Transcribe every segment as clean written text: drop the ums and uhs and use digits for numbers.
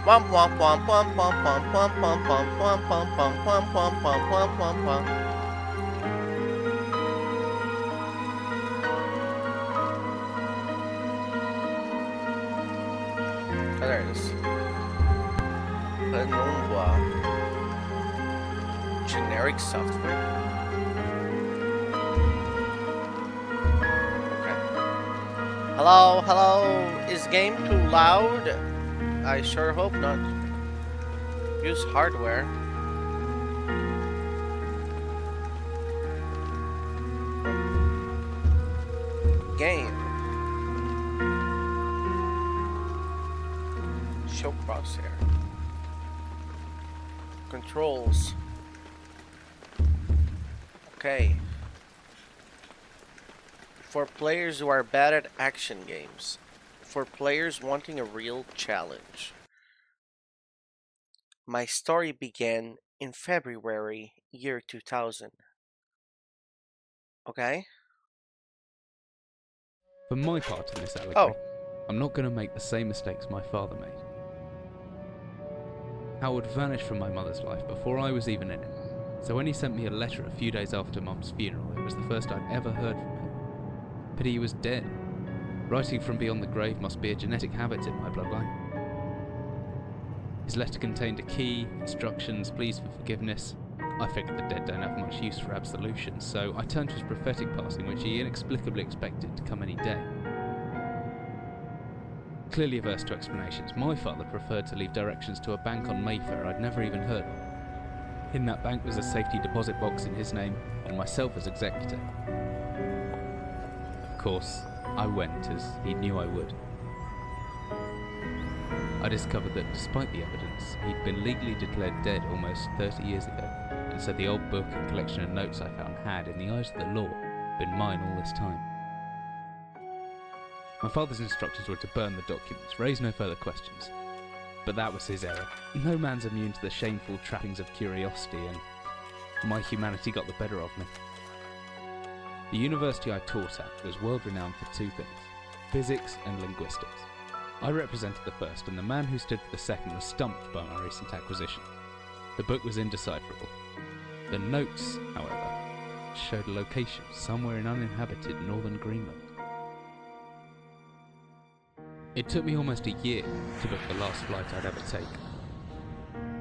Womp womp womp womp womp womp womp womp womp womp womp womp womp womp womp womp womp womp. Oh, there it is. Penumbra. Generic software. Okay. Hello, hello. Is game too loud? I sure hope not. Use hardware. Game. Show crosshair. Controls. Okay. For players who are bad at action games. For players wanting a real challenge. My story began in February, year 2000. Okay? For my part in this allegory, Oh. I'm not going to make the same mistakes my father made. Howard vanished from my mother's life before I was even in it, so when he sent me a letter a few days after Mum's funeral, it was the first I'd ever heard from him. Pity he was dead. Writing from beyond the grave must be a genetic habit in my bloodline. His letter contained a key, instructions, pleas for forgiveness. I figured the dead don't have much use for absolution, so I turned to his prophetic passing, which he inexplicably expected to come any day. Clearly averse to explanations, my father preferred to leave directions to a bank on Mayfair I'd never even heard of. In that bank was a safety deposit box in his name, and myself as executor. Of course, I went, as he knew I would. I discovered that despite the evidence, he'd been legally declared dead almost 30 years ago, and so the old book and collection of notes I found had, in the eyes of the law, been mine all this time. My father's instructions were to burn the documents, raise no further questions. But that was his error. No man's immune to the shameful trappings of curiosity, and my humanity got the better of me. The university I taught at was world-renowned for two things: physics and linguistics. I represented the first, and the man who stood for the second was stumped by my recent acquisition. The book was indecipherable. The notes, however, showed a location somewhere in uninhabited northern Greenland. It took me almost a year to book the last flight I'd ever take.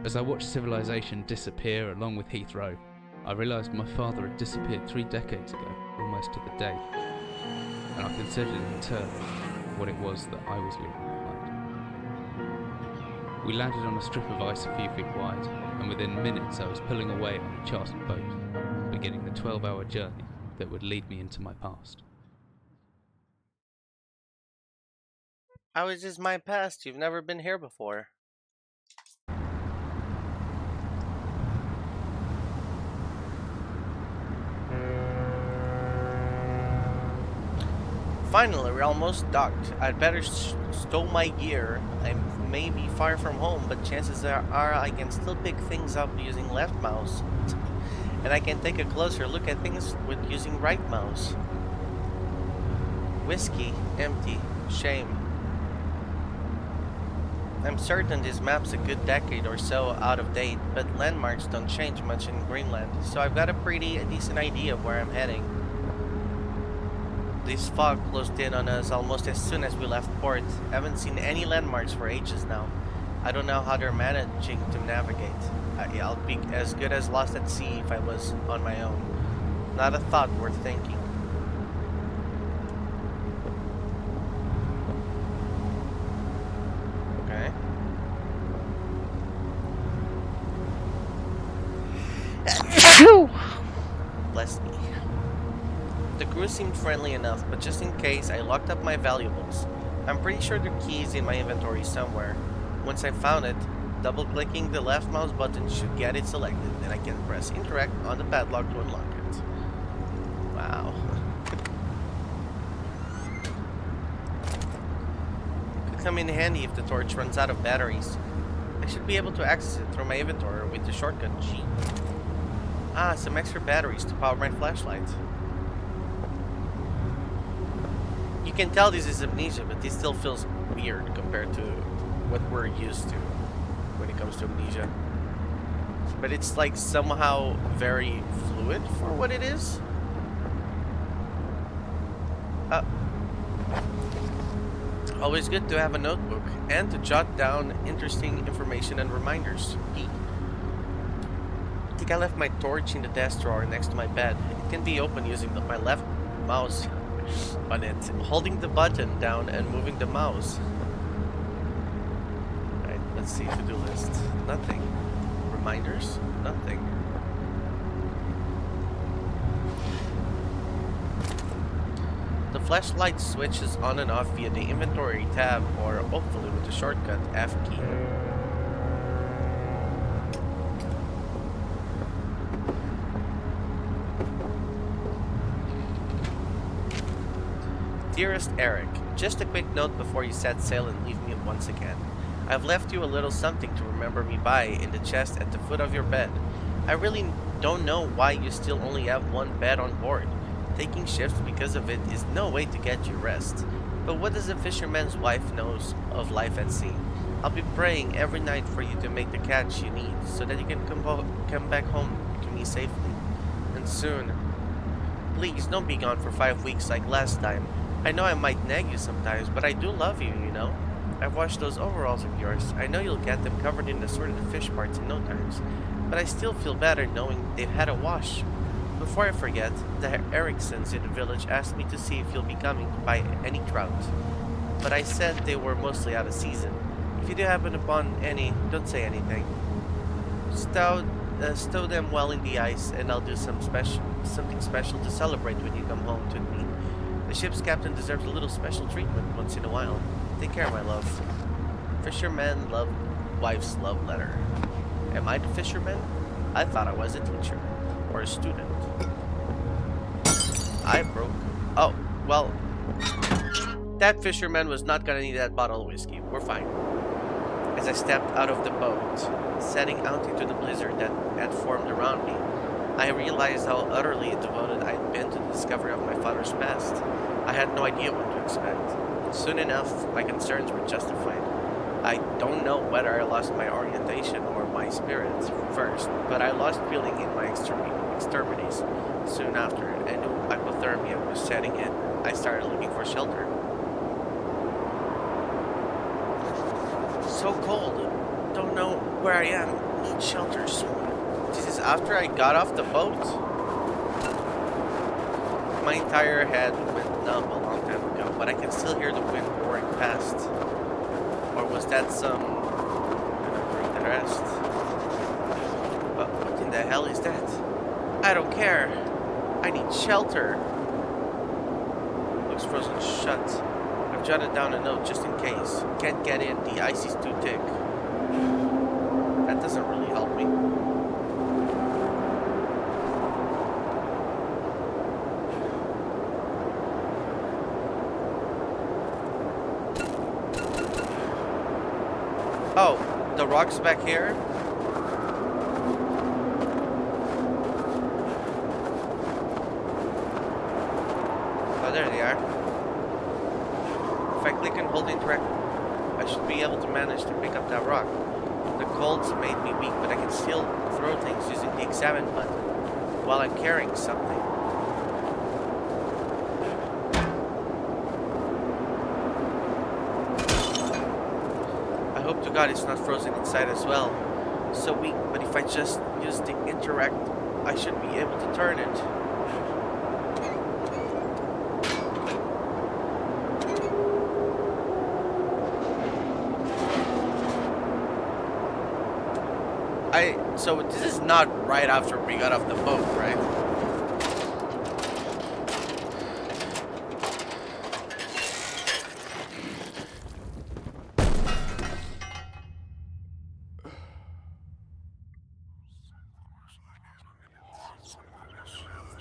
As I watched civilization disappear along with Heathrow, I realised my father had disappeared 3 decades ago, almost to the day, and I considered in turn what it was that I was leaving behind. We landed on a strip of ice a few feet wide, and within minutes I was pulling away on a chartered boat, beginning the 12-hour journey that would lead me into my past. How is this my past? You've never been here before. Finally, we're almost docked. I'd better stow my gear. I may be far from home, but chances are I can still pick things up using left mouse. And I can take a closer look at things with using right mouse. Whiskey, empty, shame. I'm certain this map's a good decade or so out of date, but landmarks don't change much in Greenland, so I've got a decent idea of where I'm heading. This fog closed in on us almost as soon as we left port. Haven't seen any landmarks for ages now. I don't know how they're managing to navigate. I'll be as good as lost at sea if I was on my own. Not a thought worth thinking. Okay. Bless me. The crew seemed friendly enough, but just in case, I locked up my valuables. I'm pretty sure the key is in my inventory somewhere. Once I found it, double-clicking the left mouse button should get it selected, and I can press interact on the padlock to unlock it. Wow. Could come in handy if the torch runs out of batteries. I should be able to access it through my inventory with the shortcut G. Ah, some extra batteries to power my flashlight. You can tell this is amnesia, but this still feels weird compared to what we're used to. when it comes to amnesia. But it's like somehow very fluid for what it is. Uh, Always good to have a notebook and to jot down interesting information and reminders. I think I left my torch in the desk drawer next to my bed. It can be opened using my left mouse on it, holding the button down and moving the mouse. Alright, let's see, to-do list. Nothing. Reminders? Nothing. The flashlight switches on and off via the inventory tab or hopefully with the shortcut F key. Dearest Eric, just a quick note before you set sail and leave me once again. I've left you a little something to remember me by in the chest at the foot of your bed. I really don't know why you still only have one bed on board. Taking shifts because of it is no way to get you rest. But what does a fisherman's wife knows of life at sea? I'll be praying every night for you to make the catch you need so that you can come back home to me safely. And soon. Please don't be gone for 5 weeks like last time. I know I might nag you sometimes, but I do love you, you know? I've washed those overalls of yours. I know you'll get them covered in assorted fish parts in no time. But I still feel better knowing they've had a wash. Before I forget, the Ericksons in the village asked me to see if you'll be coming to buy any trout. But I said they were mostly out of season. If you do happen upon any, don't say anything. Stow them well in the ice, and I'll do something special to celebrate when you come home to me. The ship's captain deserves a little special treatment once in a while. Take care, my love. Fisherman love wife's love letter. Am I the fisherman? I thought I was a teacher. Or a student. I broke. Oh, well. That fisherman was not gonna need that bottle of whiskey. We're fine. As I stepped out of the boat, setting out into the blizzard that had formed around me, I realized how utterly devoted I'd been to the discovery of my father's past. I had no idea what to expect. Soon enough, my concerns were justified. I don't know whether I lost my orientation or my spirits first, but I lost feeling in my extremities soon after, and hypothermia was setting in. I started looking for shelter. So cold. Don't know where I am. Need shelter soon. This is after I got off the boat. My entire head went numb a long time ago, but I can still hear the wind roaring past. Or was that some kind of rest? But what in the hell is that? I don't care. I need shelter. Looks frozen shut. I've jotted down a note just in case. Can't get in. The ice is too thick. That doesn't really help me. Oh, the rocks back here? Oh, there they are. If I click and hold interact, I should be able to manage to pick up that rock. The cold's made me weak, but I can still throw things using the examine button while I'm carrying something. I hope to God it's not frozen inside as well. So weak, but if I just use the interact, I should be able to turn it. So this is not right after we got off the boat, right?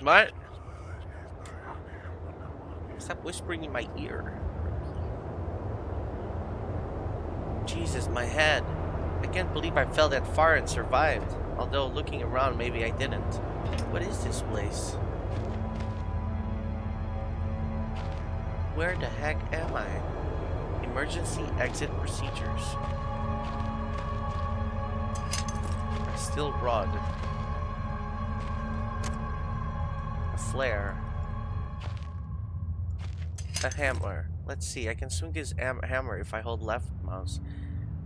What? Stop whispering in my ear. Jesus, my head. I can't believe I fell that far and survived. Although looking around, maybe I didn't. What is this place? Where the heck am I? Emergency exit procedures. Steel rod. A flare. A hammer. Let's see, I can swing this hammer if I hold left mouse.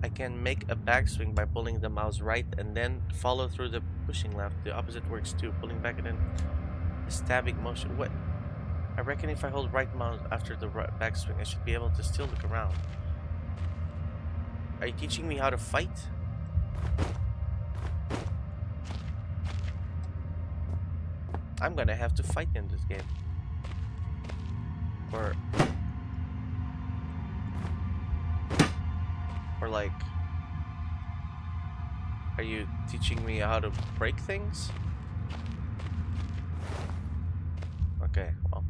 I can make a backswing by pulling the mouse right and then follow through the pushing left. The opposite works too, pulling back and then a stabbing motion. What? I reckon if I hold right mouse after the backswing, I should be able to still look around. Are you teaching me how to fight? I'm gonna have to fight in this game. Or like, are you teaching me how to break things? Okay, well,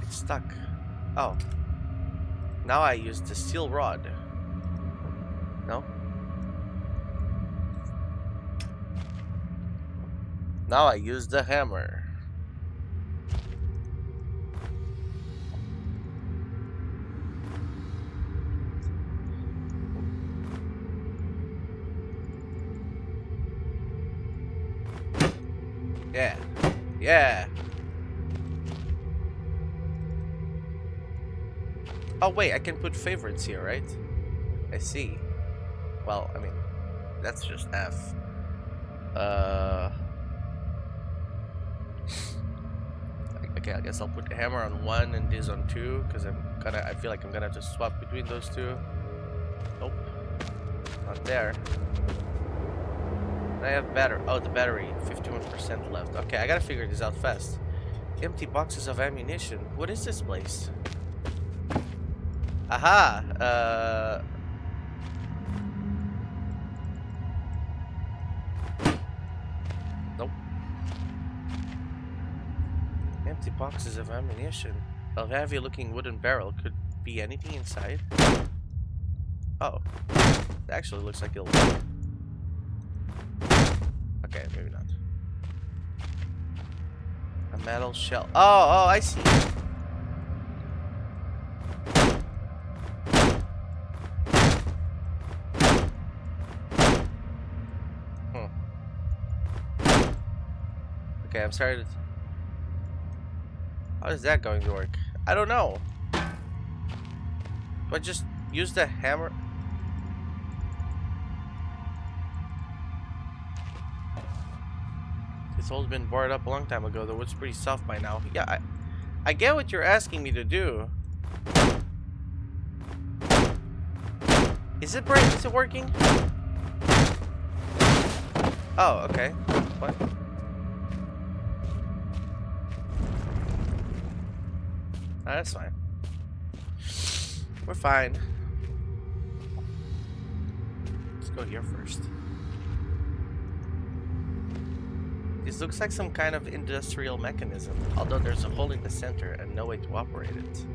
it's stuck. Oh, now I use the steel rod. No? Now I use the hammer. Yeah. Yeah. Oh wait, I can put favorites here, right? I see. Well, I mean, that's just F. Okay, I guess I'll put hammer on 1 and this on 2, because I feel like I'm gonna have to swap between those two. Nope. Not there. I have battery. Oh, the battery. 51% left. Okay, I gotta figure this out fast. Empty boxes of ammunition. What is this place? Aha! Nope. Empty boxes of ammunition. A heavy looking wooden barrel. Could be anything inside. Oh. It actually looks like it'll work. Okay, maybe not. A metal shell. Oh, I see. Okay, I'm sorry. How is that going to work? I don't know. But just use the hammer. This hole's been bored up a long time ago. The wood's pretty soft by now. Yeah, I get what you're asking me to do. Is it working? Oh, okay. What? Ah, that's fine. We're fine. Let's go here first. This looks like some kind of industrial mechanism, although there's a hole in the center and no way to operate it.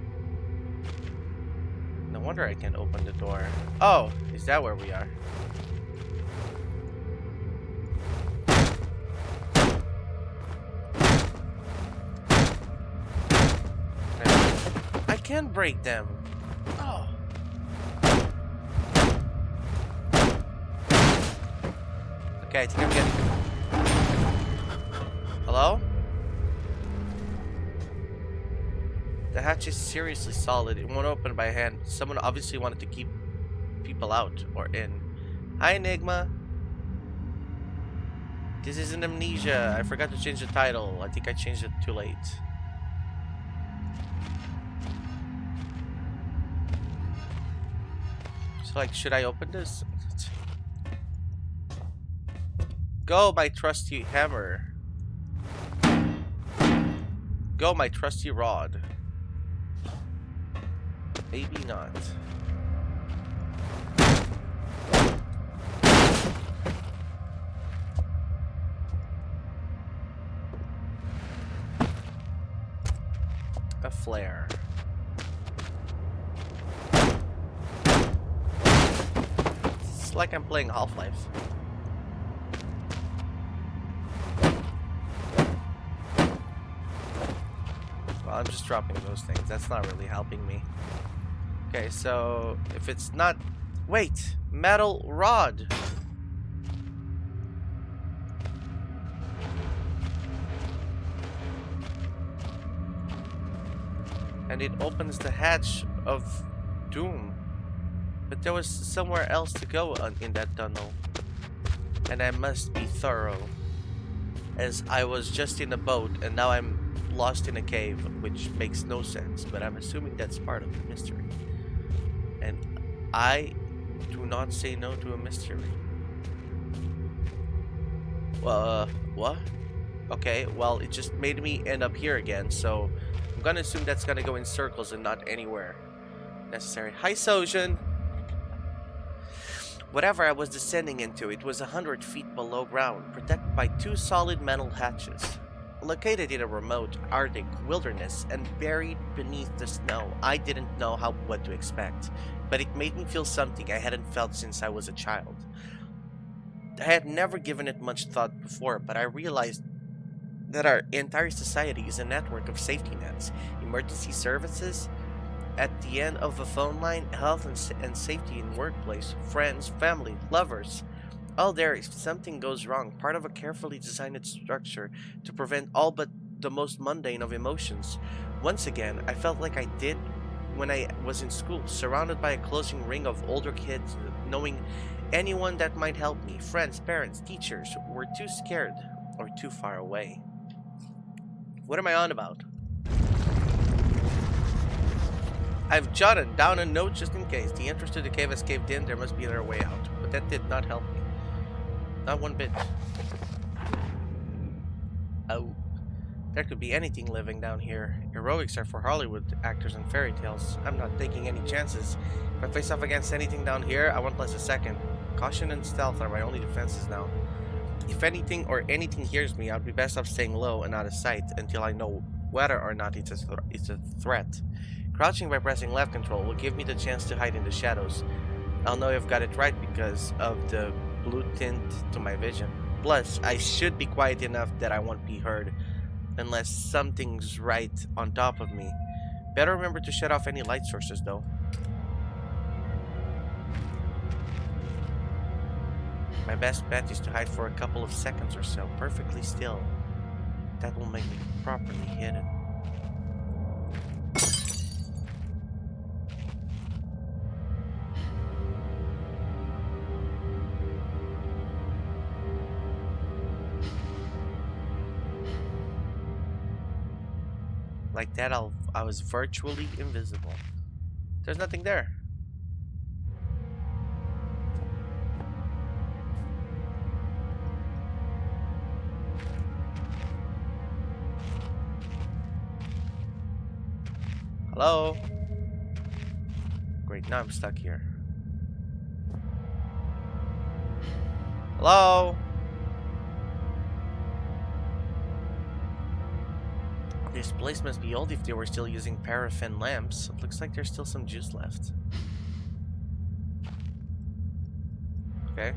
No wonder I can't open the door. Oh, is that where we are? I can break them. Oh. Okay, I think I'm getting... Hello? The hatch is seriously solid. It won't open by hand. Someone obviously wanted to keep people out or in. Hi, Enigma. This isn't Amnesia. I forgot to change the title. I think I changed it too late. So, like, should I open this? Go, my trusty hammer. Go, my trusty rod. Maybe not. A flare. It's like I'm playing Half-Life. Well, I'm just dropping those things. That's not really helping me. Okay, so if it's not... Wait! metal rod. And it opens the hatch of doom. But there was somewhere else to go in that tunnel. And I must be thorough. As I was just in a boat and now I'm lost in a cave, which makes no sense, but I'm assuming that's part of the mystery. And I do not say no to a mystery. Well, what? Okay, well, it just made me end up here again, so I'm gonna assume that's gonna go in circles and not anywhere necessary. Hi, Sojin! Whatever I was descending into, it was 100 feet below ground, protected by 2 solid metal hatches. Located in a remote Arctic wilderness and buried beneath the snow, I didn't know what to expect, but it made me feel something I hadn't felt since I was a child. I had never given it much thought before, but I realized that our entire society is a network of safety nets, emergency services, at the end of a phone line, health and safety in workplace, friends, family, lovers. All there if something goes wrong, part of a carefully designed structure to prevent all but the most mundane of emotions. Once again, I felt like I did when I was in school, surrounded by a closing ring of older kids, knowing anyone that might help me, friends, parents, teachers, were too scared or too far away. What am I on about? I've jotted down a note just in case. The entrance to the cave has caved in. There must be another way out. But that did not help me. Not one bit. Oh. There could be anything living down here. Heroics are for Hollywood actors and fairy tales. I'm not taking any chances. If I face off against anything down here, I won't last a second. Caution and stealth are my only defenses now. If anything or anything hears me, I'd be best off staying low and out of sight until I know whether or not it's a threat. Crouching by pressing left control will give me the chance to hide in the shadows. I'll know I've got it right because of the blue tint to my vision. Plus, I should be quiet enough that I won't be heard unless something's right on top of me. Better remember to shut off any light sources though. My best bet is to hide for a couple of seconds or so, perfectly still. That will make me properly hidden. Like that, I was virtually invisible. There's nothing there. Hello? Great, now I'm stuck here. Hello? This place must be old if they were still using paraffin lamps. It looks like there's still some juice left. Okay.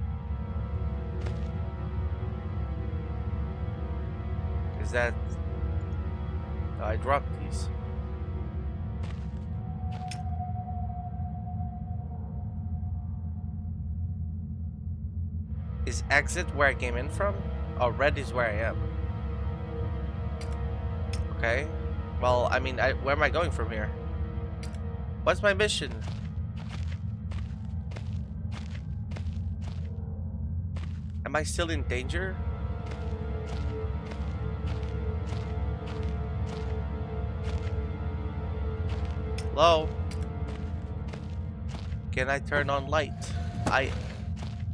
Is that... Oh, I dropped these. Is exit where I came in from? Oh, red is where I am. Okay. Well, I mean, where am I going from here? What's my mission? Am I still in danger? Hello? Can I turn on light? I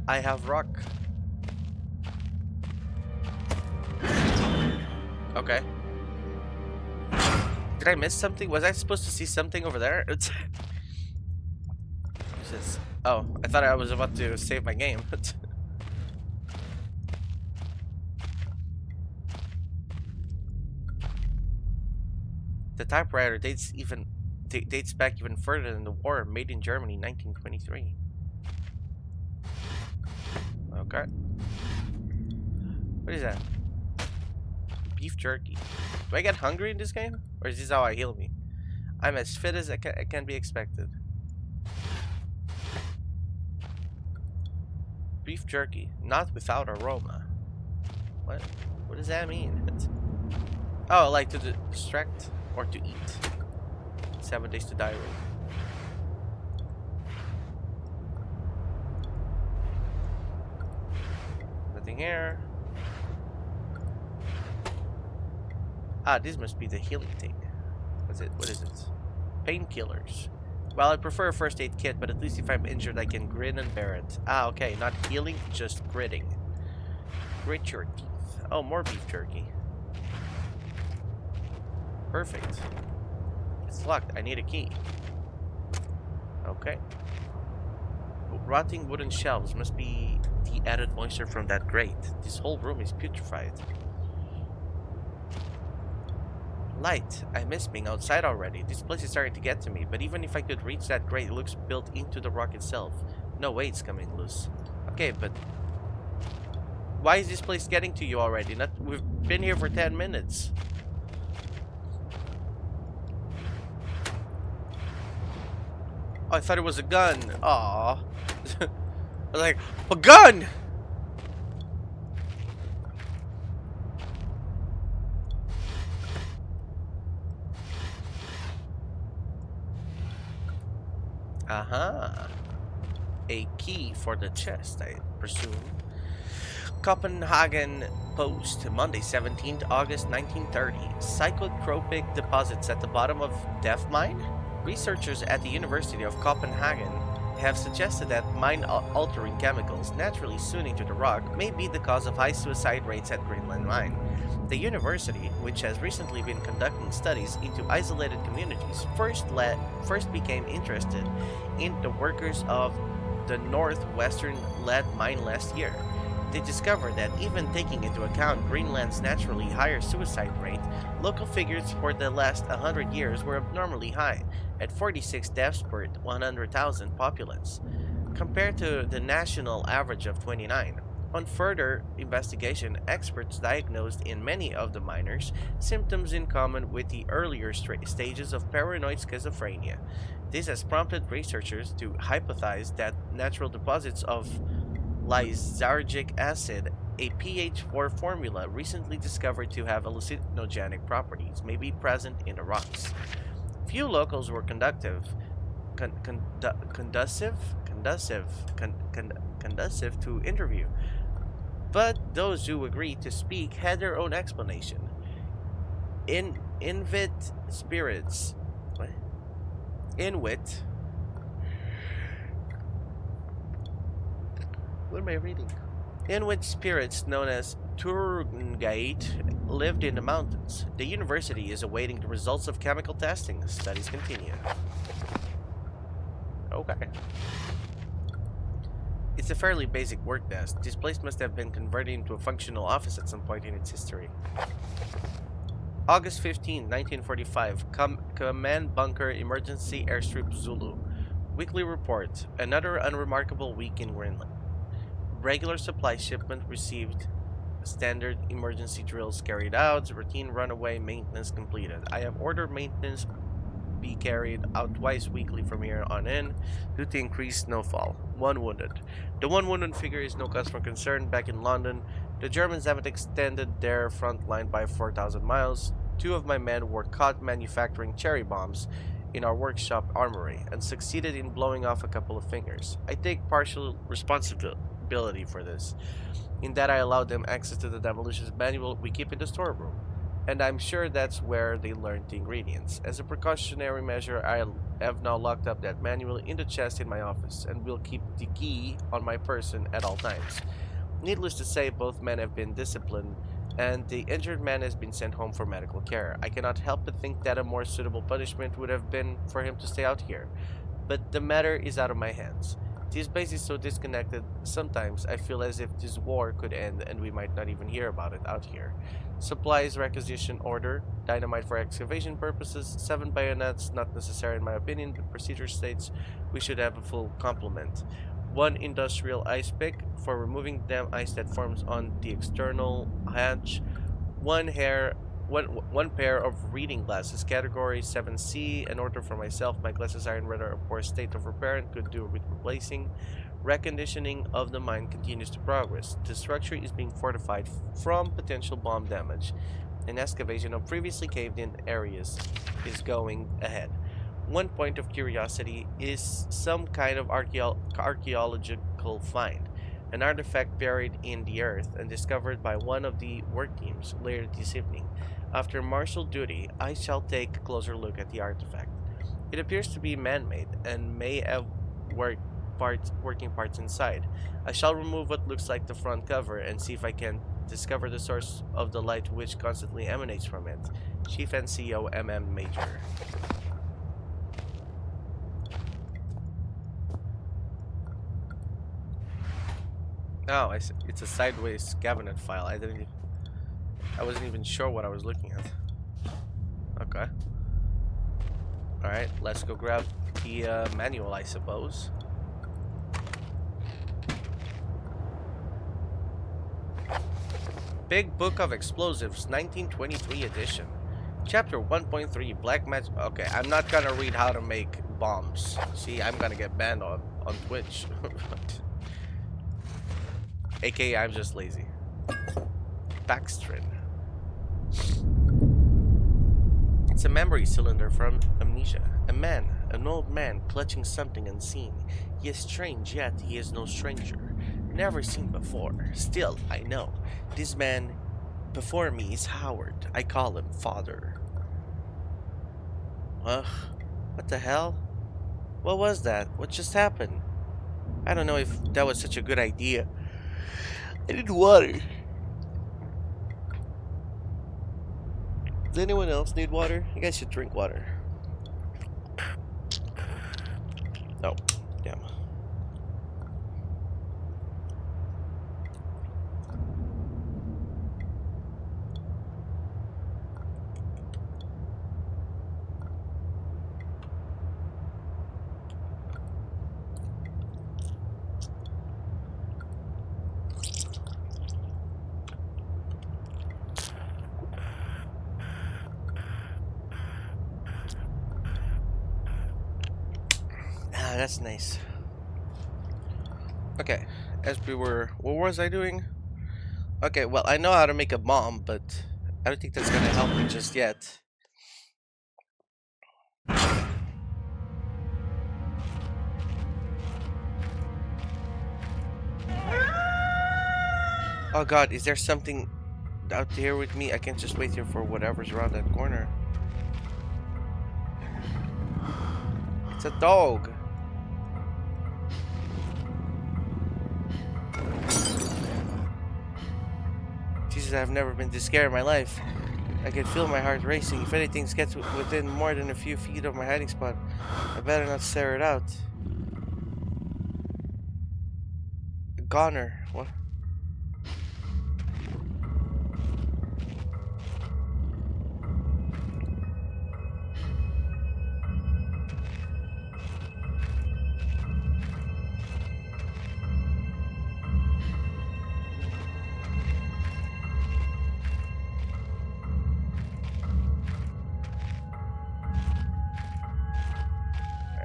have rock. Okay. Did I miss something? Was I supposed to see something over there? It's Jesus. Oh, I thought I was about to save my game. The typewriter dates back even further than the war. Made in Germany, 1923. Okay. What is that? Beef jerky. Do I get hungry in this game? Or is this how I heal me? I'm as fit as I can be expected. Beef jerky, not without aroma. What? What does that mean? Oh, like to distract or to eat. 7 days to die rule. Nothing here. Ah, this must be the healing thing. What's it? What is it? Painkillers. Well, I prefer a first aid kit, but at least if I'm injured, I can grin and bear it. Ah, okay, not healing, just gritting. Grit your teeth. Oh, more beef jerky. Perfect. It's locked. I need a key. Okay. Rotting wooden shelves must be the added moisture from that grate. This whole room is putrefied. Light. I miss being outside already. This place is starting to get to me, but even if I could reach that grate, it looks built into the rock itself. No way it's coming loose. Okay, but why is this place getting to you already? We've been here for 10 minutes. Oh, I thought it was a gun. Aww. I was like, a gun! Aha. A key for the chest, I presume. Copenhagen Post, Monday, 17th August 1930. Psychotropic deposits at the bottom of Death Mine? Researchers at the University of Copenhagen have suggested that mind-altering chemicals naturally sooning to the rock may be the cause of high suicide rates at Greenland Mine. The university, which has recently been conducting studies into isolated communities, first became interested in the workers of the northwestern lead mine last year. They discovered that even taking into account Greenland's naturally higher suicide rate, local figures for the last 100 years were abnormally high, at 46 deaths per 100,000 populace, compared to the national average of 29. On further investigation, experts diagnosed in many of the miners symptoms in common with the earlier stages of paranoid schizophrenia. This has prompted researchers to hypothesize that natural deposits of lysergic acid, a pH 4 formula recently discovered to have hallucinogenic properties, may be present in the rocks. Few locals were conducive to interview, but those who agreed to speak had their own explanation. Inuit spirits. What? Inuit. What am I reading? Inuit spirits known as Turgate lived in the mountains. The university is awaiting the results of chemical testing. Studies continue. Okay. It's a fairly basic work desk. This place must have been converted into a functional office at some point in its history. August 15, 1945. Command Bunker Emergency Airstrip Zulu. Weekly report. Another unremarkable week in Greenland. Regular supply shipment received. Standard emergency drills carried out. Routine runaway maintenance completed. I have ordered maintenance be carried out twice weekly from here on in due to increased snowfall. 1 wounded. The 1 wounded figure is no cause for concern. Back in London, the Germans haven't extended their front line by 4,000 miles. 2 of my men were caught manufacturing cherry bombs in our workshop armory and succeeded in blowing off a couple of fingers. I take partial responsibility for this, in that I allowed them access to the demolitions manual we keep in the storeroom, and I'm sure that's where they learned the ingredients. As a precautionary measure, I have now locked up that manual in the chest in my office, and will keep the key on my person at all times. Needless to say, both men have been disciplined, and the injured man has been sent home for medical care. I cannot help but think that a more suitable punishment would have been for him to stay out here, but the matter is out of my hands. This base is so disconnected, sometimes I feel as if this war could end and we might not even hear about it out here. Supplies requisition order, dynamite for excavation purposes, 7 bayonets, not necessary in my opinion, but procedure states we should have a full complement. 1 industrial ice pick for removing damp ice that forms on the external hatch. 1 pair of reading glasses, category 7C, an order for myself. My glasses are in rather a poor state of repair and could do with replacing. Reconditioning of the mine continues to progress. The structure is being fortified from potential bomb damage. An excavation of previously caved-in areas is going ahead. One point of curiosity is some kind of archaeological find, an artifact buried in the earth and discovered by one of the work teams later this evening. After martial duty, I shall take a closer look at the artifact. It appears to be man-made and may have working parts inside. I shall remove what looks like the front cover and see if I can discover the source of the light which constantly emanates from it. Chief NCO Major. Oh, it's a sideways cabinet file. I wasn't even sure what I was looking at. Okay. Alright, let's go grab the manual, I suppose. Big Book of Explosives, 1923 edition. Chapter 1.3, Black Magic. Okay, I'm not gonna read how to make bombs. See, I'm gonna get banned on Twitch. AKA, I'm just lazy. Backstrin. It's a memory cylinder from Amnesia. An old man, clutching something unseen. He is strange, yet he is no stranger. Never seen before. Still, I know. This man before me is Howard. I call him Father. Ugh. What the hell? What was that? What just happened? I don't know if that was such a good idea. I need water. Does anyone else need water? You guys should drink water. Oh, damn. Ah, that's nice. Okay, as we were... What was I doing? Okay, well, I know how to make a bomb, but I don't think that's gonna help me just yet. Oh god, is there something out there with me? I can't just wait here for whatever's around that corner. It's a dog. Jesus, I've never been this scared in my life. I can feel my heart racing. If anything gets within more than a few feet of my hiding spot, I better not stare it out. Goner. What?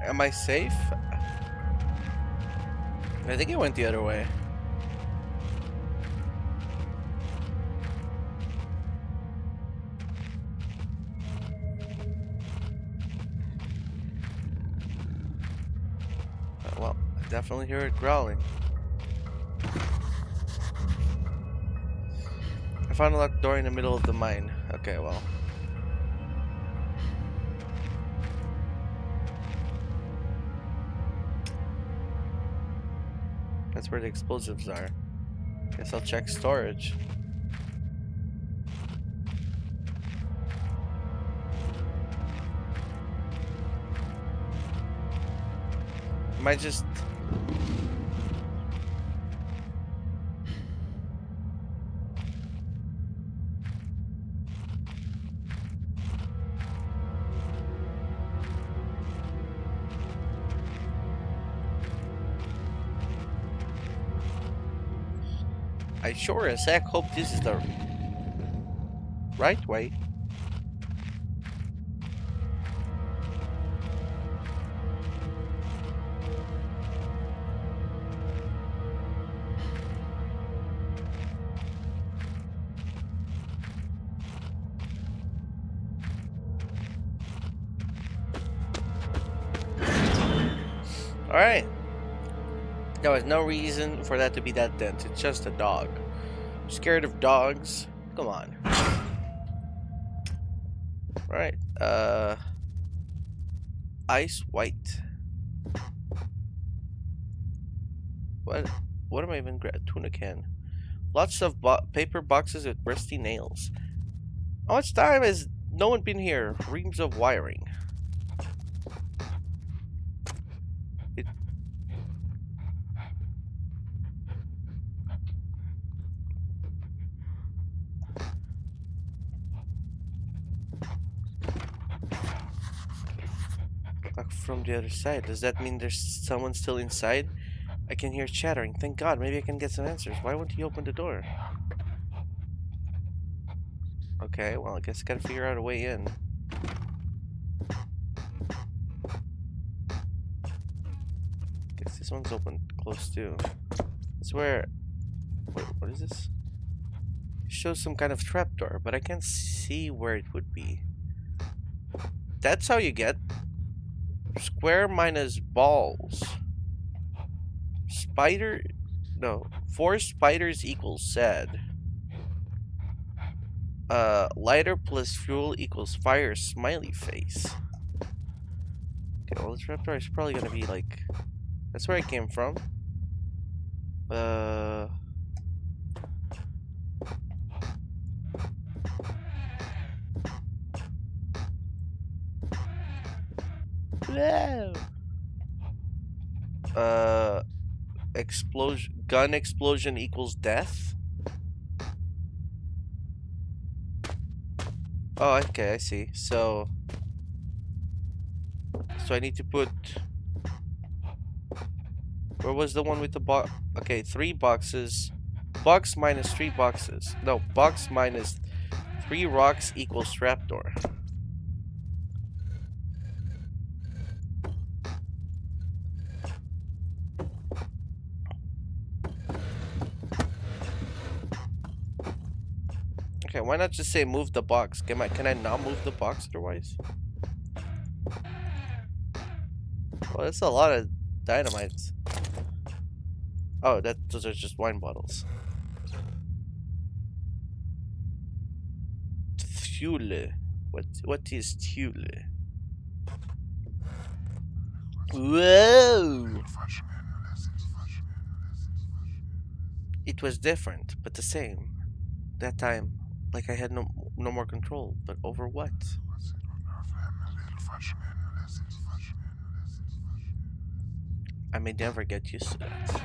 Am I safe? I think it went the other way. Well, I definitely hear it growling. I found a locked door in the middle of the mine. Okay, well. That's where the explosives are. Guess I'll check storage. Am I just... I sure as heck hope this is the right way. Alright. There was no reason for that to be that dense. It's just a dog. Scared of dogs? Come on. Alright. Ice white. What am I even grabbing? Tuna can. Lots of paper boxes with rusty nails. How much time has no one been here? Reams of wiring. Like from the other side. Does that mean there's someone still inside? I can hear chattering. Thank God, maybe I can get some answers. Why won't he open the door? Okay, well, I guess I gotta figure out a way in. Guess this one's open close too. It's where... Wait, what is this? It shows some kind of trapdoor, but I can't see where it would be. That's how you get square minus balls. Spider... No. 4 spiders equals sad. Lighter plus fuel equals fire smiley face. Okay, well, this trapdoor is probably gonna be like... That's where I came from. No. Explosion. Gun explosion equals death. Oh, okay, I see. So I need to put... Where was the one with the box? Okay, 3 boxes. Box minus 3 boxes. No, box minus 3 rocks equals trapdoor. Okay, why not just say move the box? Can I not move the box otherwise? Well, that's a lot of dynamites. Oh, those are just wine bottles. Fuel. What is fuel? Whoa! It was different, but the same. That time, like I had no more control, but over what? I may never get used to that.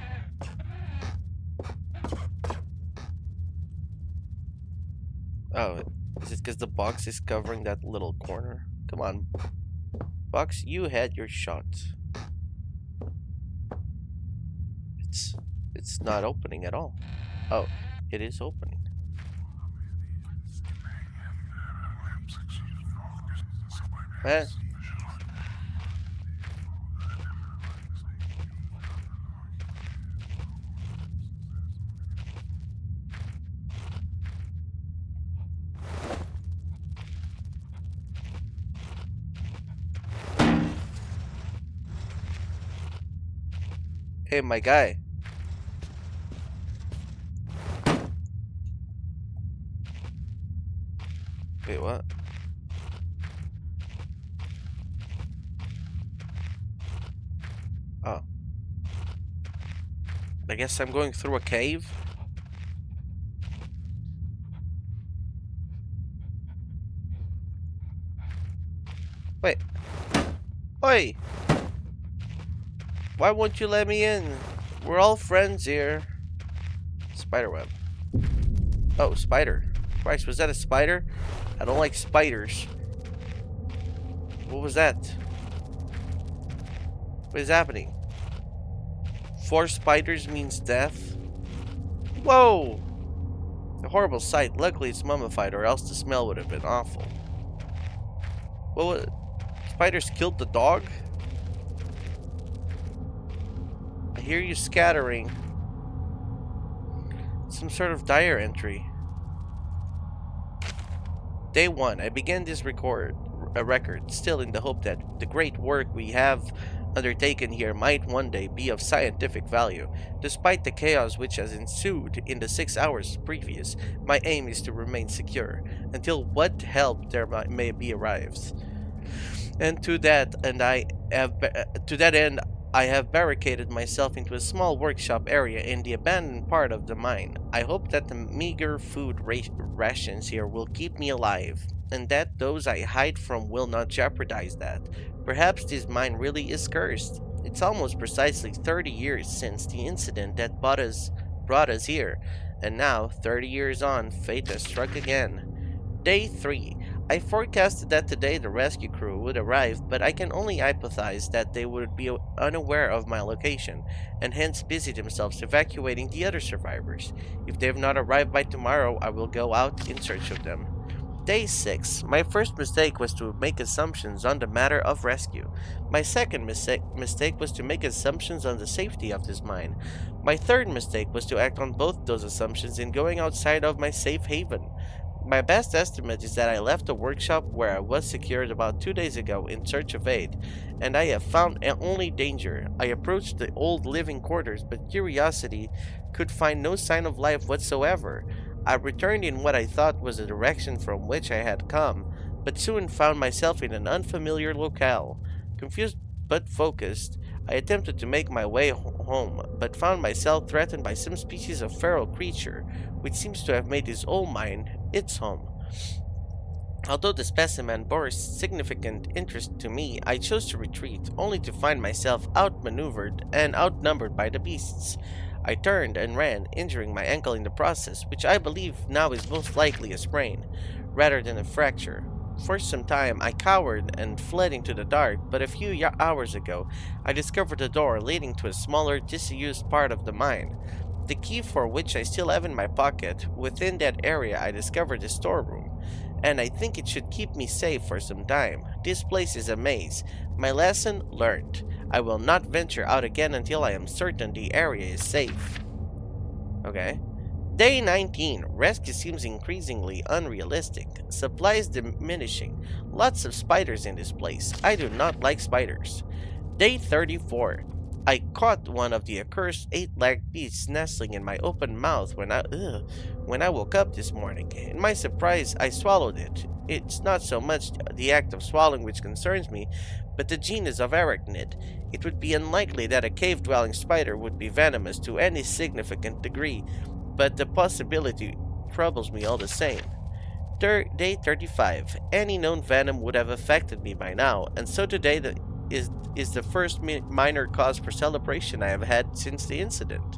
Oh, is it because the box is covering that little corner? Come on. Box, you had your shot. It's not opening at all. Oh, it is opening. Eh? Hey, my guy. Wait, what? Oh. I guess I'm going through a cave. Wait. Oi! Why won't you let me in? We're all friends here. Spiderweb. Oh, spider. Christ, was that a spider? I don't like spiders. What was that? What is happening? 4 spiders means death? Whoa! A horrible sight. Luckily it's mummified, or else the smell would have been awful. What? Spiders killed the dog? I hear you scattering. Some sort of diary entry. Day 1. I began this record, still in the hope that the great work we have undertaken here might one day be of scientific value. Despite the chaos which has ensued in the 6 hours previous, my aim is to remain secure until what help there may be arrives. And to that end, I have barricaded myself into a small workshop area in the abandoned part of the mine. I hope that the meager food rations here will keep me alive, and that those I hide from will not jeopardize that. Perhaps this mine really is cursed. It's almost precisely 30 years since the incident that brought us here, and now, 30 years on, fate has struck again. Day 3. I forecasted that today the rescue crew would arrive, but I can only hypothesize that they would be unaware of my location, and hence busy themselves evacuating the other survivors. If they have not arrived by tomorrow, I will go out in search of them. Day 6. My first mistake was to make assumptions on the matter of rescue. My second mistake was to make assumptions on the safety of this mine. My third mistake was to act on both those assumptions in going outside of my safe haven. My best estimate is that I left the workshop where I was secured about 2 days ago in search of aid, and I have found only danger. I approached the old living quarters, but curiosity could find no sign of life whatsoever. I returned in what I thought was the direction from which I had come, but soon found myself in an unfamiliar locale. Confused but focused, I attempted to make my way home, but found myself threatened by some species of feral creature, which seems to have made this old mine its home. Although the specimen bore significant interest to me, I chose to retreat, only to find myself outmaneuvered and outnumbered by the beasts. I turned and ran, injuring my ankle in the process, which I believe now is most likely a sprain, rather than a fracture. For some time I cowered and fled into the dark, but a few hours ago I discovered a door leading to a smaller, disused part of the mine. The key for which I still have in my pocket. Within that area I discovered a storeroom, and I think it should keep me safe for some time. This place is a maze. My lesson learned. I will not venture out again until I am certain the area is safe. Okay. Day 19. Rescue seems increasingly unrealistic. Supplies diminishing. Lots of spiders in this place. I do not like spiders. Day 34. I caught one of the accursed 8-legged beasts nestling in my open mouth when I woke up this morning. In my surprise, I swallowed it. It's not so much the act of swallowing which concerns me, but the genus of arachnid. It would be unlikely that a cave-dwelling spider would be venomous to any significant degree, but the possibility troubles me all the same. Day 35. Any known venom would have affected me by now, and so today is the first minor cause for celebration I have had since the incident.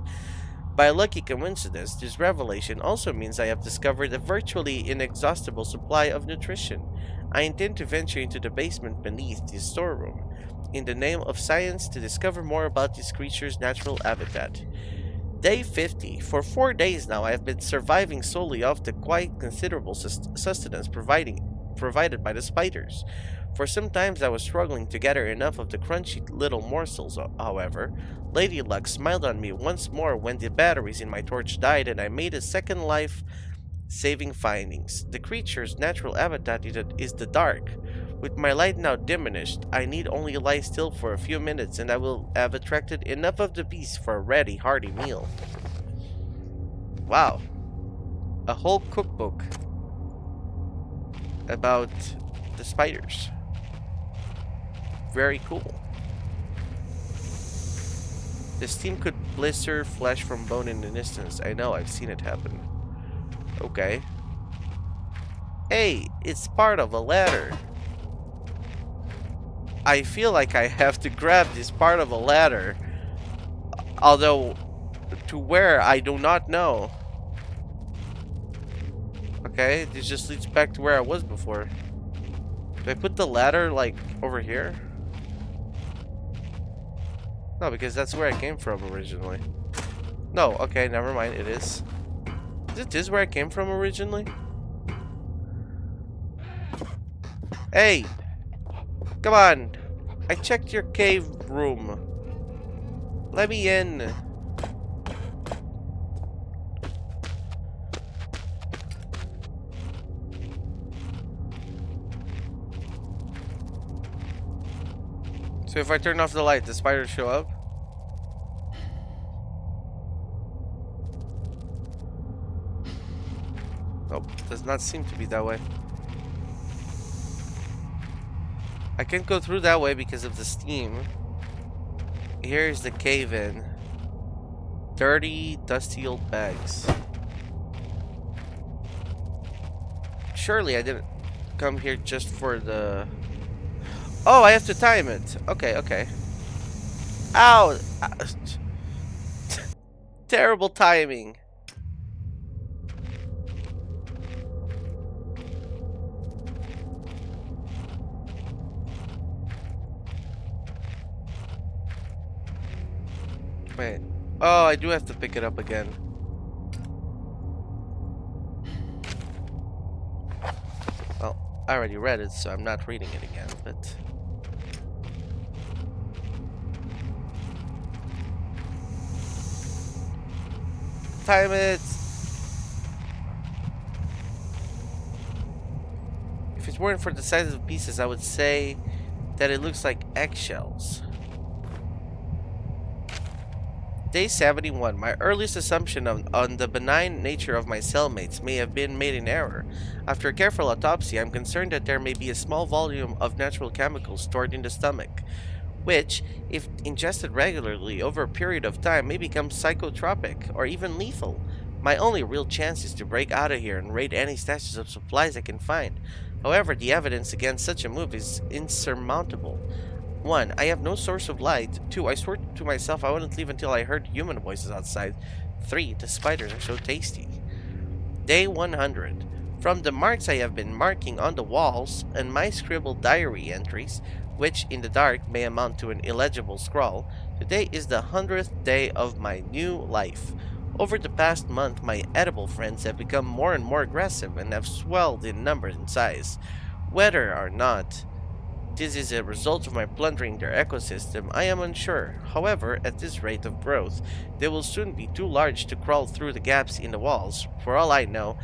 By a lucky coincidence, this revelation also means I have discovered a virtually inexhaustible supply of nutrition. I intend to venture into the basement beneath this storeroom, in the name of science, to discover more about this creature's natural habitat. Day 50. For 4 days now I have been surviving solely off the quite considerable sustenance provided by the spiders. For some times I was struggling to gather enough of the crunchy little morsels, however. Lady Luck smiled on me once more when the batteries in my torch died and I made a second life-saving findings. The creature's natural habitat is the dark. With my light now diminished, I need only lie still for a few minutes and I will have attracted enough of the beasts for a ready, hearty meal. Wow. A whole cookbook about the spiders. Very cool. The steam could blister flesh from bone in an instant. I know, I've seen it happen. Okay. Hey, it's part of a ladder. I feel like I have to grab this part of a ladder. Although, to where, I do not know. Okay, this just leads back to where I was before. Do I put the ladder, like, over here? No, because that's where I came from originally. No, okay, never mind, it is. Is this where I came from originally? Hey! Come on! I checked your cave room. Let me in. So if I turn off the light, the spiders show up? Nope, does not seem to be that way. I can't go through that way because of the steam. Here's the cave-in. Dirty, dusty old bags. Surely I didn't come here just for the... Oh, I have to time it. Okay, okay. Ow! Terrible timing. Wait. Oh, I do have to pick it up again. Well, I already read it, so I'm not reading it again, but... Time it! If it weren't for the size of the pieces, I would say that it looks like eggshells. Day 71. My earliest assumption on the benign nature of my cellmates may have been made in error. After a careful autopsy, I'm concerned that there may be a small volume of natural chemicals stored in the stomach, which, if ingested regularly over a period of time, may become psychotropic or even lethal. My only real chance is to break out of here and raid any stashes of supplies I can find. However, the evidence against such a move is insurmountable. 1. I have no source of light. 2. I swore to myself I wouldn't leave until I heard human voices outside. 3. The spiders are so tasty. Day 100. From the marks I have been marking on the walls and my scribbled diary entries, which in the dark may amount to an illegible scrawl, today is the 100th day of my new life. Over the past month, my edible friends have become more and more aggressive and have swelled in number and size. Whether or not this is a result of my plundering their ecosystem, I am unsure. However, at this rate of growth, they will soon be too large to crawl through the gaps in the walls. For all I know,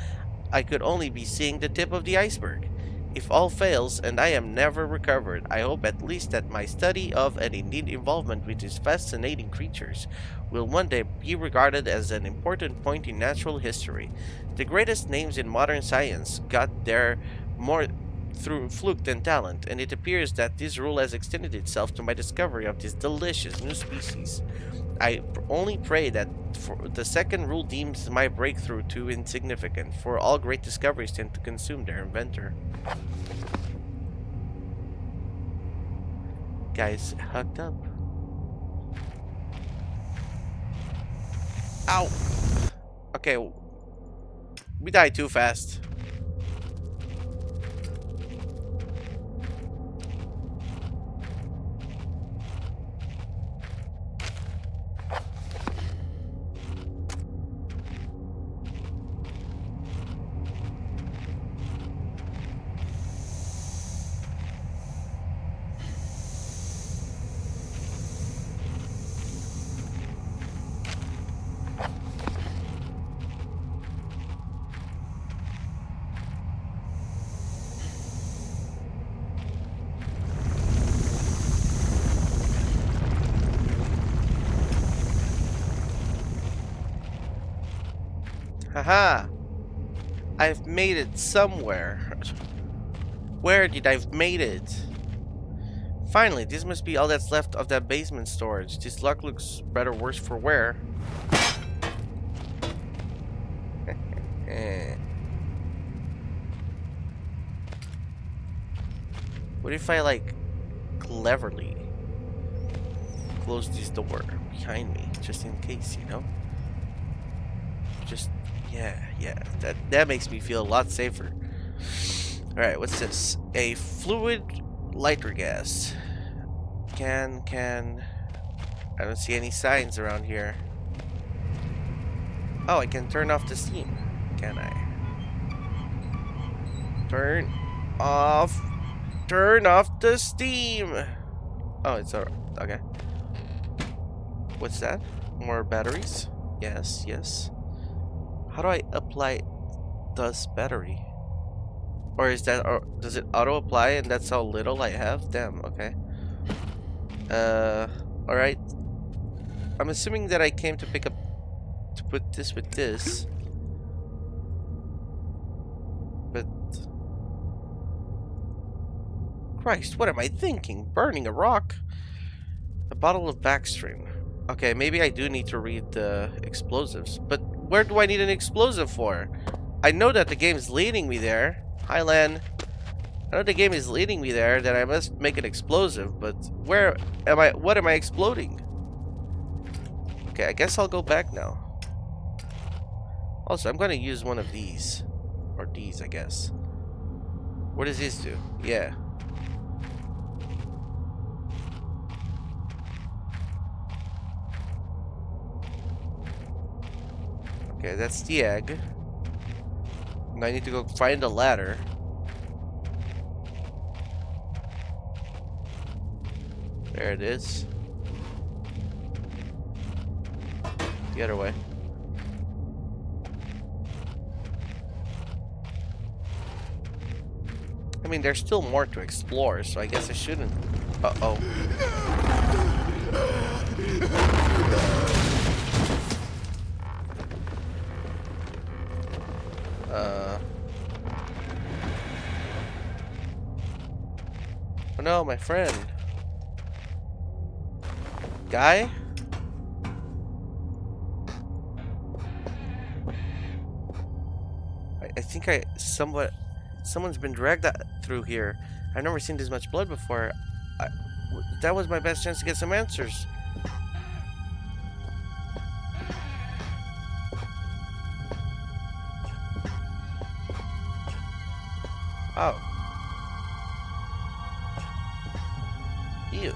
I could only be seeing the tip of the iceberg. If all fails and I am never recovered, I hope at least that my study of and indeed involvement with these fascinating creatures will one day be regarded as an important point in natural history. The greatest names in modern science got there more through fluke than talent, and it appears that this rule has extended itself to my discovery of this delicious new species. I only pray that the second rule deems my breakthrough too insignificant, for all great discoveries tend to consume their inventor. Guys, hugged up. Ow! Okay, we died too fast. Haha! I've made it somewhere. Where did I've made it? Finally, this must be all that's left of that basement storage. This lock looks better worse for wear. What if I, like, cleverly close this door behind me, just in case, you know? Just, yeah, that makes me feel a lot safer. Alright, what's this? A fluid lighter gas. Can, I don't see any signs around here. Oh, I can turn off the steam, can I? Turn off the steam! Oh, it's alright, okay. What's that? More batteries? Yes. How do I apply this battery? Or is that, or does it auto apply and that's how little I have? Damn, okay. Alright. I'm assuming that I came to pick up... to put this with this. But... Christ, what am I thinking? Burning a rock? A bottle of backstring. Okay, maybe I do need to read the explosives. But where do I need an explosive for? I know that the game is leading me there. Hi, Len. I know the game is leading me there, that I must make an explosive, but where am I? What am I exploding? Okay, I guess I'll go back now. Also, I'm gonna use one of these. Or these, I guess. What does this do? Yeah. Okay, that's the egg. Now I need to go find a ladder. There it is. The other way. I mean, there's still more to explore, so I guess I shouldn't. Uh-oh. Oh no, my friend. Guy? I think someone's been dragged through here. I've never seen this much blood before. That was my best chance to get some answers. Oh. Ew.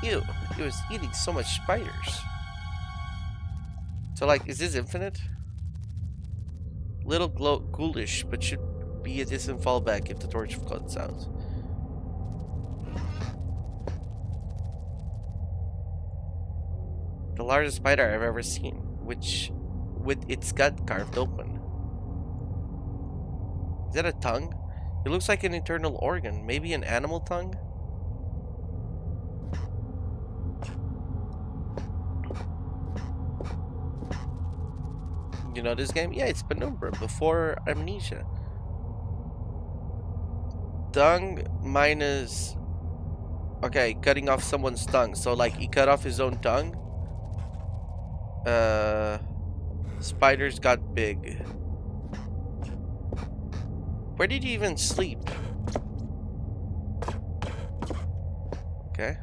Ew. It was eating so much spiders. So, like, is this infinite? Little ghoulish, but should be a distant fallback if the torch cuts out. The largest spider I've ever seen, which with its gut carved open. Is that a tongue? It looks like an internal organ, maybe an animal tongue? You know this game? Yeah, it's Penumbra, before Amnesia. Tongue minus... Okay, cutting off someone's tongue. So, like, he cut off his own tongue. Spiders got big. Where did you even sleep? Okay.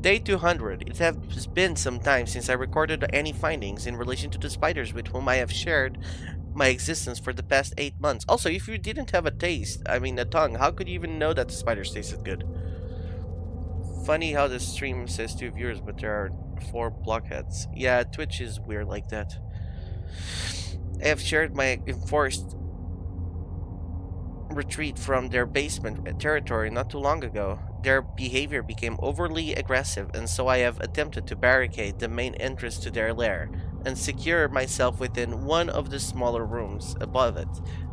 Day 200. It has been some time since I recorded any findings in relation to the spiders with whom I have shared my existence for the past 8 months. Also, if you didn't have a taste, I mean a tongue, how could you even know that the spiders tasted good? Funny how the stream says 2 viewers, but there are 4 blockheads. Yeah, Twitch is weird like that. I have shared my enforced retreat from their basement territory not too long ago. Their behavior became overly aggressive, and so I have attempted to barricade the main entrance to their lair and secure myself within one of the smaller rooms above it,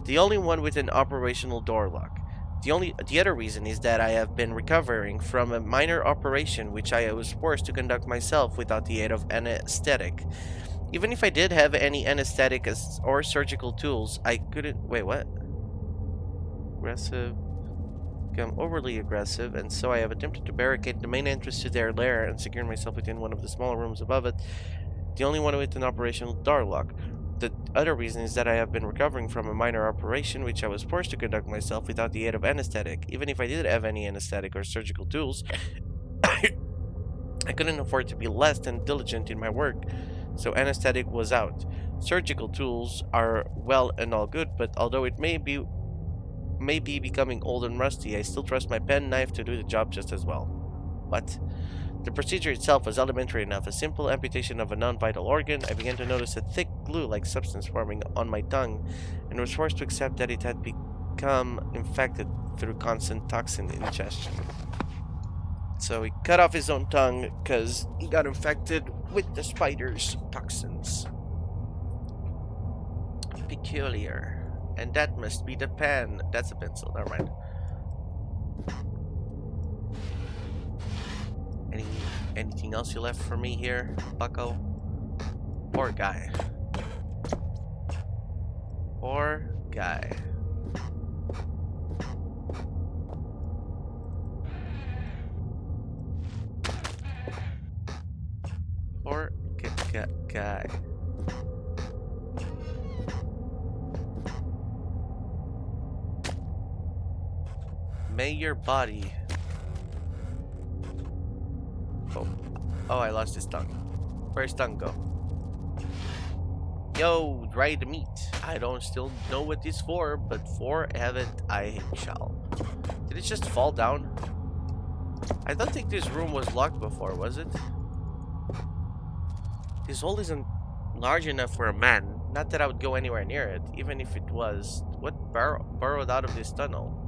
the only one with an operational door lock. The other reason is that I have been recovering from a minor operation which I was forced to conduct myself without the aid of anesthetic. Even if I did have any anesthetic or surgical tools, I couldn't... Wait, what? Aggressive... Become overly aggressive, and so I have attempted to barricade the main entrance to their lair and secure myself within one of the smaller rooms above it, the only one with an operational door lock. The other reason is that I have been recovering from a minor operation which I was forced to conduct myself without the aid of anesthetic. Even if I did have any anesthetic or surgical tools, I couldn't afford to be less than diligent in my work, so anesthetic was out. Surgical tools are well and all good, but although it may be becoming old and rusty, I still trust my pen knife to do the job just as well. What? The procedure itself was elementary enough. A simple amputation of a non-vital organ. I began to notice a thick glue-like substance forming on my tongue, and was forced to accept that it had become infected through constant toxin ingestion. So he cut off his own tongue because he got infected with the spider's toxins. Peculiar. And that must be the pen. That's a pencil, never mind. Anything else you left for me here, bucko? Poor guy. Poor guy. Poor guy. May your body. Oh, I lost his tongue. Where's tongue go? Yo, dried meat. I don't still know what this for, but for have it I shall. Did it just fall down? I don't think this room was locked before, was it? This hole isn't large enough for a man. Not that I would go anywhere near it, even if it was. What burrowed out of this tunnel?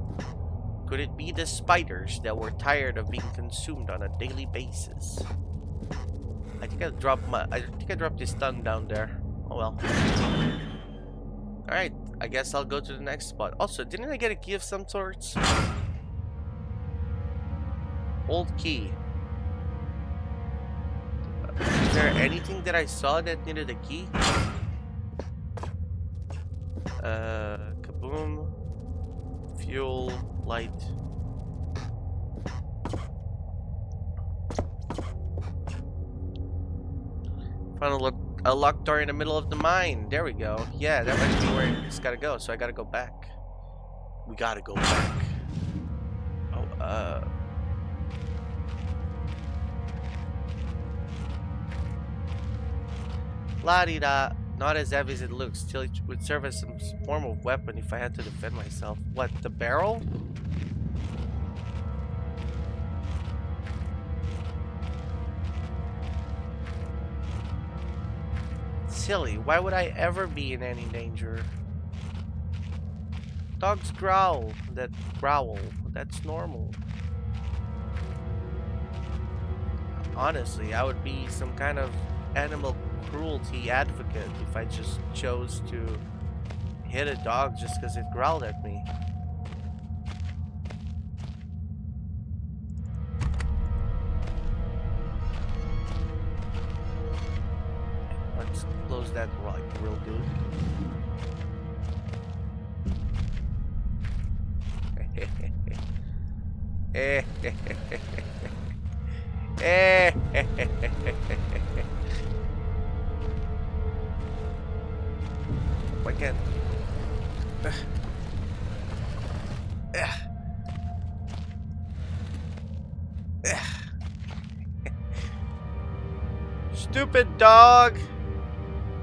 Could it be the spiders that were tired of being consumed on a daily basis? I think I dropped this tongue down there. Oh well. Alright, I guess I'll go to the next spot. Also, didn't I get a key of some sorts? Old key. Is there anything that I saw that needed a key? Kaboom. Fuel, light. Found a locked door in the middle of the mine. There we go. Yeah, that might be where it's gotta go. So I gotta go back. We gotta go back. Oh, La-di-da. Not as heavy as it looks. Still, it would serve as some form of weapon if I had to defend myself. What, the barrel? Silly. Why would I ever be in any danger? Dogs growl. That's normal. Honestly, I would be some kind of animal cruelty advocate if I just chose to hit a dog just because it growled at me. Let's close that like real good. Again. Stupid dog!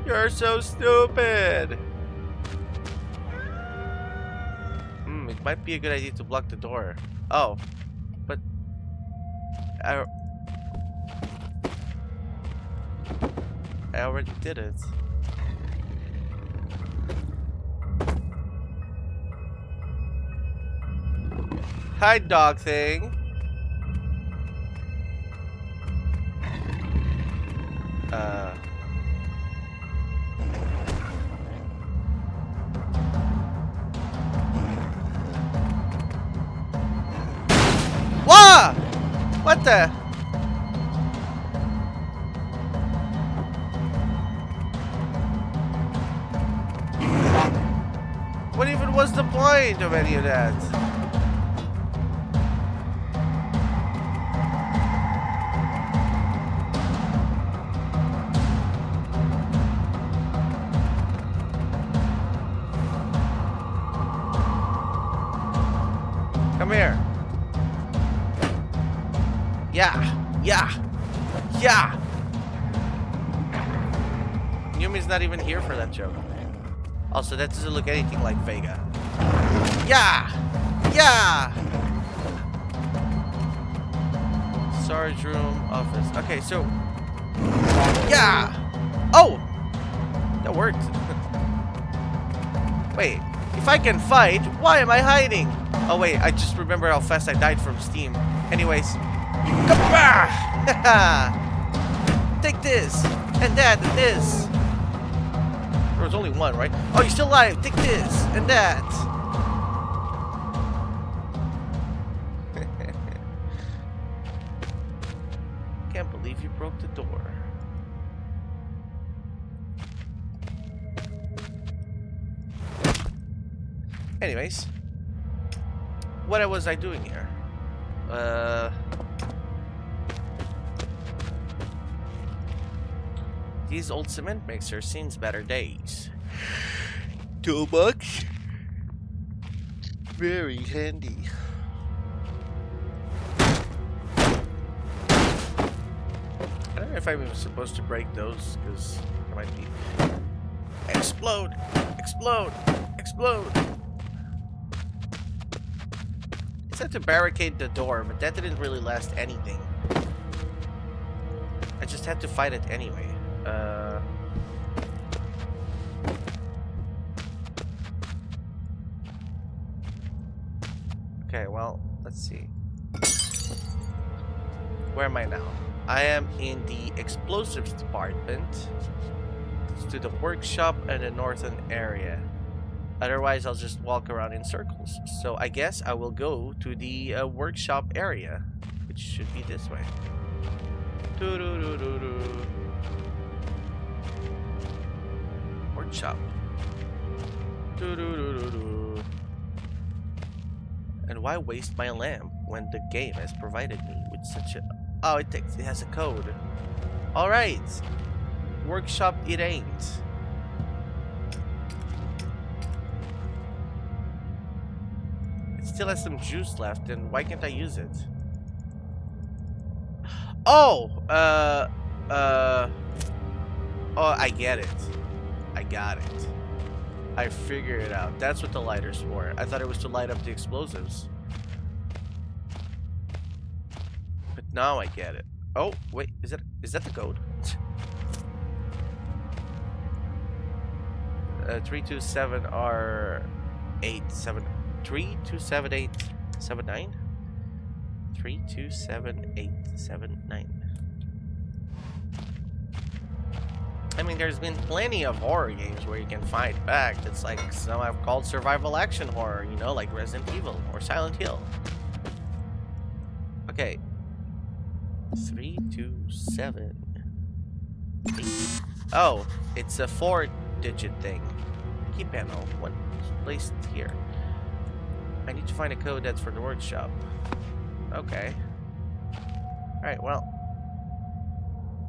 You're so stupid! It might be a good idea to block the door. Oh. But... I already did it. Hi, dog thing. Wah! What the? What even was the point of any of that? Come here. Yeah. Yumi's not even here for that joke. Also, that doesn't look anything like Vega. Yeah. Sarge room, office. Okay, so. Yeah. Oh, that worked. Wait, if I can fight, why am I hiding? Oh wait, I just remember how fast I died from Steam. Anyways, kabah! Take this, and that, and this. There was only one, right? Oh, you're still alive. Take this, and that. can't believe you broke the door. Anyways, what was I doing here? These old cement mixers seen better days. Toolbox? Very handy. I don't know if I'm supposed to break those, because there might be... Explode! Explode! Explode! I said to barricade the door, but that didn't really last anything. I just had to fight it anyway. Okay, well, let's see. Where am I now? I am in the explosives department. It's to the workshop and the northern area. Otherwise, I'll just walk around in circles. So I guess I will go to the workshop area, which should be this way. Workshop. And why waste my lamp when the game has provided me with such a... Oh, it has a code. Alright. Workshop it ain't. It still has some juice left, and why can't I use it? Oh! Oh, I get it. I got it. I figured it out. That's what the lighter's for. I thought it was to light up the explosives. But now I get it. Oh, wait, is that the code? 327R87 327-879 327-879. I mean, there's been plenty of horror games where you can fight back. That's like some I've called survival action horror, you know, like Resident Evil or Silent Hill. Okay. 327. Oh, it's a 4-digit thing. Key panel. What is placed here? I need to find a code that's for the workshop. Okay. Alright, well.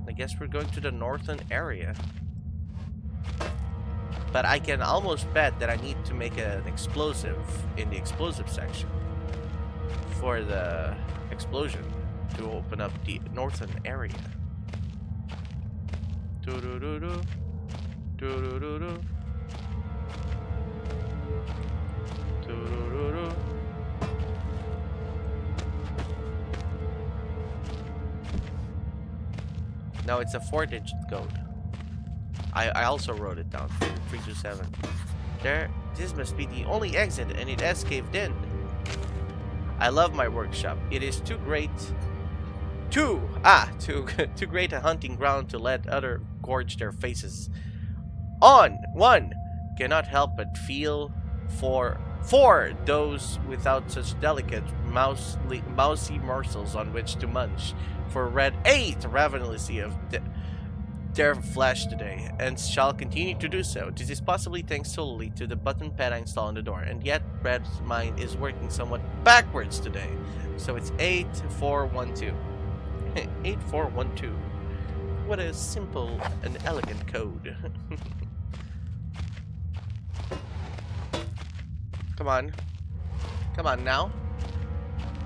I guess we're going to the northern area. But I can almost bet that I need to make an explosive in the explosive section for the explosion to open up the northern area. Do-do-do-do. Do-do-do-do. Do-do-do-do. No, it's a 4-digit code. I also wrote it down. 327. There. This must be the only exit, and it has caved in. I love my workshop. It is too great. Too great a hunting ground to let other gorge their faces on. One cannot help but feel for those without such delicate mousy morsels on which to munch. For Red ate ravenously of their flesh today, and shall continue to do so. This is possibly thanks solely to the button pad I installed on the door, and yet Red's mind is working somewhat backwards today. So it's 8412. 8412. What a simple and elegant code. Come on. Come on now.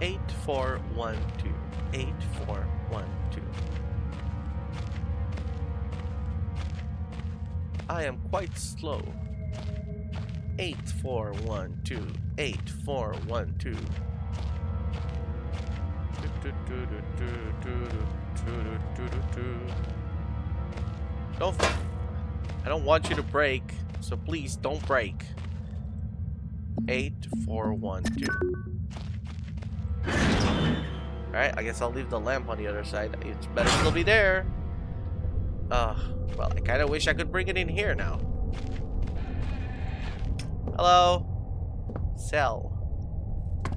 8412. 8412. I am quite slow. 8412. 8412. I don't want you to break, so please don't break. 8412. Alright, I guess I'll leave the lamp on the other side. It's better still be there. Well, I kind of wish I could bring it in here now. Hello? Cell.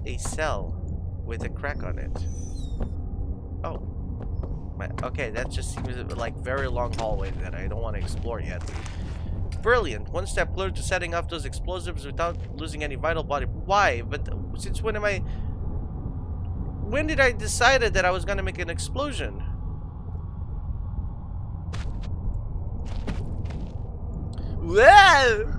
A cell with a crack on it. Oh. Okay, that just seems like very long hallway that I don't want to explore yet. Brilliant. One step closer to setting off those explosives without losing any vital body. Why? But since when am I... When did I decide that I was gonna make an explosion? Whoa!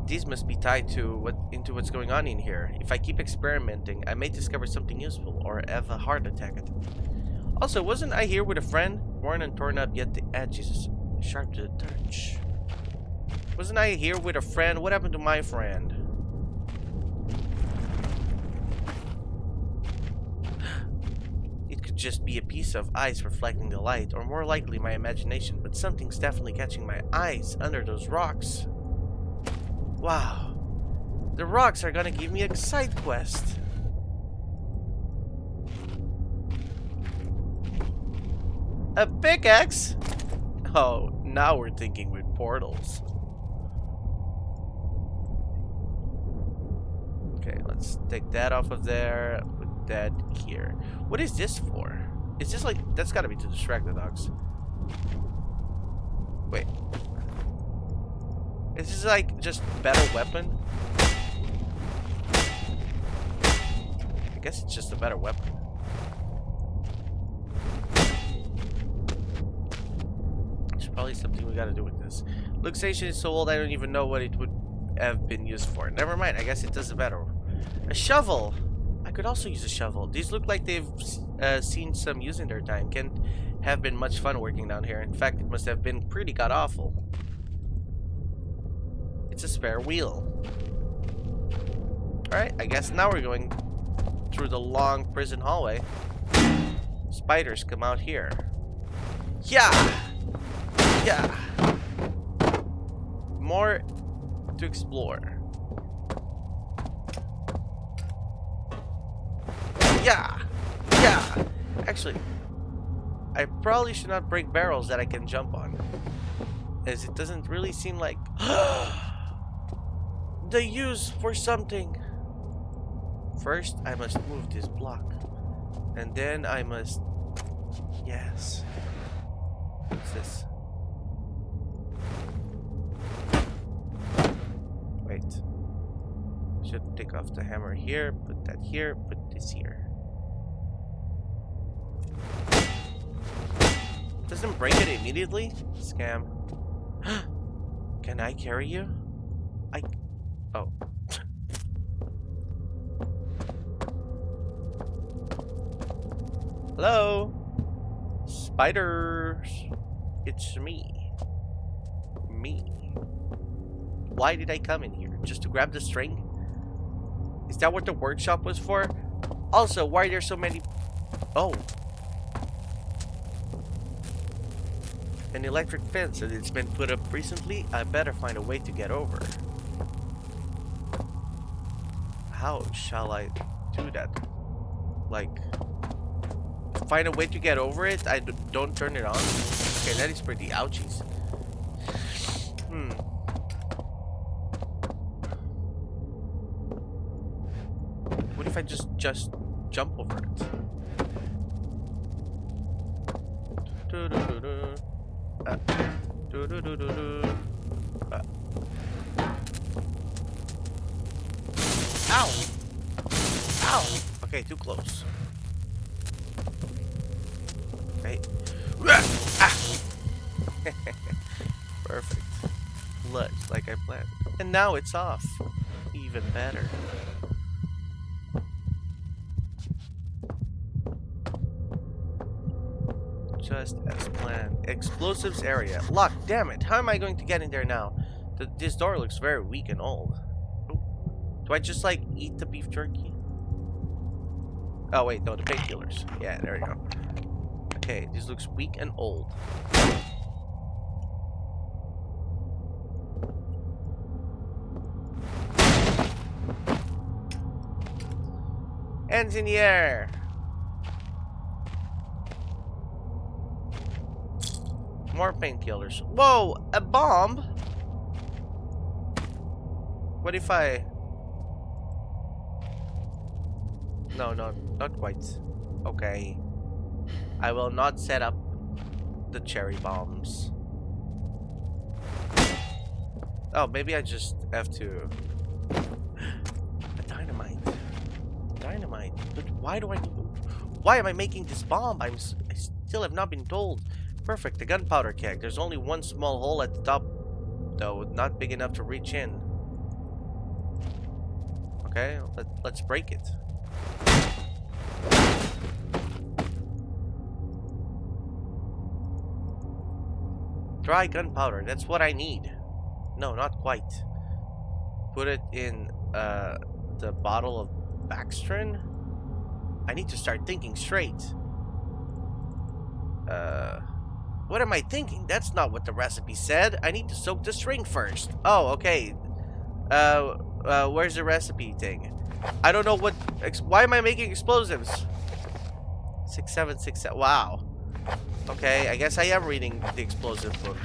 These must be tied to what's going on in here. If I keep experimenting, I may discover something useful or have a heart attack. Also, wasn't I here with a friend? Worn and torn up, yet the edge is sharp to the touch. Wasn't I here with a friend? What happened to my friend? It could just be a piece of ice reflecting the light, or more likely my imagination, but something's definitely catching my eyes under those rocks. Wow. The rocks are gonna give me a side quest. A pickaxe? Oh, now we're thinking with portals. Okay, let's take that off of there. Put that here. What is this for? Is this like... That's gotta be to distract the dogs. Wait. Is this like just better weapon? I guess it's just a better weapon. There's probably something we gotta do with this. Luxation is so old I don't even know what it would have been used for. Never mind, I guess it does better. A shovel! I could also use a shovel. These look like they've seen some use in their time. Can't have been much fun working down here. In fact, it must have been pretty god-awful. It's a spare wheel. Alright, I guess now we're going through the long prison hallway. Spiders come out here. Yeah! Yeah! More to explore. Yeah! Yeah! Actually, I probably should not break barrels that I can jump on, as it doesn't really seem like the use for something. First, I must move this block, and then I must... Yes. What's this? Wait. Should take off the hammer here, put that here, put this here. Doesn't break it immediately? Scam. Can I carry you? Oh. Hello? Spiders. It's me. Why did I come in here? Just to grab the string? Is that what the workshop was for? Also, why are there so many... Oh. An electric fence that it's been put up recently. I better find a way to get over. How shall I do that? Like, find a way to get over it? I don't turn it on? Okay, that is pretty ouchies. What if I just jump over it? Ow! Ow! Okay, too close. Right? Ah! Perfect. Looks like I planned. And now it's off. Even better. Just as planned. Explosives area. Locked. Damn it. How am I going to get in there now? This door looks very weak and old. Oh. Do I just like eat the beef jerky? Oh wait, no, the painkillers. Yeah, there you go. Okay, this looks weak and old. Hands in the air. More painkillers. Whoa, a bomb? What if I... No, no, not quite. Okay. I will not set up the cherry bombs. Oh, maybe I just have to... A dynamite. Dynamite. But why do I... Why am I making this bomb? I still have not been told. Perfect, the gunpowder keg. There's only one small hole at the top, though, not big enough to reach in. Okay, let's break it. Dry gunpowder, that's what I need. No, not quite. Put it in the bottle of Baxtrin? I need to start thinking straight. What am I thinking? That's not what the recipe said. I need to soak the string first. Oh, okay. Where's the recipe thing? I don't know what... Why am I making explosives? 6767. Wow. Okay, I guess I am reading the explosive book.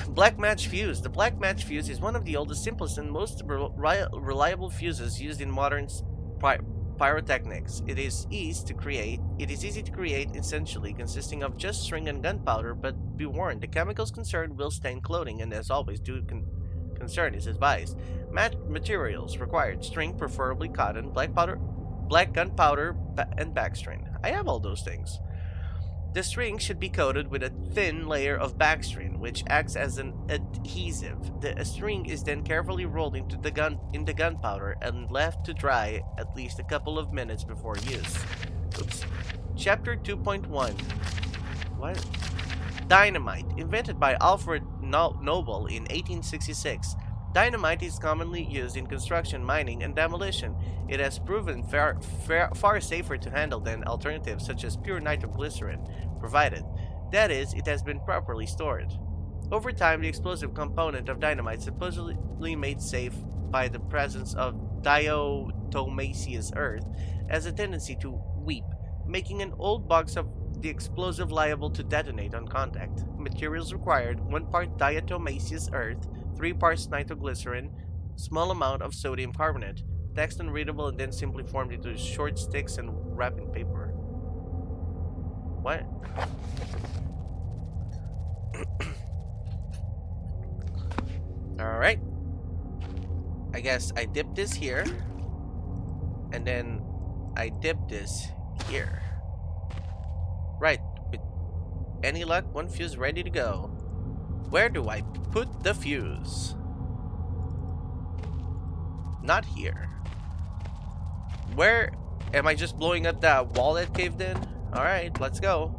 Black match fuse. The black match fuse is one of the oldest, simplest, and most reliable fuses used in modern pyrotechnics. It is easy to create, essentially consisting of just string and gunpowder, but be warned, the chemicals concerned will stain clothing, and as always, concern is advised. Materials required: string, preferably cotton, black gunpowder, and backstring. I have all those things. The string should be coated with a thin layer of backstring, which acts as an adhesive. The string is then carefully rolled into the gunpowder and left to dry at least a couple of minutes before use. Oops. Chapter 2.1. What? Dynamite. Invented by Alfred Noble in 1866. Dynamite is commonly used in construction, mining, and demolition. It has proven far safer to handle than alternatives such as pure nitroglycerin, provided, that is, it has been properly stored. Over time, the explosive component of dynamite, supposedly made safe by the presence of diatomaceous earth, has a tendency to weep, making an old box of the explosive liable to detonate on contact. Materials required: 1 part diatomaceous earth, 3 parts nitroglycerin, small amount of sodium carbonate. Text unreadable and then simply formed into short sticks and wrapped in paper. What? Alright. I guess I dip this here. And then I dip this here. Right. With any luck, one fuse ready to go. Where do I put the fuse? Not here. Where am I just blowing up that wall that caved in? Alright, let's go.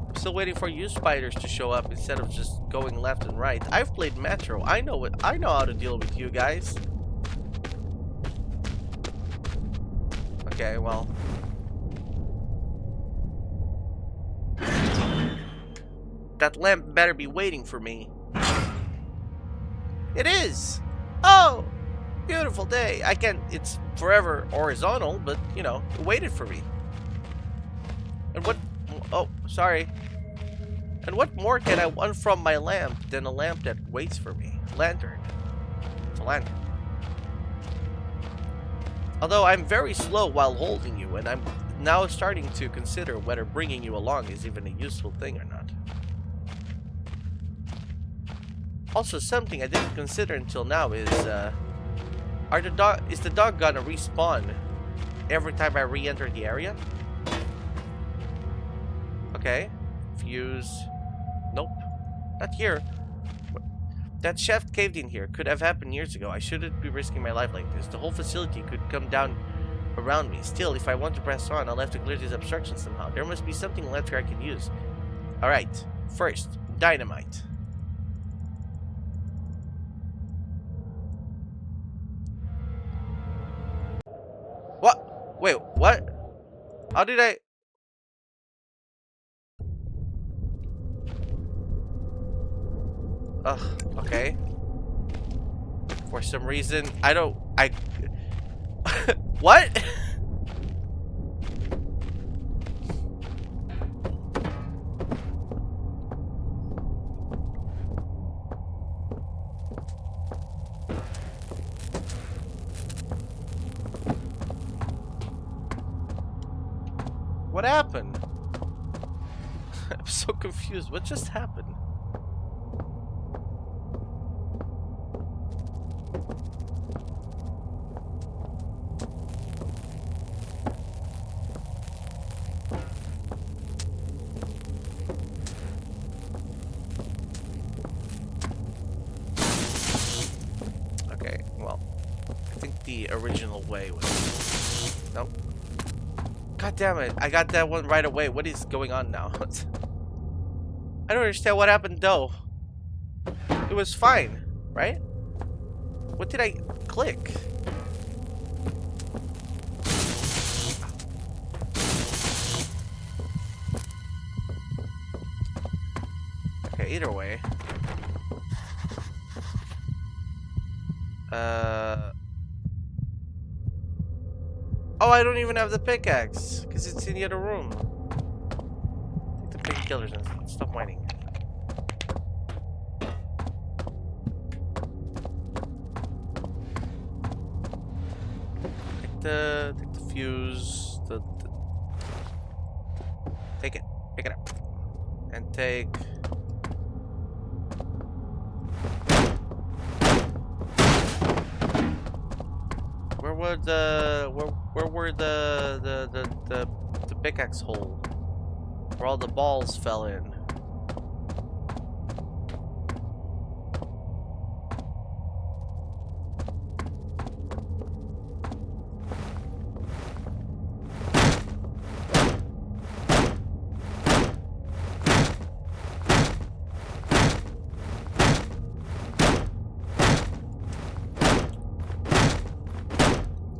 I'm still waiting for you spiders to show up instead of just going left and right. I've played Metro. I know how to deal with you guys. Okay, well. That lamp better be waiting for me. It is! Oh! Beautiful day. It's forever horizontal, but, you know, it waited for me. And what... Oh, sorry. And what more can I want from my lamp than a lamp that waits for me? Lantern. It's a lantern. Although I'm very slow while holding you, and I'm now starting to consider whether bringing you along is even a useful thing or not. Also, something I didn't consider until now is, is the dog gonna respawn every time I re-enter the area? Okay. Fuse. Nope. Not here. That shaft caved in here. Could have happened years ago. I shouldn't be risking my life like this. The whole facility could come down around me. Still, if I want to press on, I'll have to clear this obstruction somehow. There must be something left here I can use. Alright. First, dynamite. What? Wait, what? How did I... Ugh, okay. For some reason, what? What happened? I'm so confused. What just happened? Okay, well, I think the original way was... Nope. God damn it, I got that one right away. What is going on now? I don't understand what happened though. It was fine, right? What did I click? Okay, either way. Oh, I don't even have the pickaxe because it's in the other room. Take the painkillers and stop whining. Take the fuse. Take it. Pick it up. And take. Where were the pickaxe hole? Where all the balls fell in.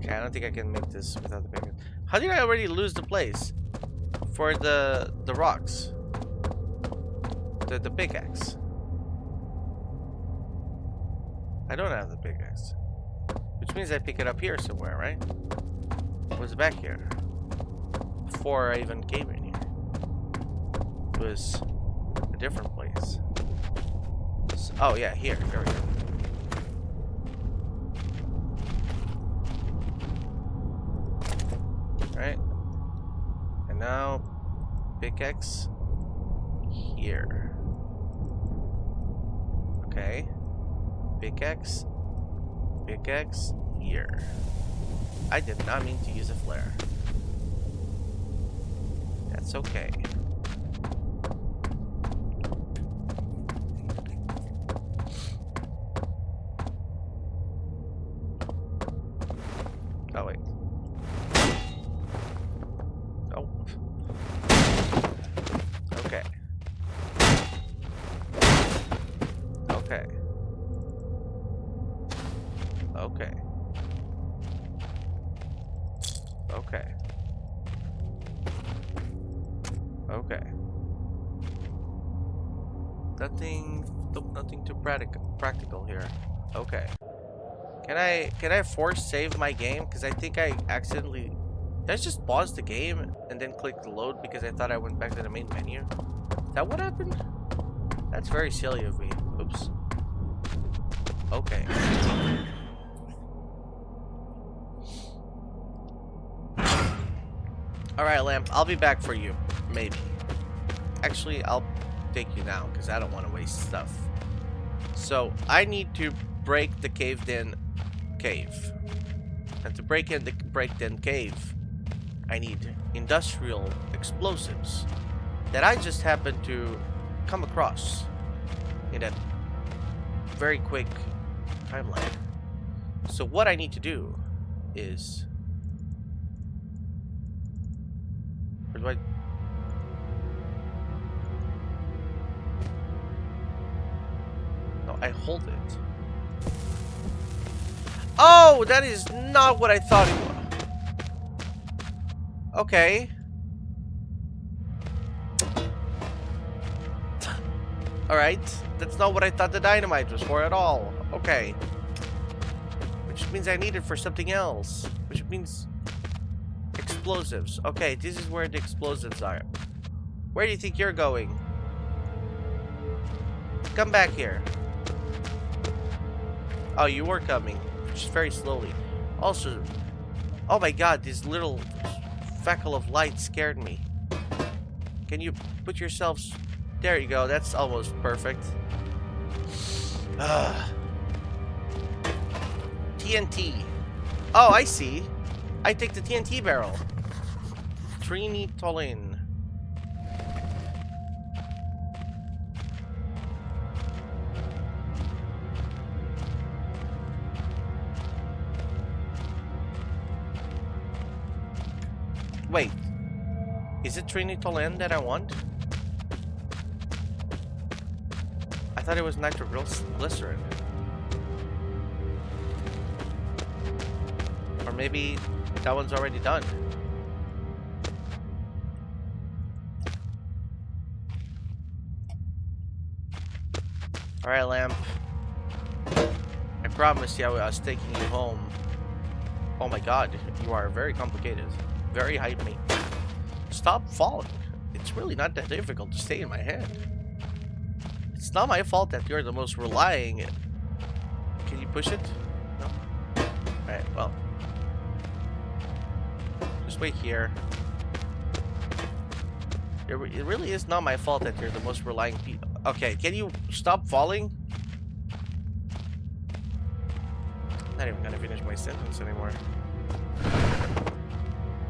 I don't think I can make this without the pickaxe. How did I already lose the place for the rocks? The pickaxe. I don't have the pickaxe, which means I pick it up here somewhere, right? It was back here before I even came in here. It was a different place. So, oh yeah, here. There we go. Right, and now pickaxe here. Okay, pickaxe here. I did not mean to use a flare. That's okay. Oh wait. Okay. Okay. Okay. Okay. Okay. Nothing too practical here. Okay. Can I force save my game? Because I think I accidentally... Did I just pause the game and then click load because I thought I went back to the main menu? Is that what happened? That's very silly of me. Oops. Okay. Alright, Lamp. I'll be back for you. Maybe. Actually, I'll take you now because I don't want to waste stuff. So, I need to break the caved-in cave. And to break in the break-in cave, I need industrial explosives that I just happened to come across in a very quick timeline. So what I need to do is... Where do I... No, I hold it. Oh, that is not what I thought it was. Okay. Alright. That's not what I thought the dynamite was for at all. Okay. Which means I need it for something else. Which means... explosives. Okay, this is where the explosives are. Where do you think you're going? Come back here. Oh, you were coming. Just very slowly. Also... Oh my god, these little... speckle of light scared me. Can you put yourselves... There you go, that's almost perfect. TNT. Oh, I see. I take the TNT barrel. Trinitolin. Wait. Is it Trinitolin that I want? I thought it was nitroglycerin. Or maybe that one's already done. Alright, Lamp. I promised you I was taking you home. Oh my god, you are very complicated. Very high maintenance. Stop falling. It's really not that difficult to stay in my head. It's not my fault that you're the most relying. Can you push it? No? Alright, well. Just wait here. It really is not my fault that you're the most relying people. Okay, can you stop falling? Not even gonna finish my sentence anymore.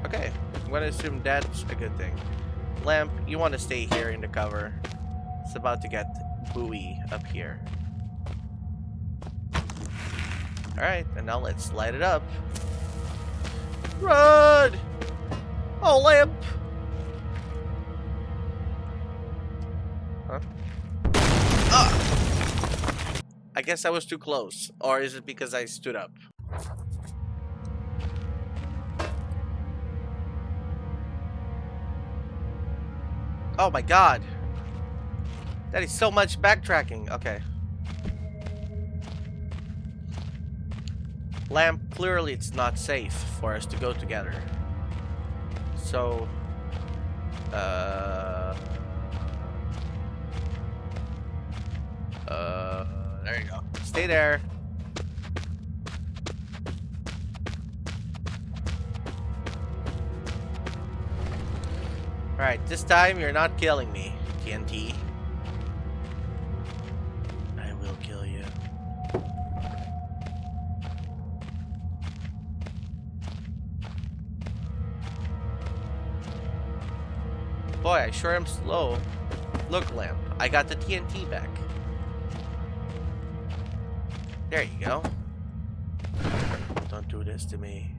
Okay, I'm gonna assume that's a good thing. Lamp, you want to stay here in the cover. It's about to get buoy up here. Alright, and now let's light it up. Run! Oh, Lamp! Huh? Ah! I guess I was too close. Or is it because I stood up? Oh my god. That is so much backtracking. Okay. Lamp, clearly it's not safe for us to go together. So... there you go. Stay there. Alright, this time you're not killing me, TNT. I will kill you. Boy, I sure am slow. Look, Lamp, I got the TNT back. There you go. Don't do this to me.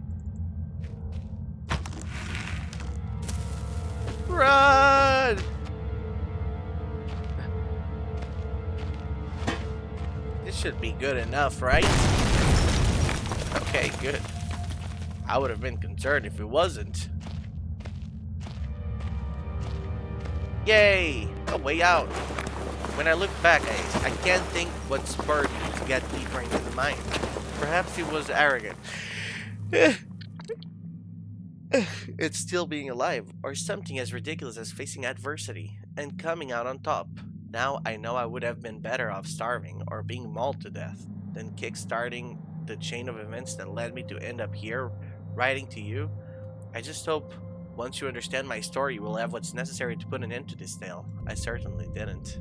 Run! This should be good enough, right? Okay, good. I would have been concerned if it wasn't. Yay! A way out. When I look back, I can't think what spurred me to get deeper into the mine. Perhaps it was arrogant. It's still being alive, or something as ridiculous as facing adversity and coming out on top. Now I know I would have been better off starving or being mauled to death than kick-starting the chain of events that led me to end up here, writing to you. I just hope once you understand my story, you will have what's necessary to put an end to this tale. I certainly didn't.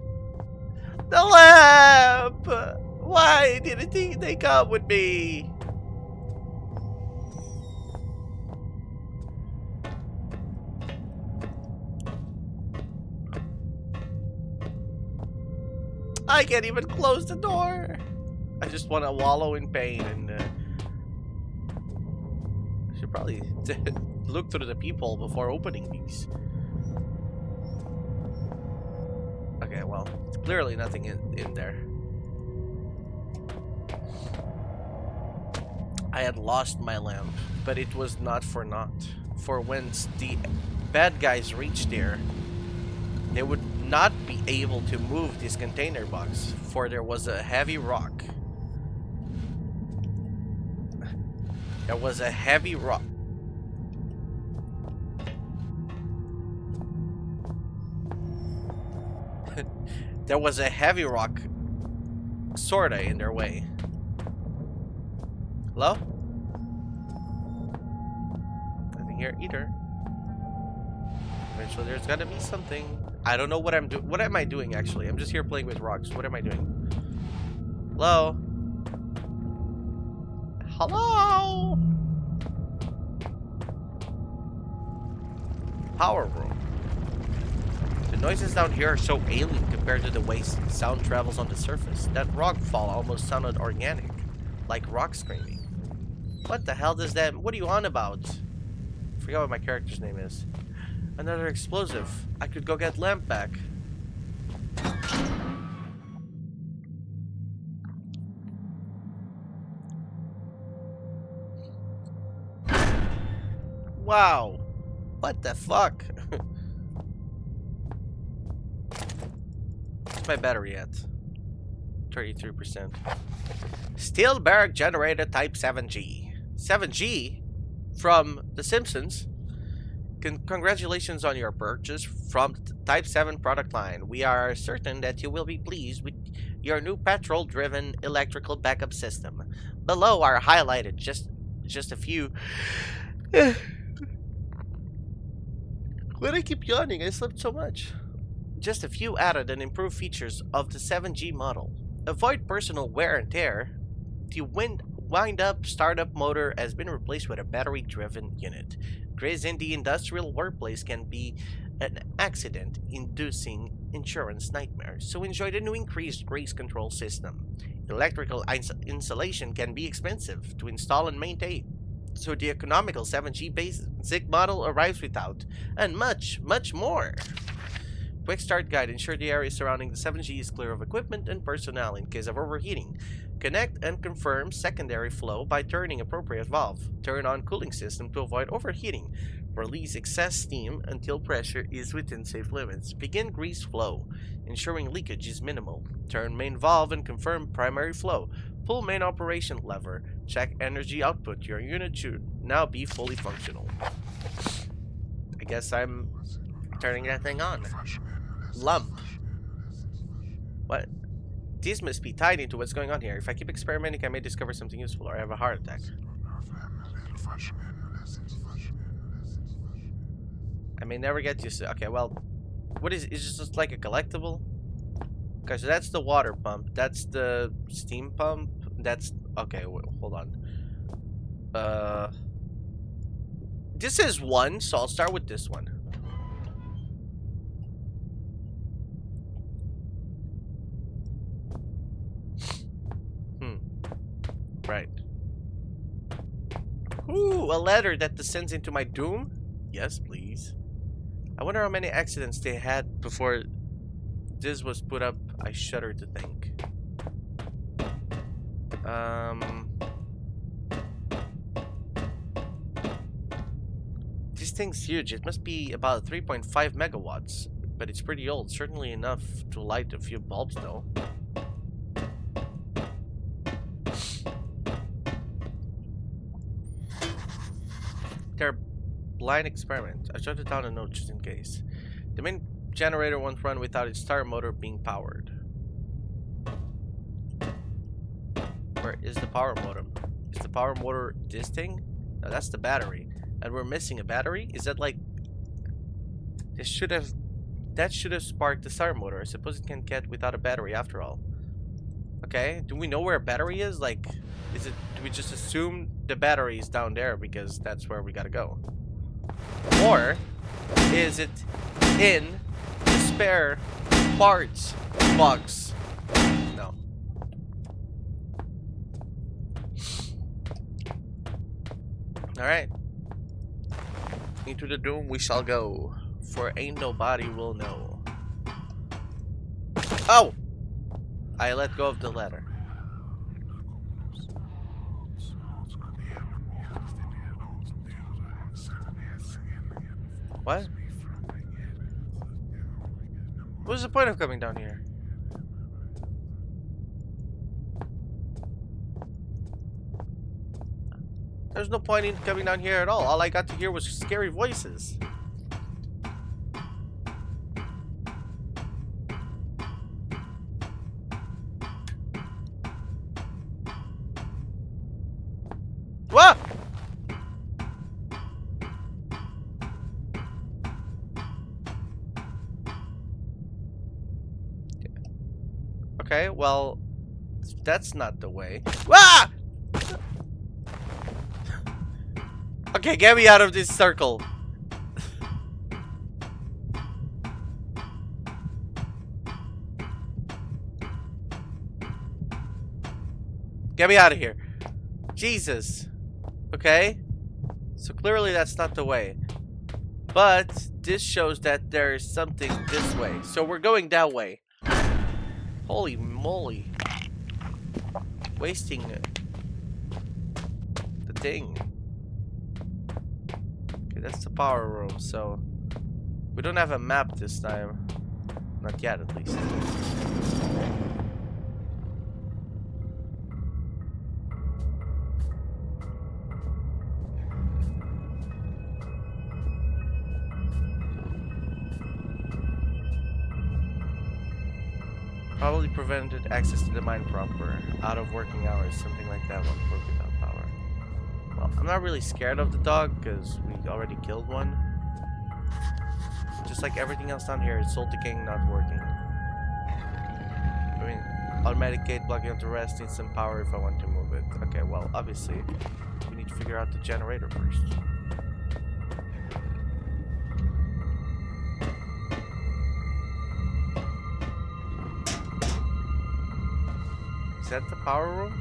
The lamp! Why didn't they come with me? I can't even close the door. I just want to wallow in pain and I should probably look through the peephole before opening these. Okay, well, it's clearly nothing in there. I had lost my lamp, but it was not for naught. For once the bad guys reached there, they would not be able to move this container box, for there was a heavy rock. There was a heavy rock. There was a heavy rock sorta in their way. Hello? Nothing here either. Eventually there's gotta be something. I don't know what I'm doing. What am I doing, actually? I'm just here playing with rocks. What am I doing? Hello? Hello? Power room. The noises down here are so alien compared to the way sound travels on the surface. That rock fall almost sounded organic, like rock screaming. What the hell does that... What are you on about? I forgot what my character's name is. Another explosive. I could go get Lamp back. Wow. What the fuck? What's my battery at? 33%. Steelberg generator type 7G. 7G? From The Simpsons? Congratulations on your purchase from the Type 7 product line. We are certain that you will be pleased with your new petrol-driven electrical backup system. Below are highlighted just a few... Why do I keep yawning? I slept so much. Just a few added and improved features of the 7G model. Avoid personal wear and tear. The wind-up startup motor has been replaced with a battery-driven unit. Grace in the industrial workplace can be an accident-inducing insurance nightmare, so enjoy the new increased grace control system. Electrical insulation can be expensive to install and maintain, so the economical 7G basic model arrives without, and much, much more. Quick start guide. Ensure the area surrounding the 7G is clear of equipment and personnel in case of overheating. Connect and confirm secondary flow by turning appropriate valve. Turn on cooling system to avoid overheating. Release excess steam until pressure is within safe limits. Begin grease flow, ensuring leakage is minimal. Turn main valve and confirm primary flow. Pull main operation lever. Check energy output. Your unit should now be fully functional. I guess I'm turning that thing on. Lump. What? These must be tied into what's going on here. If I keep experimenting, I may discover something useful or have a heart attack. I may never get used to... Okay, well, what is this just like a collectible? Okay, so that's the water pump. That's the steam pump. That's... Okay, wait, hold on. This is one, so I'll start with this one. Right. Ooh, a letter that descends into my doom? Yes, please. I wonder how many accidents they had before this was put up. I shudder to think. This thing's huge. It must be about 3.5 megawatts, but it's pretty old. Certainly enough to light a few bulbs, though. They're blind experiment. I jotted down a note just in case. The main generator won't run without its starter motor being powered. Where is the power modem? Is the power motor this thing? No, that's the battery. And we're missing a battery? Is that like... That should have sparked the starter motor. I suppose it can get without a battery after all. Okay, do we know where a battery is? Like, do we just assume the battery is down there because that's where we gotta go? Or is it in the spare parts box? No. Alright. Into the doom we shall go, for ain't nobody will know. Oh! I let go of the letter. What? What's the point of coming down here? There's no point in coming down here at all. All I got to hear was scary voices. What? Okay, well, that's not the way. Ah! Okay, get me out of this circle. Get me out of here. Jesus. Okay. So clearly that's not the way. But this shows that there's something this way. So we're going that way. Holy moly. Wasting the thing. Okay, that's the power room. So we don't have a map this time. Not yet, at least. Probably prevented access to the mine proper. Out of working hours, something like that won't work without power. Well, I'm not really scared of the dog, because we already killed one. Just like everything else down here, it's soul decaying, not working. I mean, automatic gate blocking onto rest needs some power if I want to move it. Okay, well, obviously, we need to figure out the generator first. Is that the power room?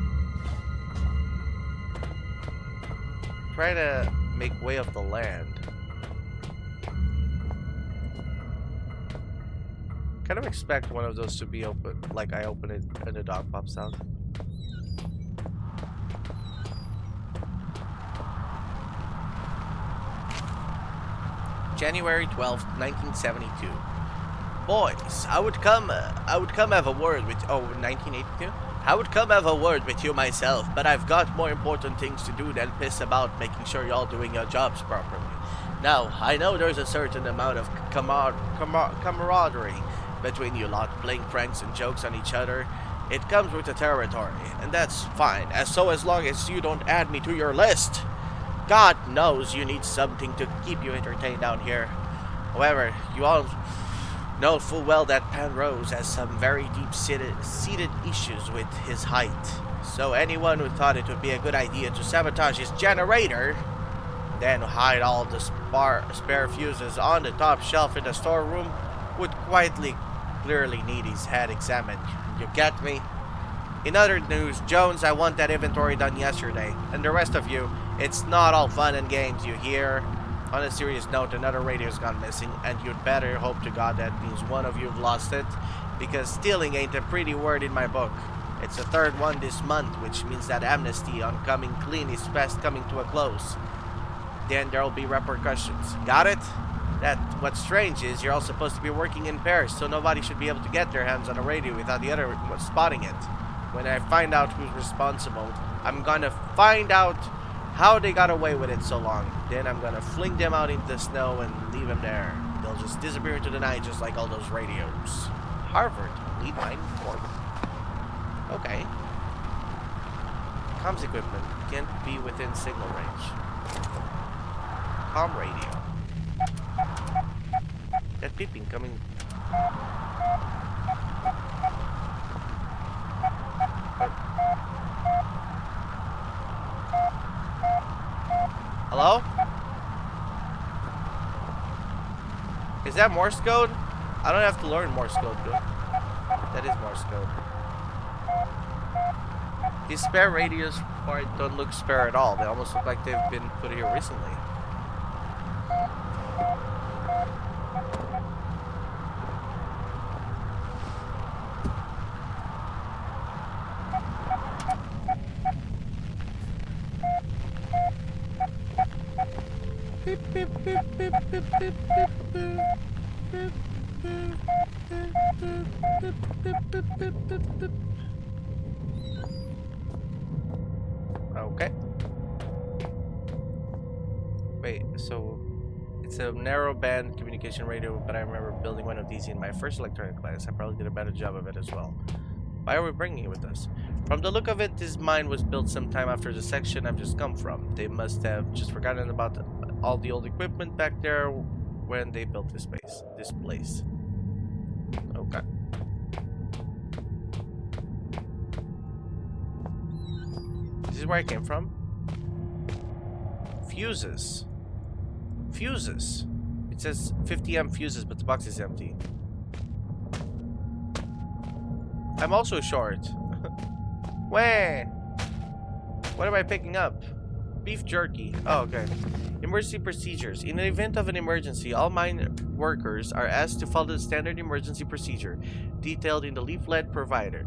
Try to make way of the land. Kind of expect one of those to be open, like I open it and the dog pops out. January 12th, 1972. Boys, I would come have a word with 1982? I would come have a word with you myself, but I've got more important things to do than piss about making sure y'all doing your jobs properly. Now, I know there's a certain amount of camaraderie between you lot, playing pranks and jokes on each other. It comes with the territory, and that's fine, as long as you don't add me to your list. God knows you need something to keep you entertained down here. However, you all know full well that Penrose has some very deep-seated issues with his height. So anyone who thought it would be a good idea to sabotage his generator, then hide all the spare fuses on the top shelf in the storeroom, would clearly need his head examined. You get me? In other news, Jones, I want that inventory done yesterday. And the rest of you, it's not all fun and games, you hear? On a serious note, another radio's gone missing, and you'd better hope to God that means one of you've lost it, because stealing ain't a pretty word in my book. It's the third one this month, which means that amnesty on coming clean is fast coming to a close. Then there'll be repercussions. Got it? What's strange is you're all supposed to be working in pairs, so nobody should be able to get their hands on a radio without the other one spotting it. When I find out who's responsible, I'm gonna find out how they got away with it so long. Then I'm gonna fling them out into the snow and leave them there. They'll just disappear into the night just like all those radios. Harvard, lead mine forward. Okay. Comms equipment can't be within signal range. Comm radio. That beeping coming. Hello? Is that Morse code? I don't have to learn Morse code, do I? That is Morse code. These spare radios don't look spare at all. They almost look like they've been put here recently. Okay. Wait, so it's a narrow band communication radio, but I remember building one of these in my first electronic class. I probably did a better job of it as well. Why are we bringing it with us? From the look of it, this mine was built sometime after the section I've just come from. They must have just forgotten about all the old equipment back there when they built this place. Okay. this where I came from? Fuses. Fuses. It says 50 amp fuses, but the box is empty. I'm also short. Wah! What am I picking up? Beef jerky. Oh, okay. Emergency procedures. In the event of an emergency, all mine workers are asked to follow the standard emergency procedure detailed in the leaflet provided.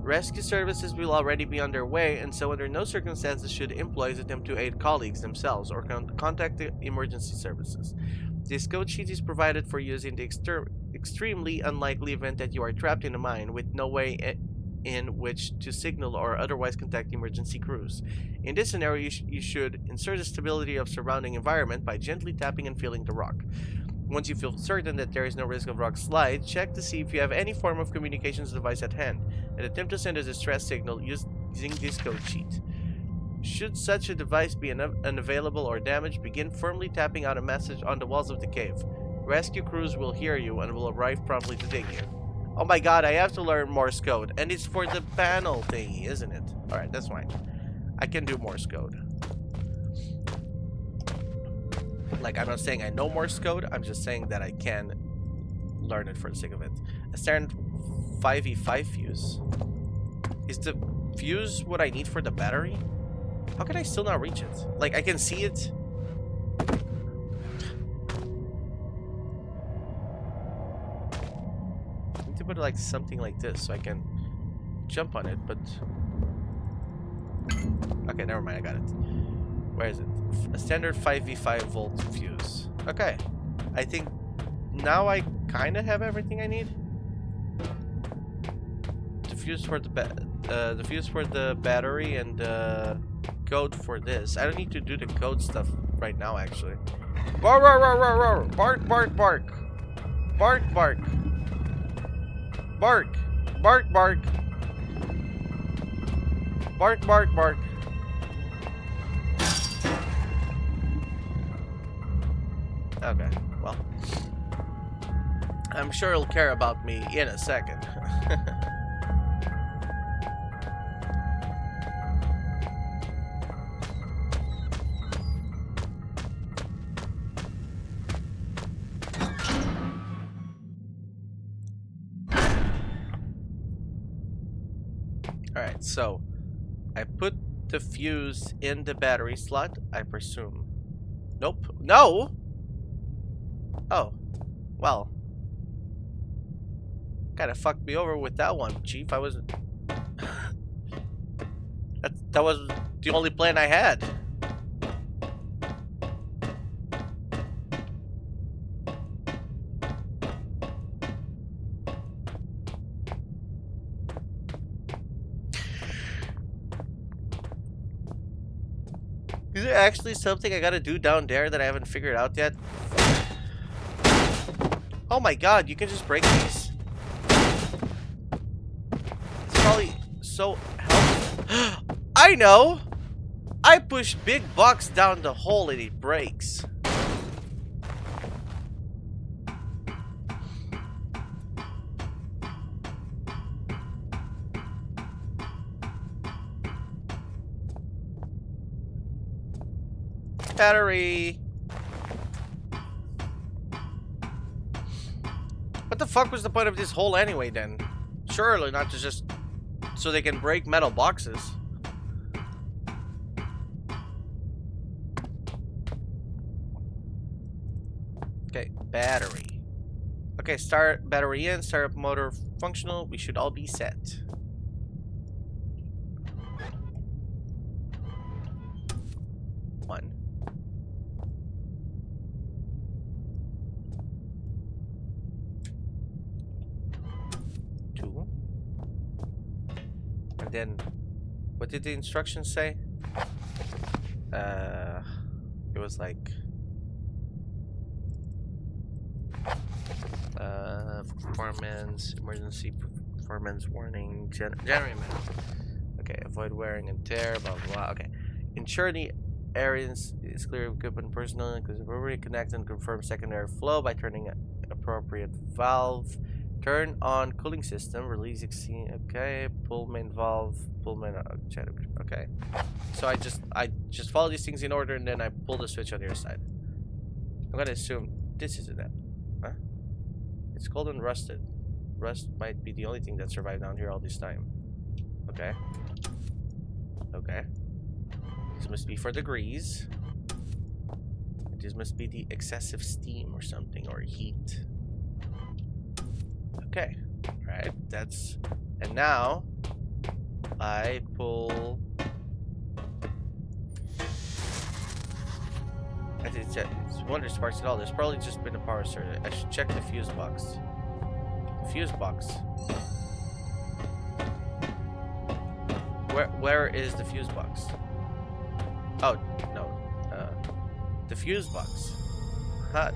Rescue services will already be underway, and so under no circumstances should employees attempt to aid colleagues themselves or contact the emergency services. This code sheet is provided for use in the extremely unlikely event that you are trapped in a mine with no way in which to signal or otherwise contact emergency crews. In this scenario, you should ensure the stability of surrounding environment by gently tapping and feeling the rock. Once you feel certain that there is no risk of rock slide, check to see if you have any form of communications device at hand, and attempt to send a distress signal using this code sheet. Should such a device be unavailable or damaged, begin firmly tapping out a message on the walls of the cave. Rescue crews will hear you and will arrive promptly to dig you. Oh my god, I have to learn Morse code, and it's for the panel thingy, isn't it? Alright, that's fine. I can do Morse code. Like, I'm not saying I know Morse code, I'm just saying that I can learn it for the sake of it. A standard 5v5 fuse. Is the fuse what I need for the battery? How can I still not reach it? Like, I can see it. I need to put like something like this so I can jump on it, but... Okay, never mind, I got it. Where is it? A standard 5v5 volt fuse. Okay. I think now I kind of have everything I need. The fuse for the battery and the code for this. I don't need to do the code stuff right now, actually. Bark, bark, bark, bark. Bark, bark. Bark, bark, bark. Bark, bark, bark. Okay, well, I'm sure he'll care about me in a second. Alright, so I put the fuse in the battery slot, I presume. Nope. No! Oh. Well. Kinda fucked me over with that one, Chief. I was... that was the only plan I had. Is there actually something I gotta do down there that I haven't figured out yet? Oh my god, you can just break these? It's probably so helpful. I know! I push big box down the hole and it breaks. Battery. What the fuck was the point of this hole anyway then? Surely not to just so they can break metal boxes. Okay, battery. Okay, start battery in, startup motor functional. We should all be set. One. Two. And then, what did the instructions say? It was like performance, emergency performance warning, generate metal. Okay, avoid wearing and tear, blah blah blah. Okay, ensure the area is clear of equipment personnel, including connect and confirm secondary flow by turning an appropriate valve. Turn on cooling system. Release exceed. Okay. Pull main valve. Pull main. Okay. So I just follow these things in order, and then I pull the switch on the other side. I'm gonna assume this is it then. Huh? It's cold and rusted. Rust might be the only thing that survived down here all this time. Okay. Okay. This must be for the grease. This must be the excessive steam or something, or heat. Okay. Alright, that's... And now, I pull... It's wonder sparks at all. There's probably just been a power surge. I should check the fuse box. The fuse box. Where is the fuse box? Oh, no. The fuse box. Huh.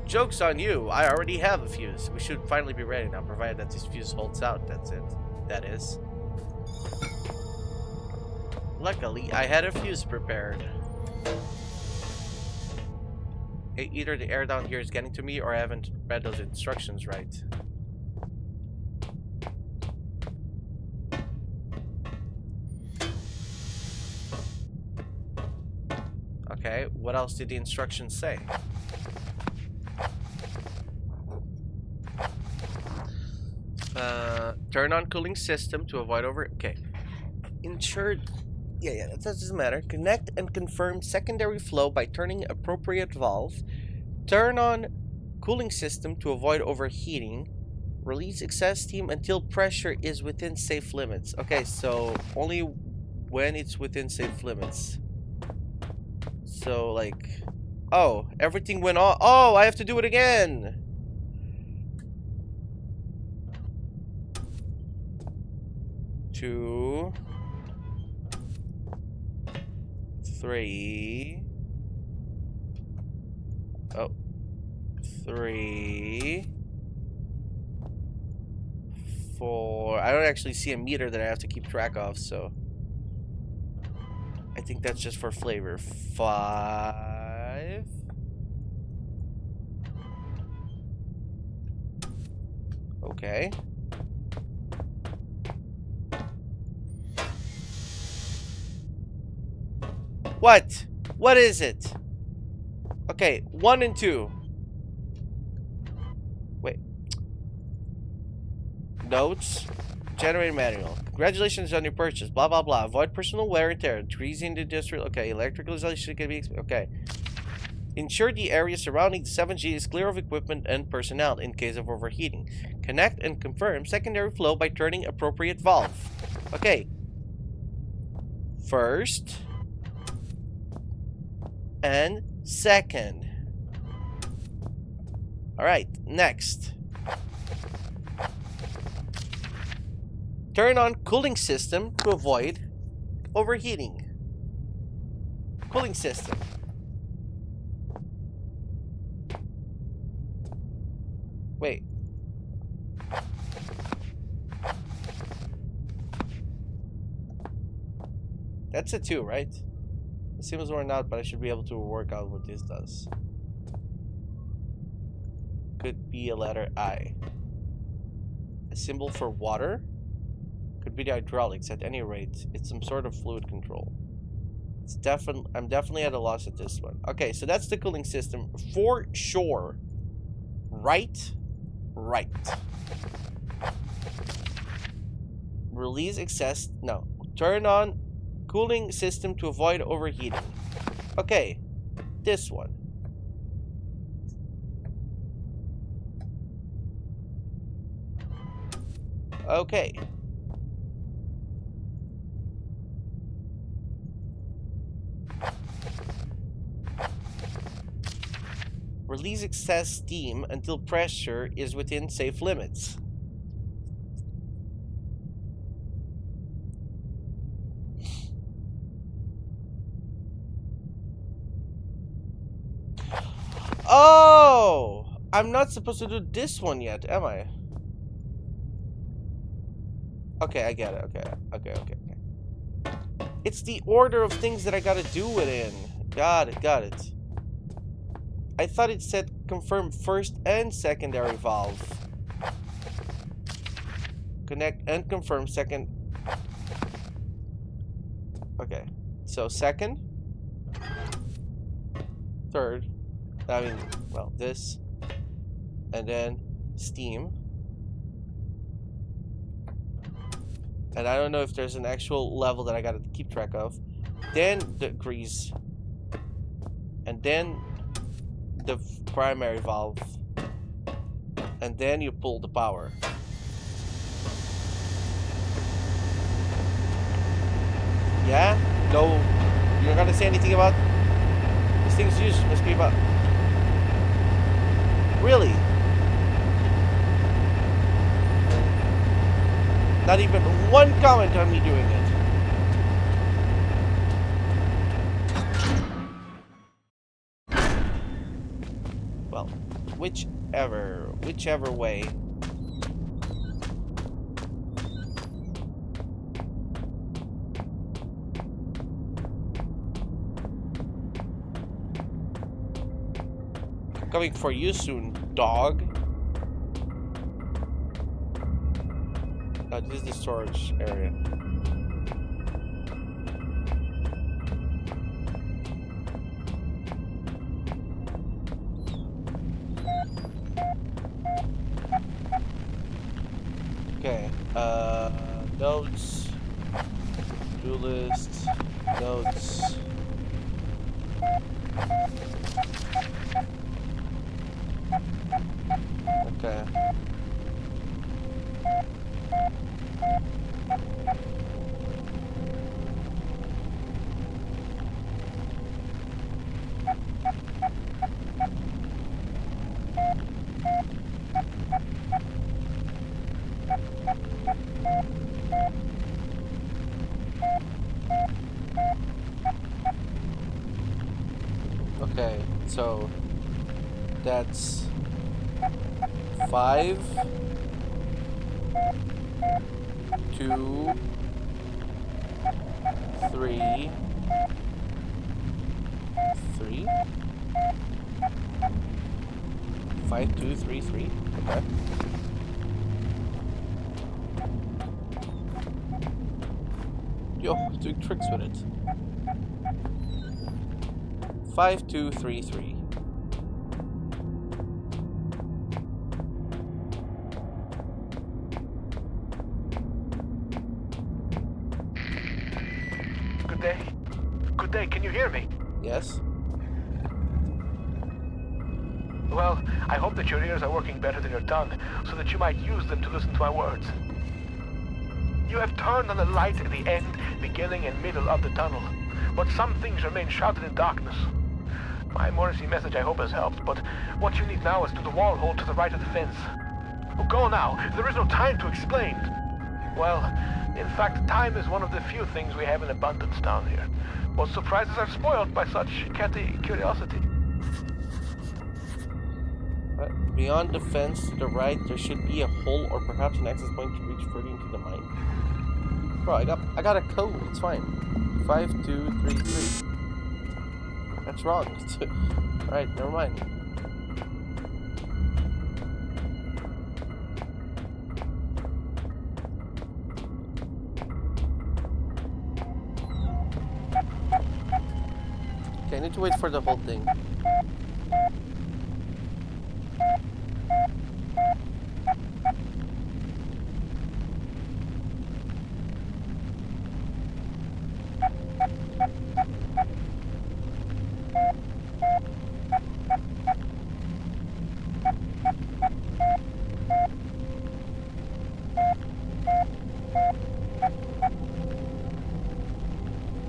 Joke's on you. I already have a fuse. We should finally be ready now, provided that this fuse holds out. That's it. That is. Luckily, I had a fuse prepared. Either the air down here is getting to me, or I haven't read those instructions right. Okay, what else did the instructions say? Turn on cooling system to avoid over... Okay. Ensured... Yeah, that doesn't matter. Connect and confirm secondary flow by turning appropriate valve. Turn on cooling system to avoid overheating. Release excess steam until pressure is within safe limits. Okay, so only when it's within safe limits. So, like... Oh, everything went on... Oh, I have to do it again! 2... 3... Oh. 3... 4... I don't actually see a meter that I have to keep track of, so... I think that's just for flavor. 5... Okay. What? What is it? Okay, 1 and 2. Wait. Notes. Generator manual. Congratulations on your purchase. Blah, blah, blah. Avoid personal wear and tear. Greasing the industrial... Okay, electrical installation can be... Okay. Ensure the area surrounding the 7G is clear of equipment and personnel in case of overheating. Connect and confirm secondary flow by turning appropriate valve. Okay. First... and second. Alright, next. Turn on cooling system to avoid overheating. Cooling system. Wait. That's a 2, right? It seems worn out, but I should be able to work out what this does. Could be a letter I. A symbol for water? Could be the hydraulics. At any rate, it's some sort of fluid control. It's I'm definitely at a loss at this one. Okay, so that's the cooling system for sure. Right. Release excess. No. Turn on cooling system to avoid overheating. Okay, this one. Okay. Release excess steam until pressure is within safe limits. Oh! I'm not supposed to do this one yet, am I? Okay, I get it. Okay. It's the order of things that I gotta do it in. Got it. I thought it said confirm first and secondary valve. Connect and confirm second. Okay. So second, third, I mean, well, this, and then Steam. And I don't know if there's an actual level that I gotta keep track of. Then the grease. And then the primary valve. And then you pull the power. Yeah? No, you're not gonna say anything about this thing's use. Must be about. Really? Not even one comment on me doing it. Well, whichever way. Coming for you soon, dog. This is the storage area. Okay, notes, to-do list, notes. Okay. Okay, so that's 5, 2, 3, 3, 5, 2, 3, 3. Okay. Yo, doing tricks with it. 5, 2, 3, 3. Good day. Good day, can you hear me? Yes? Well, I hope that your ears are working better than your tongue, so that you might use them to listen to my words. You have turned on the light at the end, beginning, and middle of the tunnel, but some things remain shrouded in darkness. My emergency message, I hope, has helped, but what you need now is to the wall hole to the right of the fence. Go now, there is no time to explain. Well, in fact, time is one of the few things we have in abundance down here. Most surprises are spoiled by such catty curiosity. Beyond the fence to the right, there should be a hole or perhaps an access point to reach further into the mine. Bro, I got a code. It's fine. 5233. That's wrong. Alright, never mind. Okay, I need to wait for the whole thing.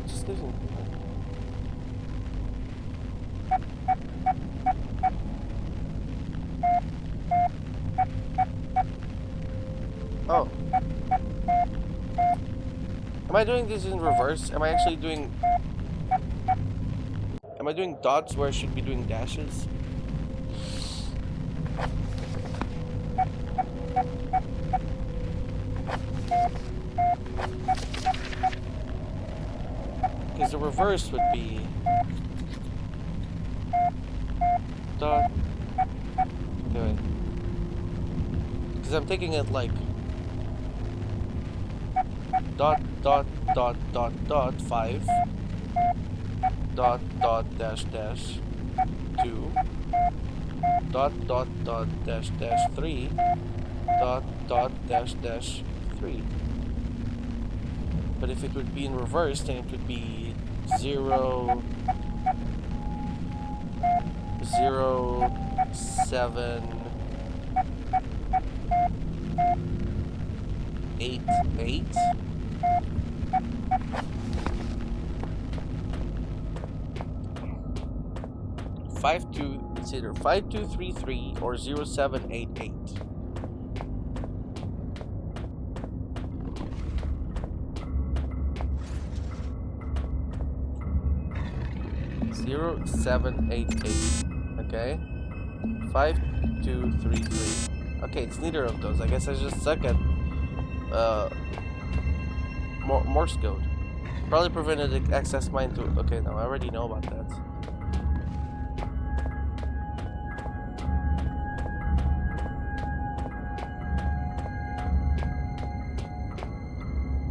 Just isn't. Oh. Am I doing this in reverse? Am I actually doing... Am I doing dots where I should be doing dashes? Because the reverse would be... dot... Okay. Because I'm taking it like... dot 5 dot dash 2 dot dash 3 dot dash 3. But if it would be in reverse, then it would be 0 7 8 8. It's either 5233 or 0788. Zero 788. Okay. 5233. Okay, it's neither of those. I guess I just suck at Morse code. Probably prevented access mine to. Okay, no, I already know about that.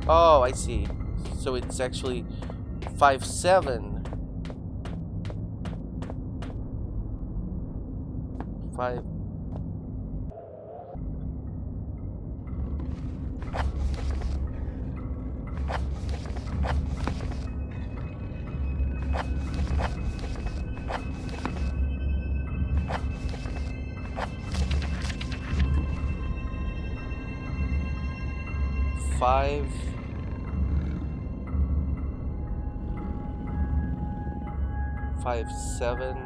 Oh, I see. So it's actually 57. 5. Five 7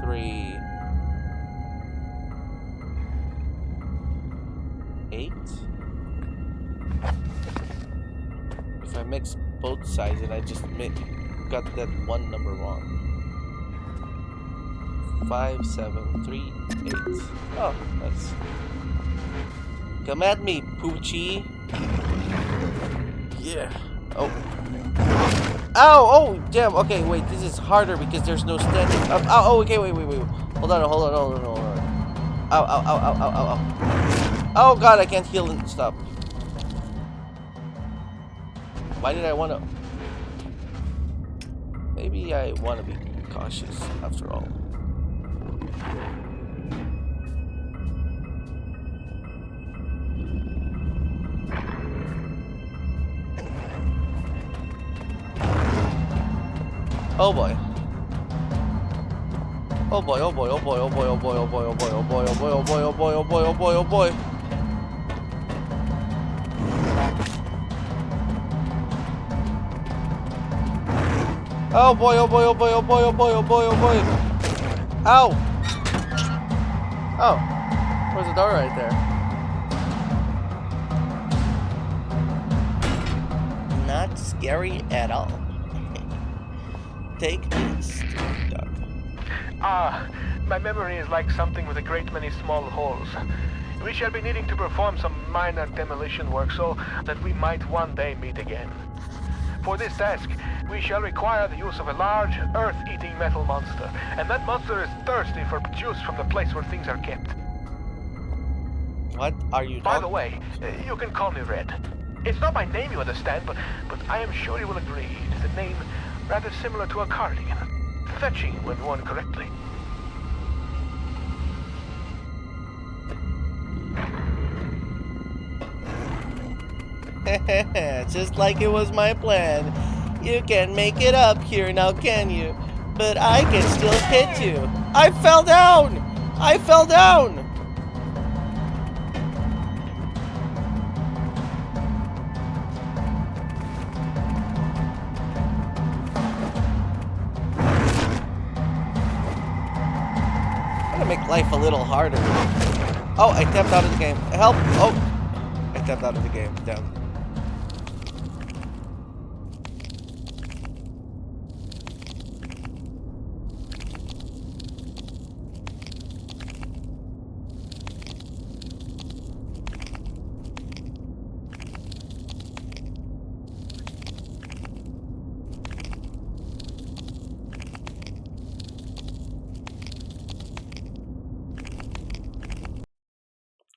3 8. If I mix both sides and I just got that one number wrong. 5 7 3 8. Oh, that's. Come at me, Poochie. Yeah. Oh. Ow! Oh, damn. Okay, wait. This is harder because there's no standing up. Ow! Oh, okay. Wait. Hold on. Ow! Ow! Oh God! I can't heal and stop. Why did I want to? Maybe I want to be cautious after all. Oh boy. Oh boy, oh boy, oh boy, oh boy, oh boy, oh boy, oh boy, oh boy, oh boy, oh boy, oh boy, oh boy, oh boy, oh boy. Oh boy, oh boy, oh boy, oh boy, oh boy, oh boy, oh boy. Ow! Oh. There's a door right there. Not scary at all. Take this, Doug. My memory is like something with a great many small holes. We shall be needing to perform some minor demolition work so that we might one day meet again. For this task, we shall require the use of a large, earth-eating metal monster, and that monster is thirsty for juice from the place where things are kept. What are you By the way, you can call me Red. It's not my name, you understand, but I am sure you will agree it is a name rather similar to a cardigan. Fetching when worn correctly. Just like it was my plan. You can make it up here now, can you? But I can still hit you. I fell down! I fell down! Make life a little harder. Oh, I tapped out of the game. Help! Oh! I tapped out of the game. Damn.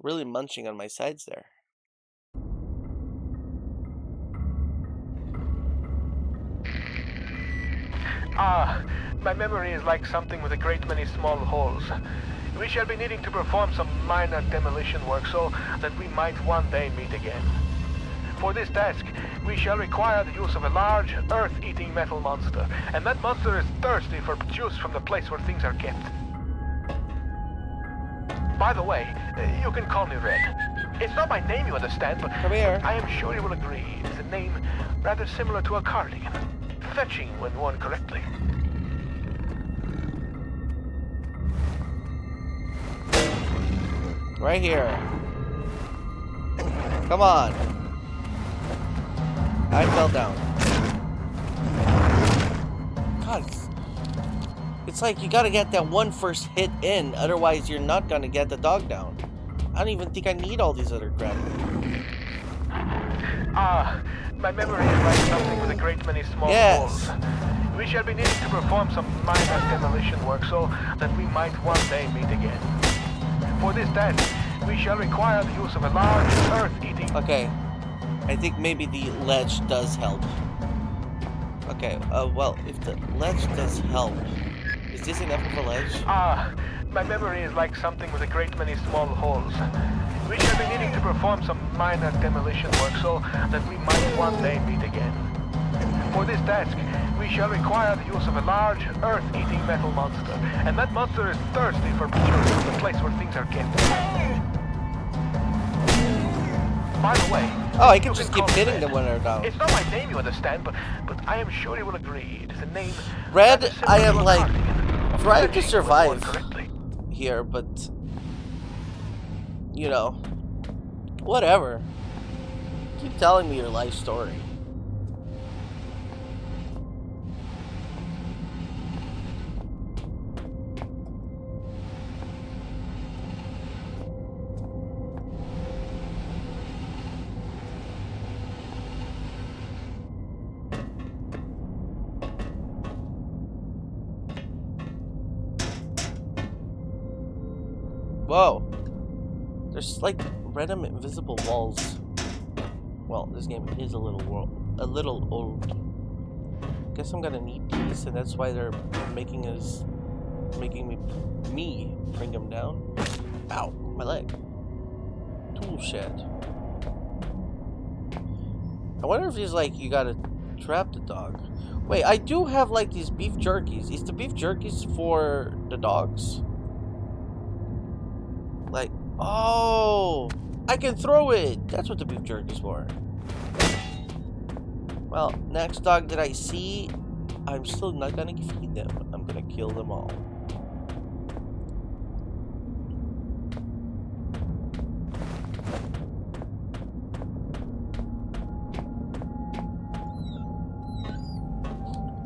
Really munching on my sides there. My memory is like something with a great many small holes. We shall be needing to perform some minor demolition work so that we might one day meet again. For this task, we shall require the use of a large, earth-eating metal monster, and that monster is thirsty for juice from the place where things are kept. By the way, you can call me Red. It's not my name, you understand, but Come here. I am sure you will agree it is a name rather similar to a cardigan. Fetching when worn correctly. Right here. Come on. I fell down. God, it's like you gotta get that one first hit in, otherwise you're not gonna get the dog down. I don't even think I need all these other crap. My memory is like something with a great many small holes. We shall be needing to perform some minor demolition work so that we might one day meet again. For this task, we shall require the use of a large earth-eating... Okay. I think maybe the ledge does help. Okay, well, if the ledge does help, is this enough of a ledge? My memory is like something with a great many small holes. We shall be needing to perform some minor demolition work so that we might one day meet again. For this task, we shall require the use of a large, earth-eating metal monster, and that monster is thirsty for juice from the place where things are kept. By the way, oh, I can just keep hitting them when they're down. It's not my name, you understand, but I am sure you will agree. It is a name. Red, I am like trying to Fetching survive when worn correctly. here, but you know, whatever. Keep telling me your life story. Whoa. There's like random invisible walls. Well, this game is a little old. Guess I'm gonna need these, and that's why they're making me bring them down. Ow, my leg. Tool shed. I wonder if there's like you gotta trap the dog. Wait, I do have like these beef jerkies. Is the beef jerkies for the dogs? Like, oh, I can throw it. That's what the beef jerky's for. Well, next dog that I see, I'm still not gonna feed them. I'm gonna kill them all.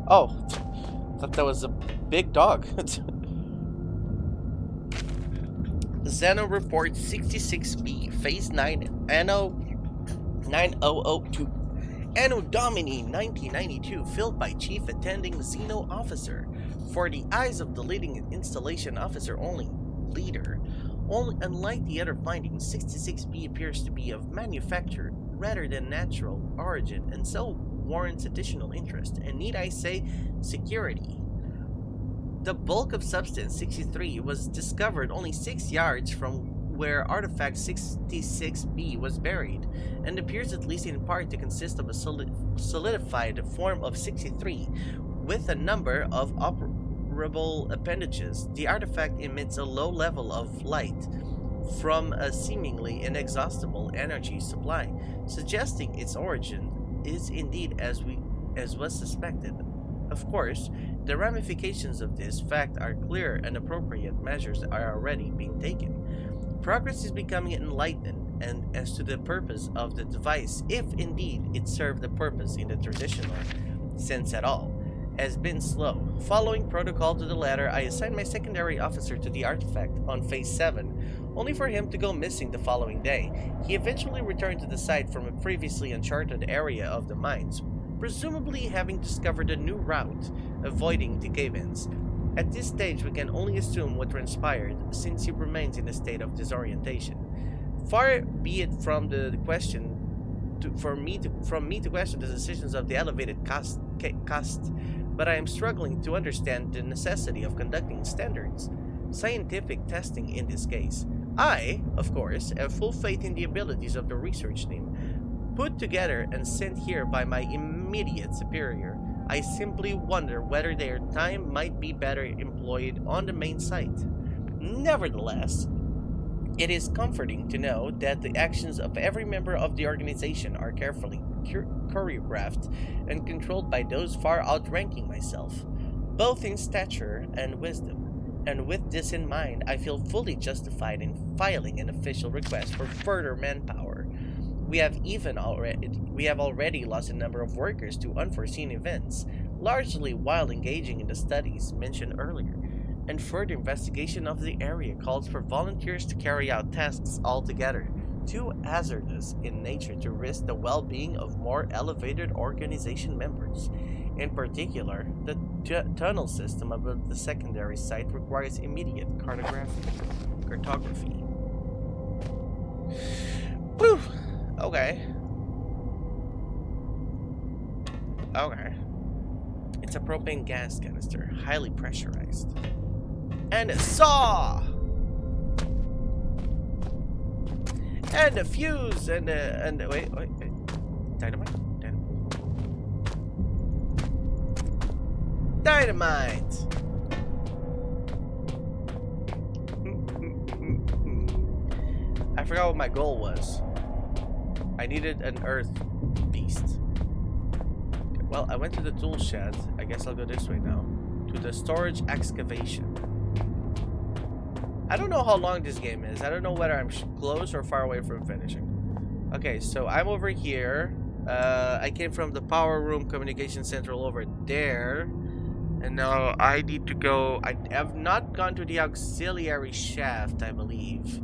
Oh, thought that was a big dog. Xeno Report 66B, Phase 9, Anno 9002. Anno Domini 1992, filled by Chief Attending Xeno Officer. For the eyes of the leading installation officer only, leader. Unlike the other findings, 66B appears to be of manufactured rather than natural origin, and so warrants additional interest, and need I say, security. The bulk of substance 63 was discovered only 6 yards from where artifact 66B was buried, and appears at least in part to consist of a solidified form of 63 with a number of operable appendages. The artifact emits a low level of light from a seemingly inexhaustible energy supply, suggesting its origin is indeed as was suspected. Of course, the ramifications of this fact are clear, and appropriate measures are already being taken. Progress is becoming enlightened, and as to the purpose of the device, if indeed it served the purpose in the traditional sense at all, has been slow. Following protocol to the latter, I assigned my secondary officer to the artifact on Phase 7, only for him to go missing the following day. He eventually returned to the site from a previously uncharted area of the mines, presumably having discovered a new route, avoiding the cave-ins. At this stage, we can only assume what transpired, since he remains in a state of disorientation. Far be it from from me to question the decisions of the elevated caste, but I am struggling to understand the necessity of conducting standards scientific testing in this case. I, of course, have full faith in the abilities of the research team, put together and sent here by my immediate superior. I simply wonder whether their time might be better employed on the main site. Nevertheless, it is comforting to know that the actions of every member of the organization are carefully choreographed and controlled by those far outranking myself, both in stature and wisdom. And with this in mind, I feel fully justified in filing an official request for further manpower. We have already lost a number of workers to unforeseen events, largely while engaging in the studies mentioned earlier, and further investigation of the area calls for volunteers to carry out tasks altogether, too hazardous in nature to risk the well-being of more elevated organization members. In particular, the tunnel system above the secondary site requires immediate cartography. Whew! Okay. It's a propane gas canister, highly pressurized. And a saw! And a fuse, and wait. Dynamite? Dynamite! I forgot what my goal was. I needed an earth beast. Okay, well, I went to the tool shed. I guess I'll go this way now. To the storage excavation. I don't know how long this game is. I don't know whether I'm close or far away from finishing. Okay, so I'm over here. I came from the power room communication central over there. And now I need to go. I have not gone to the auxiliary shaft, I believe.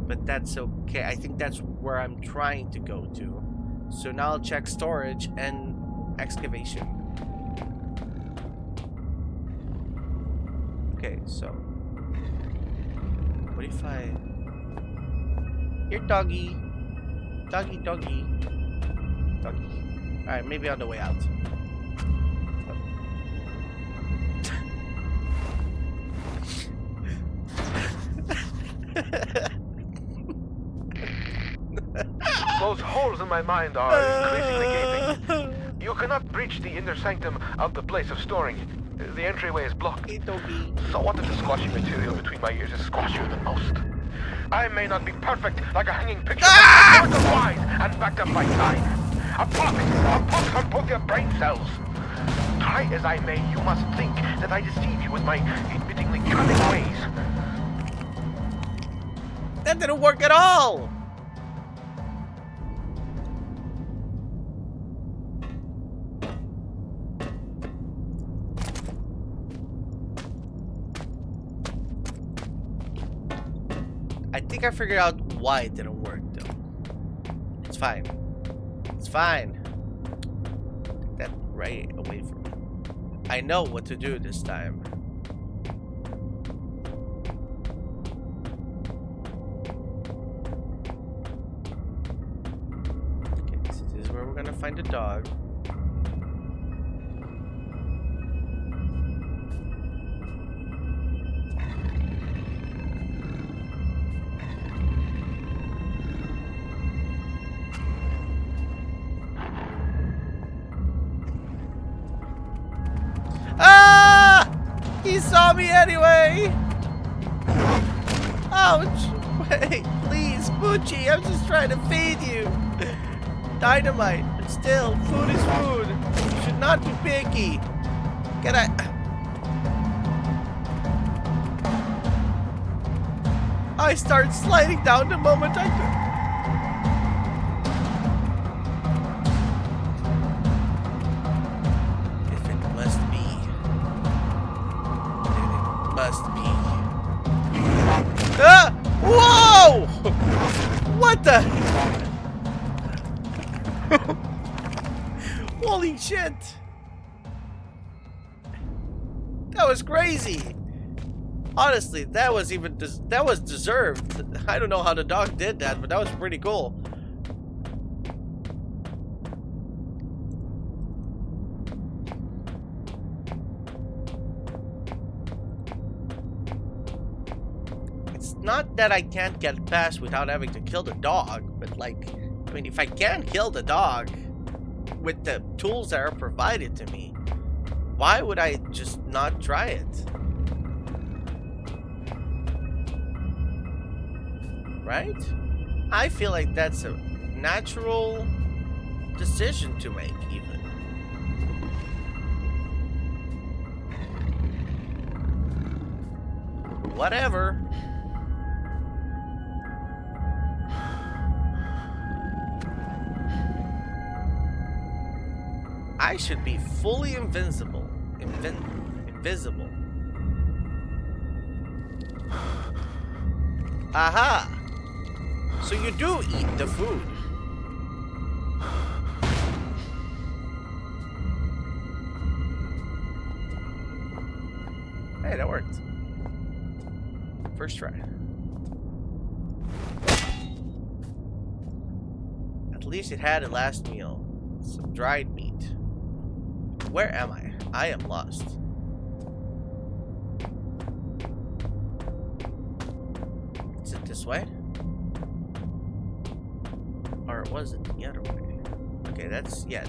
But that's okay. I think that's where I'm trying to go to. So now I'll check storage and excavation. Okay, so what if I... Here, doggy. Doggy, doggy. Doggy. Alright, maybe on the way out. Those holes in my mind are increasingly gaping. You cannot breach the inner sanctum of the place of storing. The entryway is blocked. So what if the squashy material between my ears is squashier than most? I may not be perfect like a hanging picture, but I'm wide and backed up by time. A pulse from both your brain cells. Try as I may, you must think that I deceive you with my admittingly cunning ways. That didn't work at all! I think I figured out why it didn't work, though. It's fine. It's fine. Take that right away from me. I know what to do this time. Okay, so this is where we're gonna find the dog. He saw me anyway! Ouch! Wait, please, Poochie, I'm just trying to feed you! Dynamite, but still, food is food. You should not be picky. Can I start sliding down the moment I could. Ah! Whoa! What the? Holy shit! That was crazy. Honestly, that was deserved. I don't know how the dog did that, but that was pretty cool. Not that I can't get past without having to kill the dog, but like, I mean, if I can kill the dog with the tools that are provided to me, why would I just not try it? Right? I feel like that's a natural decision to make, even. Whatever. I should be fully invincible. Invisible. Aha! So you do eat the food. Hey, that worked. First try. At least it had a last meal. Some dried meat. Where am I? I am lost. Is it this way? Or was it the other way? Okay, that's... Yeah.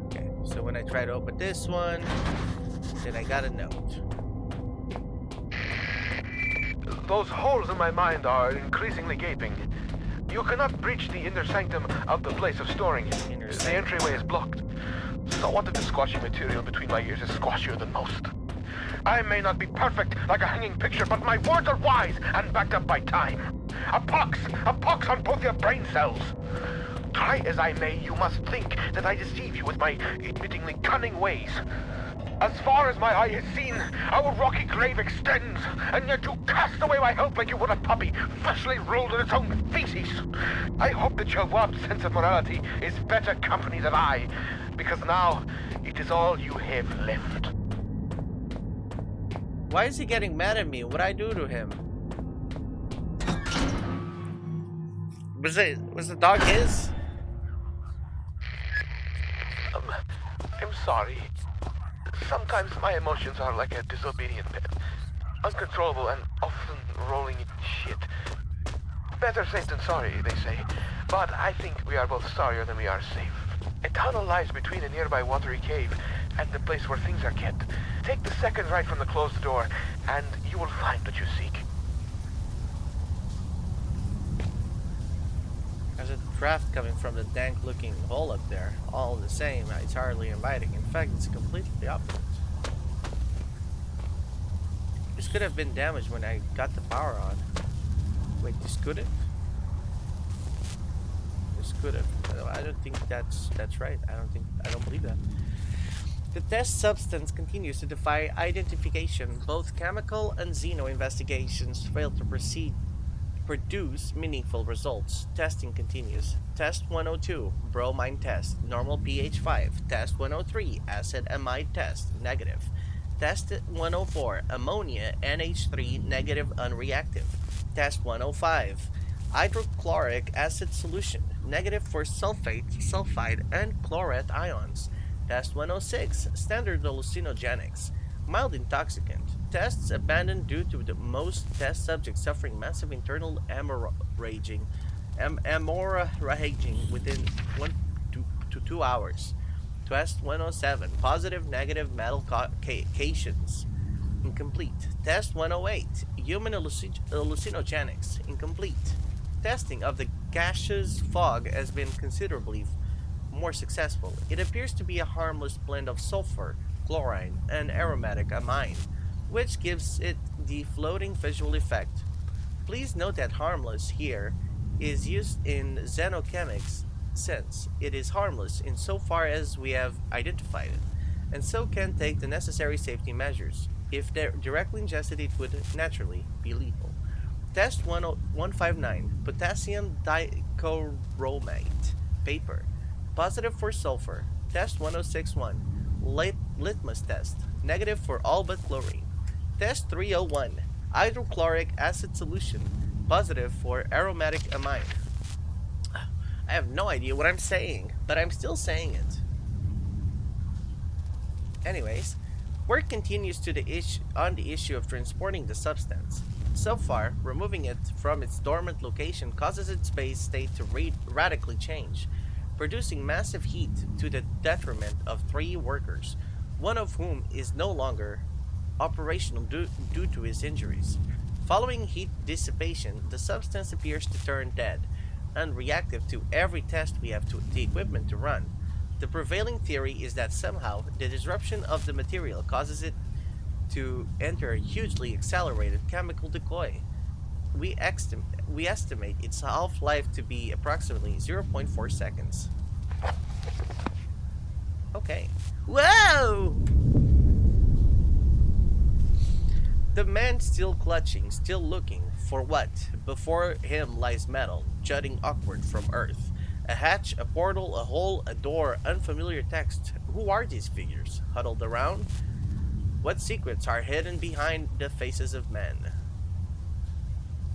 Okay, so when I try to open this one, then I got a note. Those holes in my mind are increasingly gaping. You cannot breach the inner sanctum of the place of storing. The entryway is blocked. Somewhat of the squashy material between my ears is squashier than most. I may not be perfect like a hanging picture, but my words are wise and backed up by time. A pox on both your brain cells. Try as I may, you must think that I deceive you with my admittingly cunning ways. As far as my eye has seen, our rocky grave extends, and yet you cast away my help like you would a puppy, freshly rolled in its own feces. I hope that your warped sense of morality is better company than I, because now it is all you have left. Why is he getting mad at me? What'd I do to him? Was the dog his? I'm sorry. Sometimes my emotions are like a disobedient pet. Uncontrollable and often rolling in shit. Better safe than sorry, they say. But I think we are both sorrier than we are safe. A tunnel lies between a nearby watery cave and the place where things are kept. Take the second right from the closed door, and you will find what you seek. There's a draft coming from the dank-looking hole up there. All the same, it's hardly inviting. In fact, it's completely the opposite. This could have been damaged when I got the power on. Wait, this could have? This could have. I don't think that's right. I don't believe that. The test substance continues to defy identification. Both chemical and xeno investigations fail to produce meaningful results. Testing continues. Test 102, bromine test, normal pH 5. Test 103, acid amide test, negative. Test 104, ammonia NH3, negative unreactive. Test 105, hydrochloric acid solution, negative for sulfate, sulfide, and chlorate ions. Test 106, standard hallucinogenics, mild intoxicant. Tests abandoned due to the most test subjects suffering massive internal hemorrhaging within 1 to 2 hours. Test 107, positive, negative metal cations, incomplete. Test 108, human hallucinogenics, incomplete. Testing of the gaseous fog has been considerably more successful. It appears to be a harmless blend of sulfur, chlorine, and aromatic amine, which gives it the floating visual effect. Please note that harmless here is used in xenochemics sense. It is harmless insofar as we have identified it, and so can take the necessary safety measures. If directly ingested, it would naturally be lethal. Test 159, potassium dichromate, paper, positive for sulfur. Test 1061, litmus test, negative for all but chlorine. Test 301, hydrochloric acid solution, positive for aromatic amine. I have no idea what I'm saying, but I'm still saying it. Anyways, work continues on the issue of transporting the substance. So far, removing it from its dormant location causes its base state to radically change, producing massive heat to the detriment of three workers, one of whom is no longer operational due to his injuries. Following heat dissipation, the substance appears to turn dead, unreactive to every test we have the equipment to run. The prevailing theory is that somehow the disruption of the material causes it to enter a hugely accelerated chemical decoy. We estimate its half-life to be approximately zero point 0.4 seconds. Okay. Whoa! The man still clutching, still looking for what before him lies metal, jutting upward from earth. A hatch, a portal, a hole, a door, unfamiliar text. Who are these figures? Huddled around? What secrets are hidden behind the faces of men?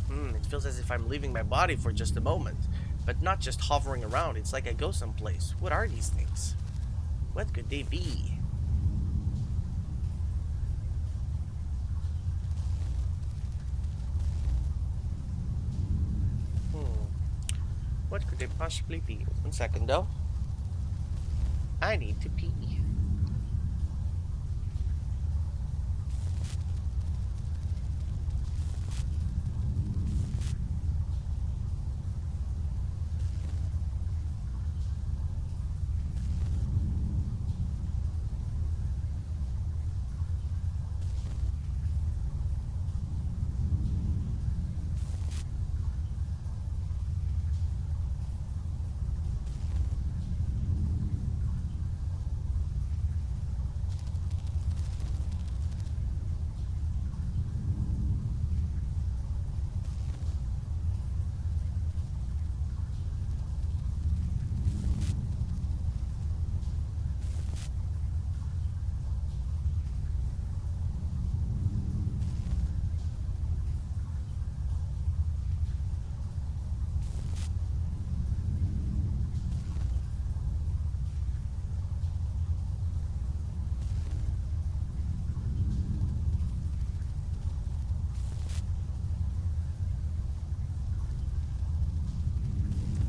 It feels as if I'm leaving my body for just a moment, but not just hovering around. It's like I go someplace. What are these things? What could they be? Hmm. What could they possibly be? 1 second though. I need to pee.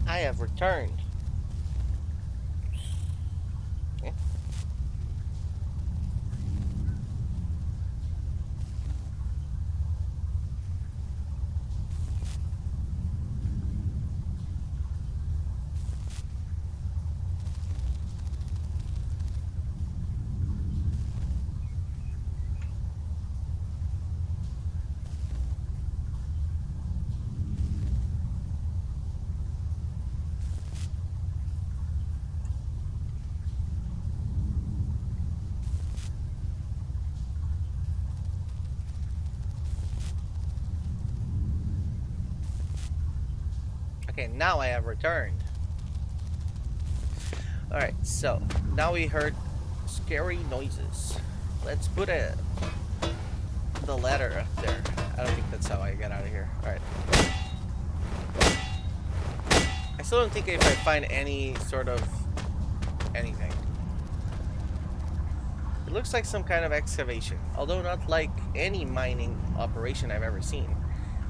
I have returned. Eh? Okay, now I have returned. Alright, so now we heard scary noises. Let's put the ladder up there. I don't think that's how I get out of here. Alright. I still don't think if I find any sort of anything. It looks like some kind of excavation, although not like any mining operation I've ever seen.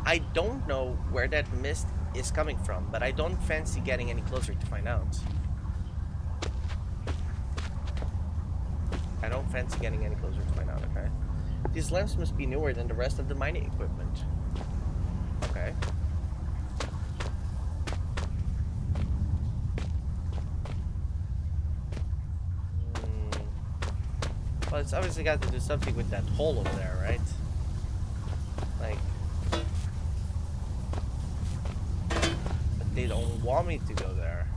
I don't know where that mist is coming from, but I don't fancy getting any closer to find out. I don't fancy getting any closer to find out, okay? These lamps must be newer than the rest of the mining equipment. Okay. Well, it's obviously got to do something with that hole over there, right? Like... But they don't want me to go there.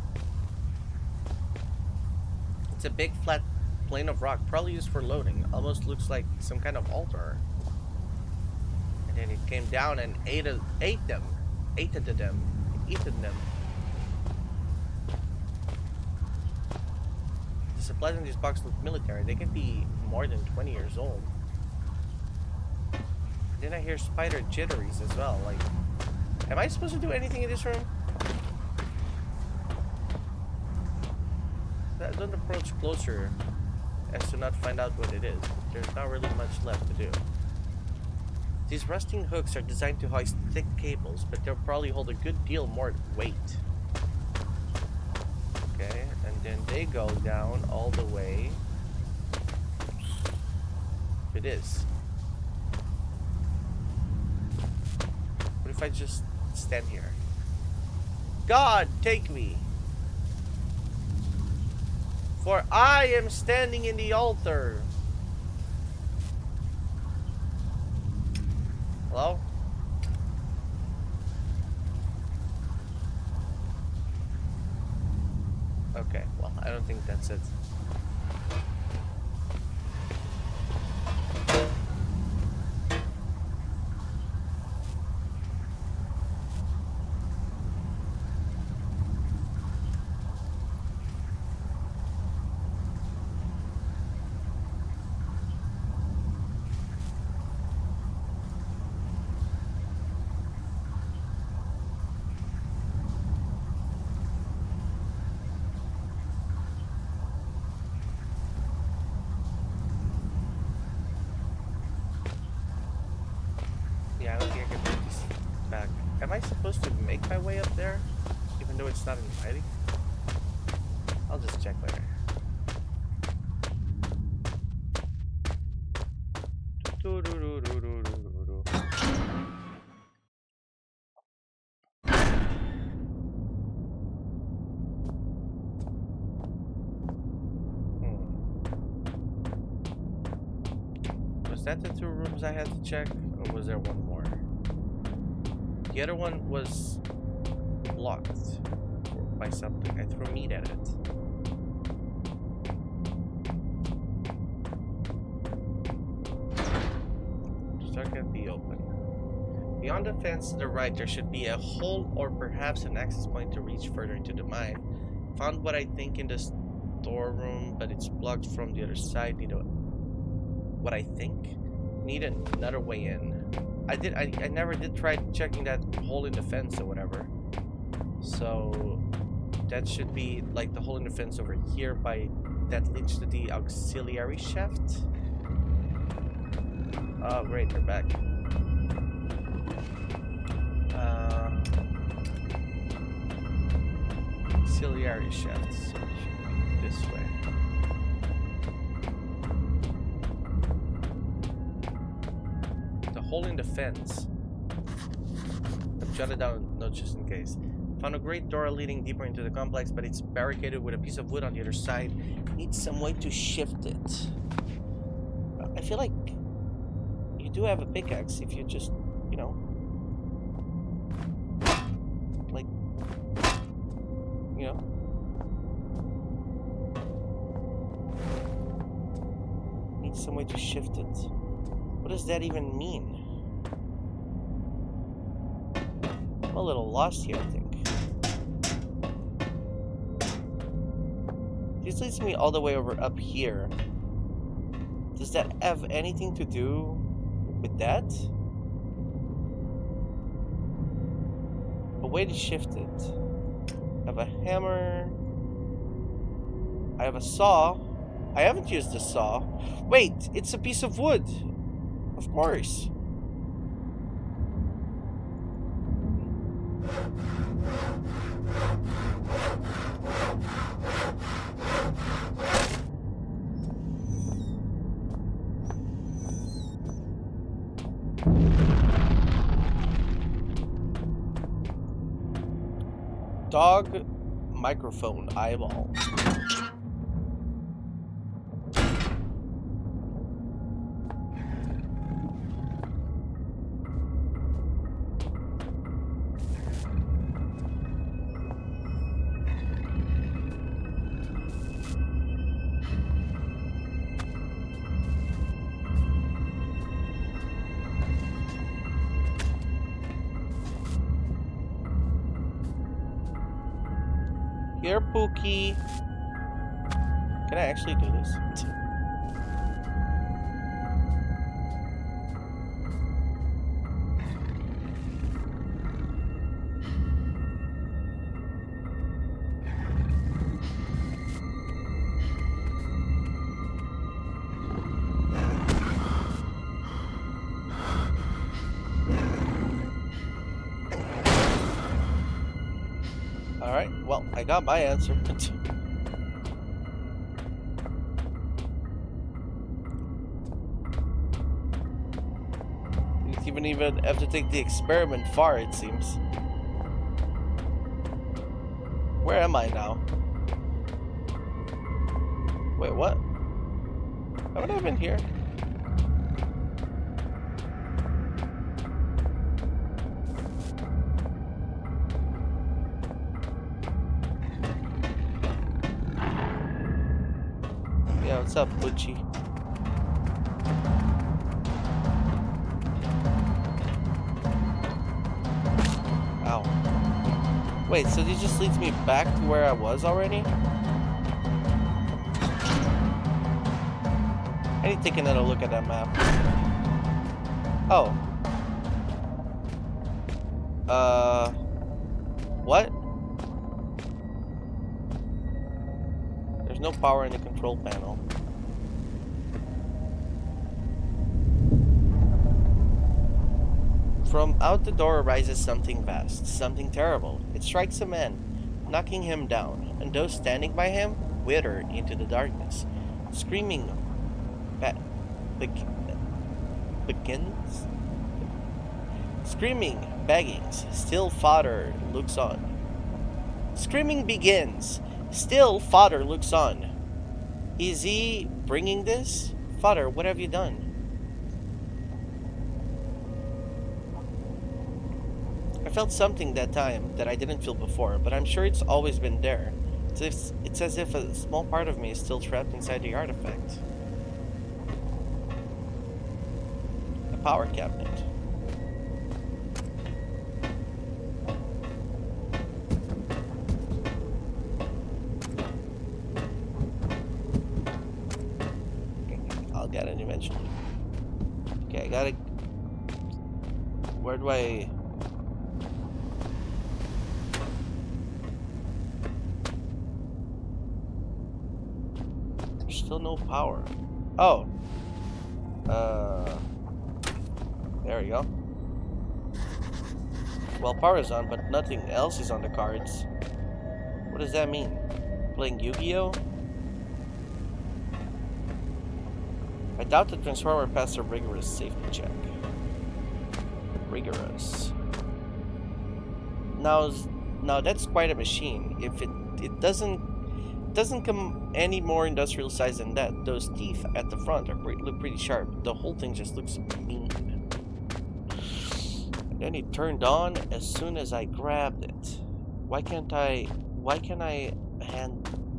It's a big flat plane of rock, probably used for loading. Almost looks like some kind of altar. And then it came down and ate them. Ate them. The supplies in this box look military. They can be more than 20 years old. Then I hear spider jitteries as well. Like, am I supposed to do anything in this room? Don't approach closer as to not find out what it is. There's not really much left to do. These rusting hooks are designed to hoist thick cables, but they'll probably hold a good deal more weight. Okay, and then they go down all the way. It is. What if I just stand here? God, take me! For I am standing in the altar. Hello? Okay, well, I don't think that's it. Yeah, I don't think I can put this back. Am I supposed to make my way up there? Even though it's not inviting? I'll just check later. Was that the 2 rooms I had to check? Or was there one more? The other one was blocked by something. I threw meat at it. Stuck at the open. Beyond the fence to the right, there should be a hole or perhaps an access point to reach further into the mine. Found what I think in the storeroom, but it's blocked from the other side. Need another way in. I never did try checking that hole in the fence or whatever. So that should be like the hole in the fence over here that leads to the auxiliary shaft. Oh great, they're back. Auxiliary shafts. So it should be this way. The hole in the fence. I've jotted down notes just in case. Found a great door leading deeper into the complex, but it's barricaded with a piece of wood on the other side. Needs some way to shift it. I feel like you do have a pickaxe if you just, you know, like, you know. Needs some way to shift it. What does that even mean? I'm a little lost here, I think. This leads me all the way over up here. Does that have anything to do with that? A way to shift it. I have a hammer. I have a saw. I haven't used the saw. Wait, it's a piece of wood. Of course. Dog microphone eyeball. Here, Pookie. Can I actually do this? Well, I got my answer. Didn't even have to take the experiment far, it seems. Where am I now? Wait, what? Haven't I been here? Yeah, what's up, Butchie? Ow. Wait, so this just leads me back to where I was already? I need to take another look at that map. Oh. What? There's no power in the control panel. From out the door arises something vast, something terrible. It strikes a man, knocking him down, and those standing by him wither into the darkness. Screaming begins? Screaming, beggings, still father looks on. Screaming begins, still father looks on. Is he bringing this? Father, what have you done? I felt something that time that I didn't feel before, but I'm sure it's always been there. It's as if a small part of me is still trapped inside the artifact. A power cabinet. I'll get it eventually. Okay, I gotta... Where do I... Still no power. Oh. There we go. Well, power is on, but nothing else is on the cards. What does that mean? Playing Yu-Gi-Oh? I doubt the Transformer passed a rigorous safety check. Rigorous. Now that's quite a machine. If it doesn't come any more industrial size than that. Those teeth at the front look pretty sharp. The whole thing just looks mean. And then it turned on as soon as I grabbed it. Why can't I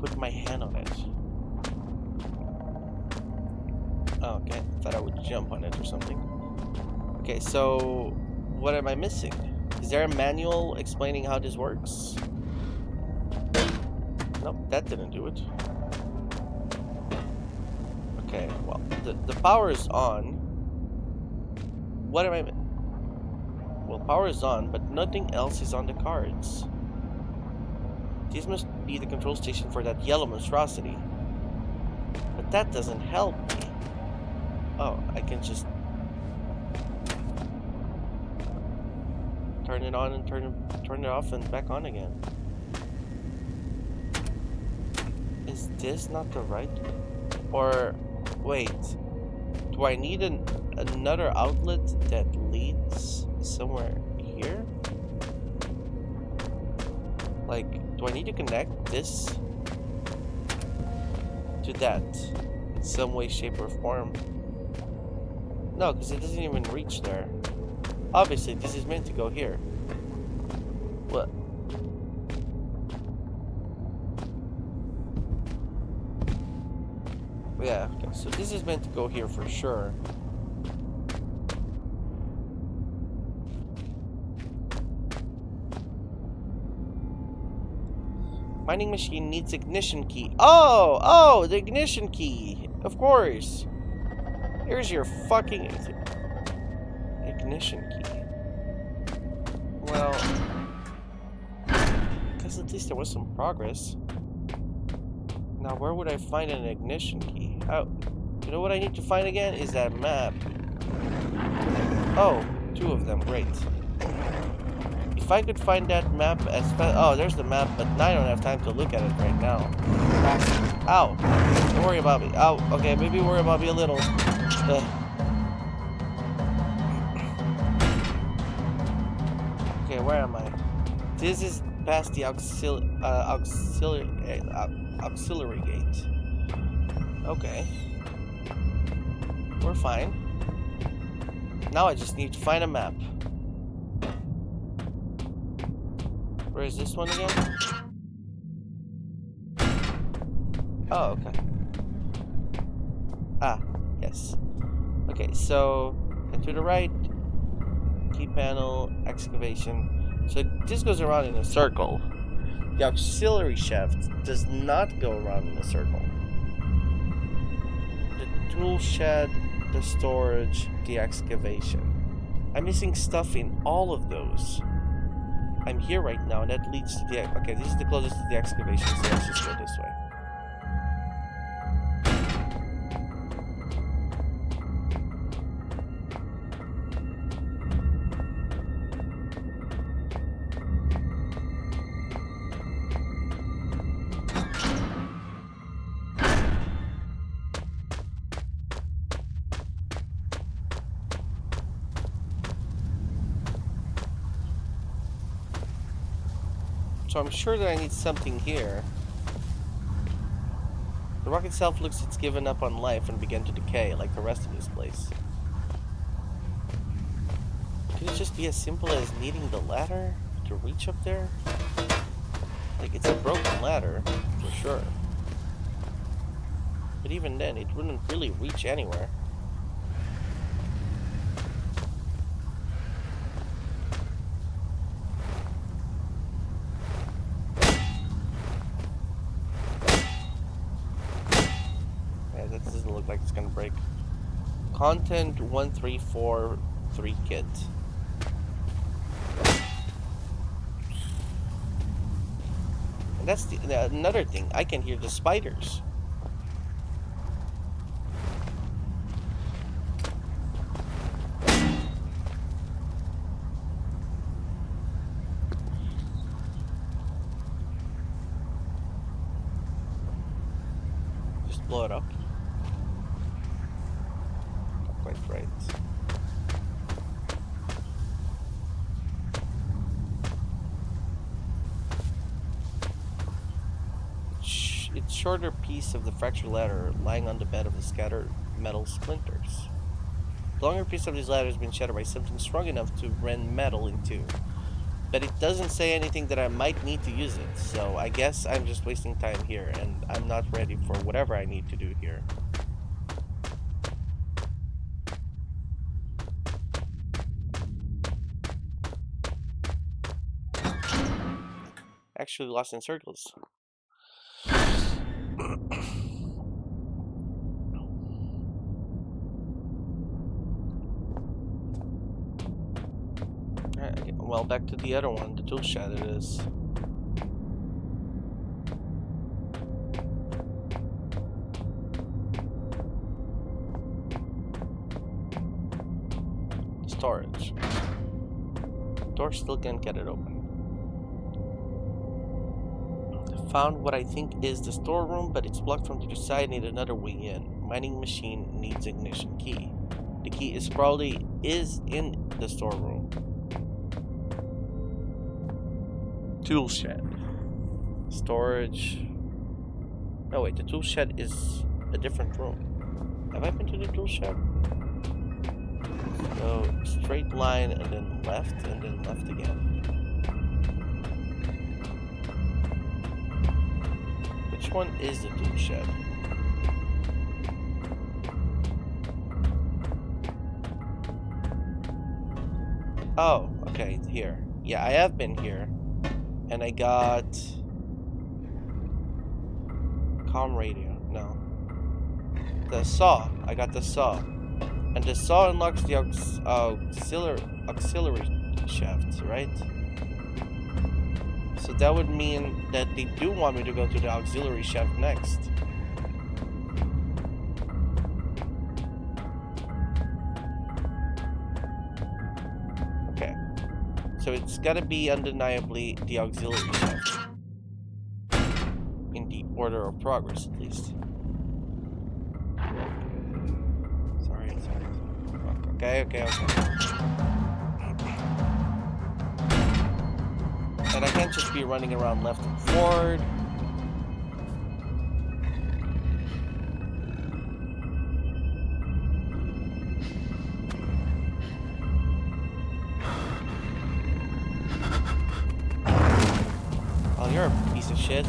put my hand on it? Oh, okay, thought I would jump on it or something. Okay, so what am I missing? Is there a manual explaining how this works? Nope, that didn't do it. Okay, well, the power is on. What am I... Well, power is on, but nothing else is on the cards. This must be the control station for that yellow monstrosity. But that doesn't help me. Oh, I can just... turn it on and turn it off and back on again. Is this not the right? Or wait, do I need another outlet that leads somewhere here? Like, do I need to connect this to that in some way, shape, or form? No, because it doesn't even reach there. Obviously, this is meant to go here. What? Yeah, okay, so this is meant to go here for sure. Mining machine needs ignition key. Oh, the ignition key. Of course. Here's your fucking ignition key. Well, because at least there was some progress. Now, where would I find an ignition key? Oh, you know what I need to find again? Is that map. Oh, 2 of them. Great. if I could find that map as fast. Oh, there's the map, but I don't have time to look at it right now. Ow! Don't worry about me. Ow. Okay, maybe worry about me a little. Okay, where am I? This is past the auxiliary gate. Okay. We're fine. Now I just need to find a map. Where is this one again? Oh, okay. Ah, yes. Okay, so, and to the right, key panel, excavation. So this goes around in a circle. The auxiliary shaft does not go around in a circle. The tool shed, the storage, the excavation. I'm missing stuff in all of those. I'm here right now, and that leads to the... Okay, this is the closest to the excavation, so let's just go this way. So I'm sure that I need something here. The rock itself looks it's given up on life and began to decay, like the rest of this place. Could it just be as simple as needing the ladder to reach up there? Like, it's a broken ladder, for sure. But even then, it wouldn't really reach anywhere. That doesn't look like it's gonna break. Content 1343 kit. And that's another thing. I can hear the spiders. Just blow it up. Right. It's shorter piece of the fractured ladder lying on the bed of the scattered metal splinters. The longer piece of this ladder has been shattered by something strong enough to rend metal in two. But it doesn't say anything that I might need to use it, so I guess I'm just wasting time here, and I'm not ready for whatever I need to do here. Actually lost in circles. Well, back to the other one, the tool shed it is. Storage. Door still can't get it open. Found what I think is the storeroom, but it's blocked from the other side. Need another way in. Mining machine needs ignition key. The key is probably in the storeroom. Tool shed. Storage. No wait, the tool shed is a different room. Have I been to the tool shed? So straight line and then left again. Which one is the tool shed? Oh, okay, here. Yeah, I have been here. And I got... comm radio. No. The saw. I got the saw. And the saw unlocks the auxiliary shafts, right? So that would mean that they do want me to go to the auxiliary shaft next. Okay. So it's gotta be undeniably the auxiliary shaft. In the order of progress, at least. Sorry. Okay. And I can't just be running around left and forward. Oh, you're a piece of shit.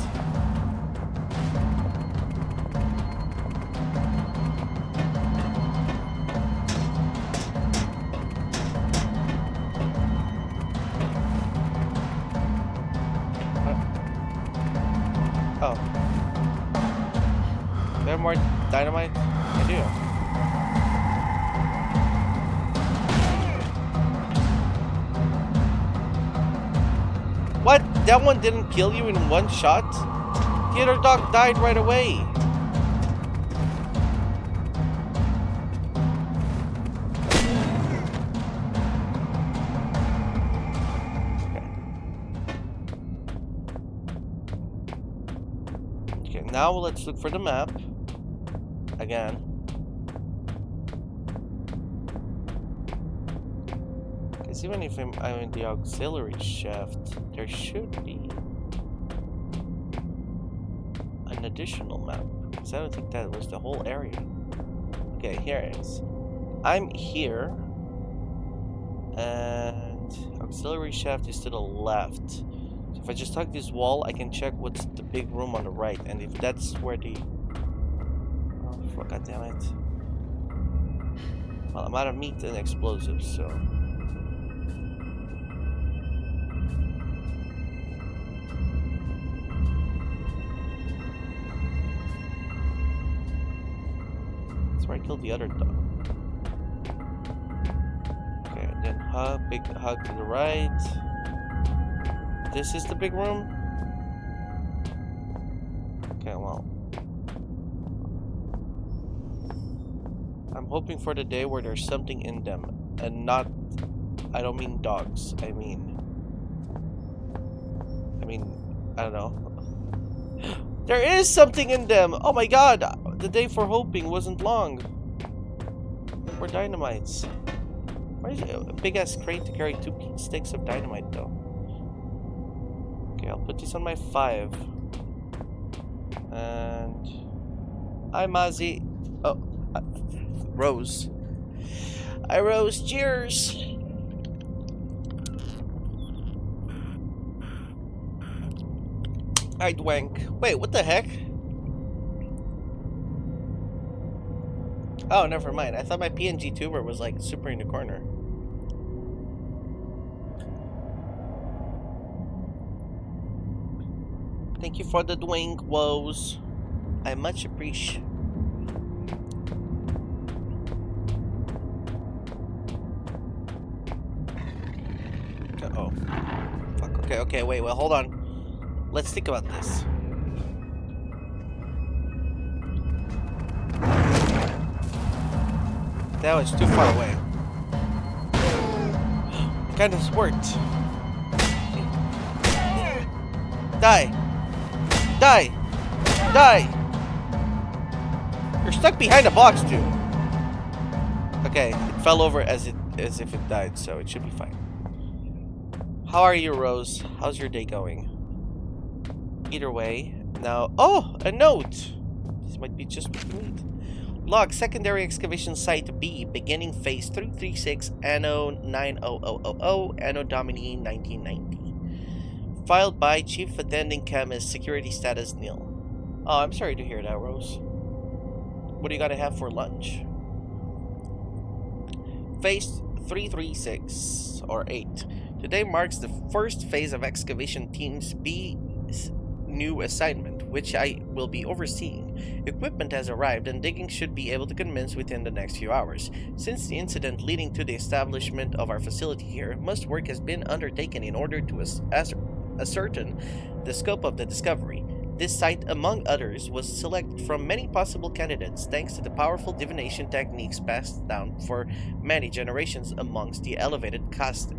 Oh. Do I have more dynamite? I do. What? That one didn't kill you in one shot? The other dog died right away. Okay, now let's look for the map again. Because even if I'm in the auxiliary shaft, there should be an additional map. Because I don't think that was the whole area. Okay, here it is. I'm here, and auxiliary shaft is to the left. So if I just hug this wall, I can check what's the big room on the right, and if that's where the... Oh, fuck, God damn it. Well, I'm out of meat and explosives, so... That's where I killed the other dog. Okay, then big hug to the right. This is the big room? Okay, well. I'm hoping for the day where there's something in them. And not... I don't mean dogs. I mean, I don't know. There is something in them! Oh my god! The day for hoping wasn't long. We're dynamites. Why is it a big ass crate to carry 2 sticks of dynamite though? Okay, I'll put this on my 5. And... Hi, Mozzie. Oh, Rose. Hi, Rose. Cheers! Hi, Dwank. Wait, what the heck? Oh, never mind. I thought my PNG tuber was like super in the corner. Thank you for the Dwayne woes. I much appreciate. Uh-oh. Fuck, okay, wait, well, hold on. Let's think about this. That was too far away. Kind of worked. Die! Die! Die! You're stuck behind a box, dude. Okay, it fell over as if it died, so it should be fine. How are you, Rose? How's your day going? Either way, now... Oh! A note! This might be just what we need. Log, secondary excavation site B, beginning phase 336, Anno 90000, Anno Domini 1990. Filed by Chief Attending Chemist, security status nil. Oh, I'm sorry to hear that, Rose. What do you gotta have for lunch? Phase 336, or 8. Today marks the first phase of excavation team's B's new assignment, which I will be overseeing. Equipment has arrived and digging should be able to commence within the next few hours. Since the incident leading to the establishment of our facility here, much work has been undertaken in order to ascertain the scope of the discovery. This site, among others, was selected from many possible candidates thanks to the powerful divination techniques passed down for many generations amongst the elevated caste.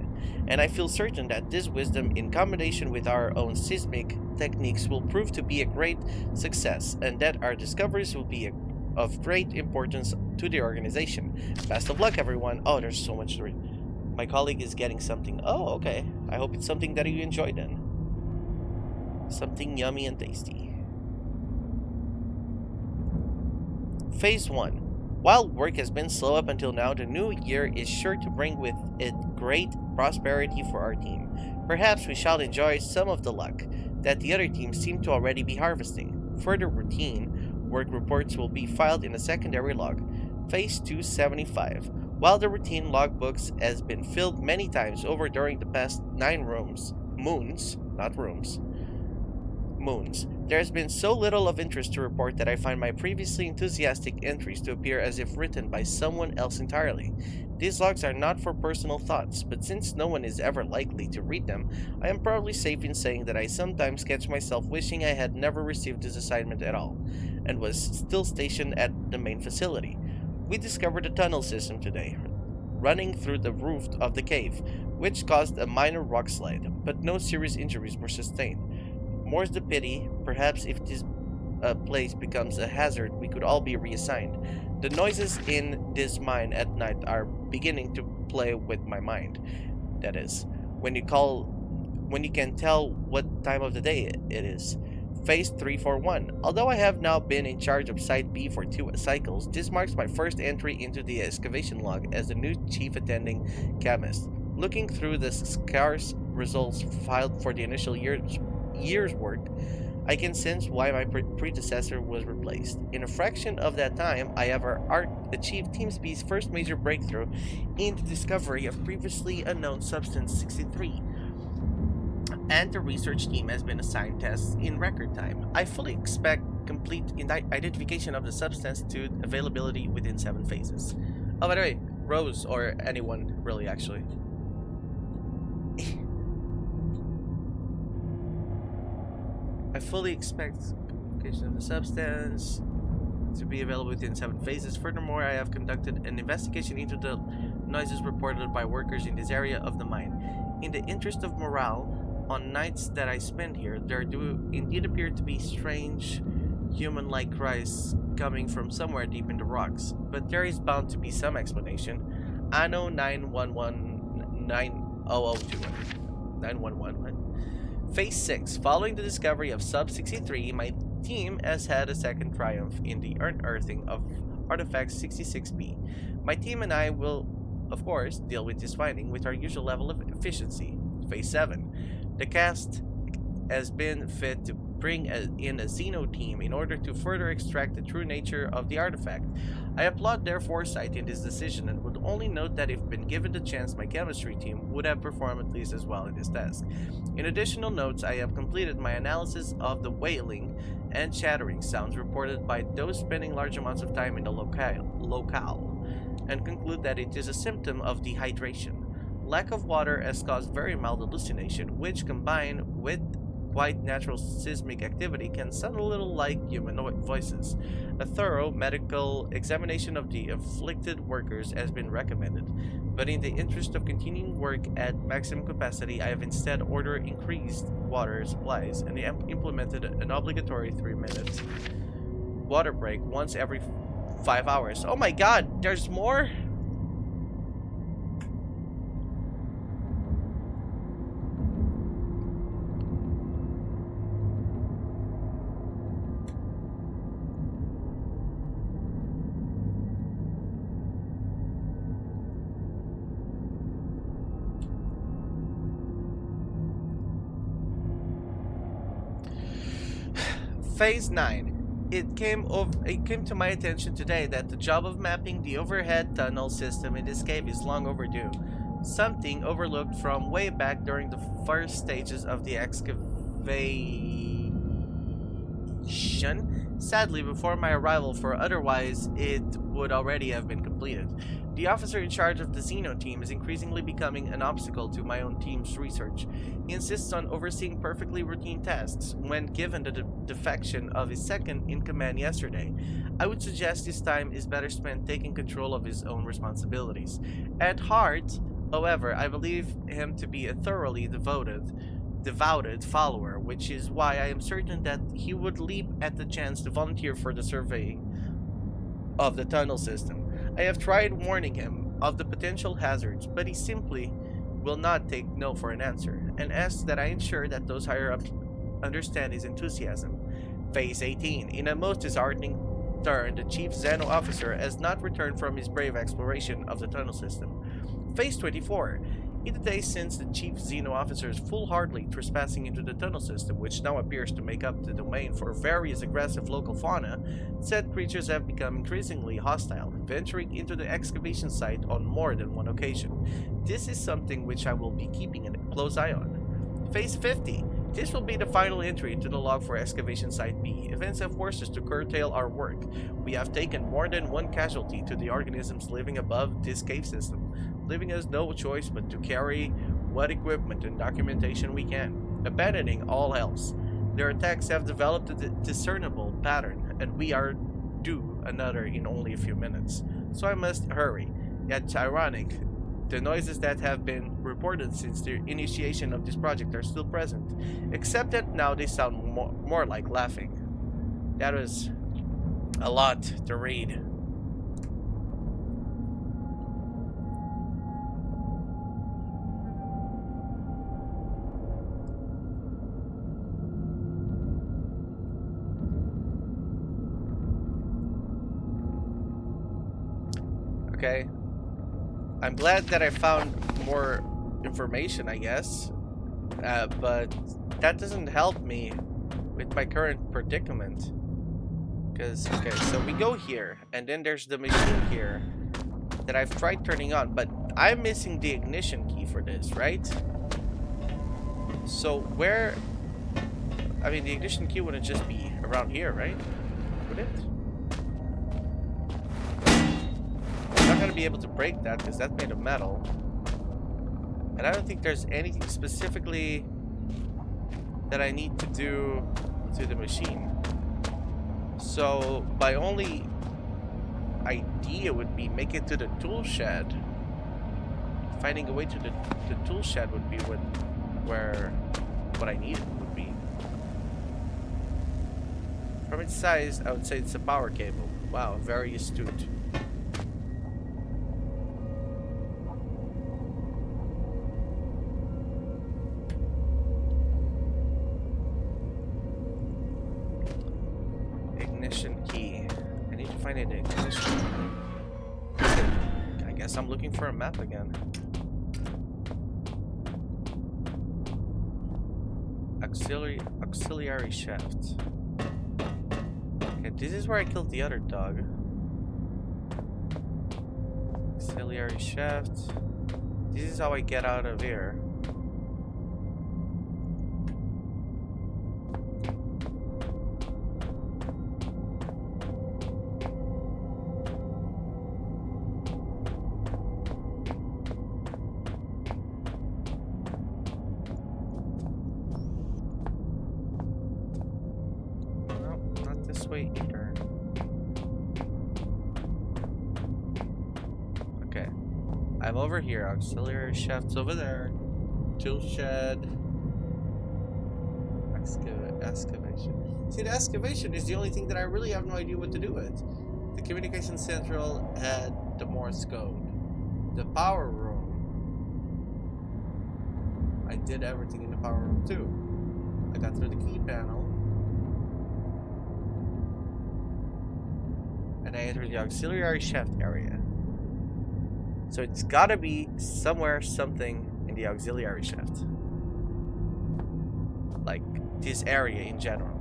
and I feel certain that this wisdom, in combination with our own seismic techniques, will prove to be a great success, and that our discoveries will be of great importance to the organization. Best of luck, everyone. Oh, there's so much to read. My colleague is getting something. Oh, okay. I hope it's something that you enjoy then. Something yummy and tasty. Phase 1. While work has been slow up until now, the new year is sure to bring with it great prosperity for our team. Perhaps we shall enjoy some of the luck that the other teams seem to already be harvesting. Further routine work reports will be filed in a secondary log. Phase 275. While the routine logbooks has been filled many times over during the past 9 moons, there has been so little of interest to report that I find my previously enthusiastic entries to appear as if written by someone else entirely. These logs are not for personal thoughts, but since no one is ever likely to read them, I am probably safe in saying that I sometimes catch myself wishing I had never received this assignment at all, and was still stationed at the main facility. We discovered a tunnel system today, running through the roof of the cave, which caused a minor rock slide, but no serious injuries were sustained. More's the pity. Perhaps if this place becomes a hazard, we could all be reassigned. The noises in this mine at night are beginning to play with my mind. That is, when you can tell what time of the day it is. Phase 341. Although I have now been in charge of Site B for 2 cycles, this marks my first entry into the excavation log as the new chief attending chemist. Looking through the scarce results filed for the initial year's work, I can sense why my predecessor was replaced. In a fraction of that time, I have achieved Team B's first major breakthrough in the discovery of previously unknown substance 63, and the research team has been assigned tests in record time. I fully expect complete identification of the substance to availability within 7 phases. Oh, by the way, Rose, or anyone really, actually. I fully expect identification of the substance to be available within 7 phases. Furthermore, I have conducted an investigation into the noises reported by workers in this area of the mine. In the interest of morale, on nights that I spend here, there do indeed appear to be strange, human-like cries coming from somewhere deep in the rocks. But there is bound to be some explanation. Anno 911 911. Phase 6. Following the discovery of Sub-63, my team has had a second triumph in the unearthing of Artifact 66B. My team and I will, of course, deal with this finding with our usual level of efficiency. Phase 7. The cast has been fit to bring in a Xeno team in order to further extract the true nature of the artifact. I applaud their foresight in this decision and would only note that if been given the chance, my chemistry team would have performed at least as well in this task. In additional notes, I have completed my analysis of the wailing and chattering sounds reported by those spending large amounts of time in the locale, and conclude that it is a symptom of dehydration. Lack of water has caused very mild hallucination, which, combined with quite natural seismic activity, can sound a little like humanoid voices. A thorough medical examination of the afflicted workers has been recommended, but in the interest of continuing work at maximum capacity, I have instead ordered increased water supplies and implemented an obligatory 3-minute water break once every 5 hours. Oh my god, there's more? Phase 9. It came to my attention today that the job of mapping the overhead tunnel system in this cave is long overdue. Something overlooked from way back during the first stages of the excavation. Sadly, before my arrival, for otherwise it would already have been completed. The officer in charge of the Xeno team is increasingly becoming an obstacle to my own team's research. He insists on overseeing perfectly routine tasks when given the defection of his second-in-command yesterday. I would suggest his time is better spent taking control of his own responsibilities. At heart, However, I believe him to be a thoroughly devoted follower, which is why I am certain that he would leap at the chance to volunteer for the surveying of the tunnel system. I have tried warning him of the potential hazards, but he simply will not take no for an answer, and asks that I ensure that those higher ups understand his enthusiasm. Phase 18. In a most disheartening turn, the Chief Xeno officer has not returned from his brave exploration of the tunnel system. Phase 24. In the days since the Chief Xeno officer's foolhardily trespassing into the tunnel system, which now appears to make up the domain for various aggressive local fauna, said creatures have become increasingly hostile, venturing into the excavation site on more than one occasion. This is something which I will be keeping a close eye on. Phase 50. This will be the final entry into the log for Excavation Site B. Events have forced us to curtail our work. We have taken more than one casualty to the organisms living above this cave system, leaving us no choice but to carry what equipment and documentation we can, abandoning all else. Their attacks have developed a discernible pattern, and we are due another in only a few minutes. So I must hurry. Yet ironic, the noises that have been reported since the initiation of this project are still present, except that now they sound more like laughing. That was a lot to read. Okay. I'm glad that I found more information, I guess. But that doesn't help me with my current predicament. Because, okay, so we go here, and then there's the machine here that I've tried turning on, but I'm missing the ignition key for this, right? So where... I mean, the ignition key wouldn't just be around here, right? Would it? I'm not gonna be able to break that because that's made of metal. And I don't think there's anything specifically that I need to do to the machine. So my only idea would be make it to the tool shed. Finding a way to the tool shed would be what I needed would be. From its size, I would say it's a power cable. Wow, very astute. Ignition key. I need to find an ignition key. I guess I'm looking for a map again. Auxiliary shaft. Okay, this is where I killed the other dog. Auxiliary shaft. This is how I get out of here. Either. Okay, I'm over here. Auxiliary shafts over there. Tool shed. Excavation. See, the excavation is the only thing that I really have no idea what to do with. The communication central had the Morse code. The power room. I did everything in the power room too. I got through the key panel. And I entered the auxiliary shaft area. So it's gotta be somewhere, something in the auxiliary shaft. Like this area in general.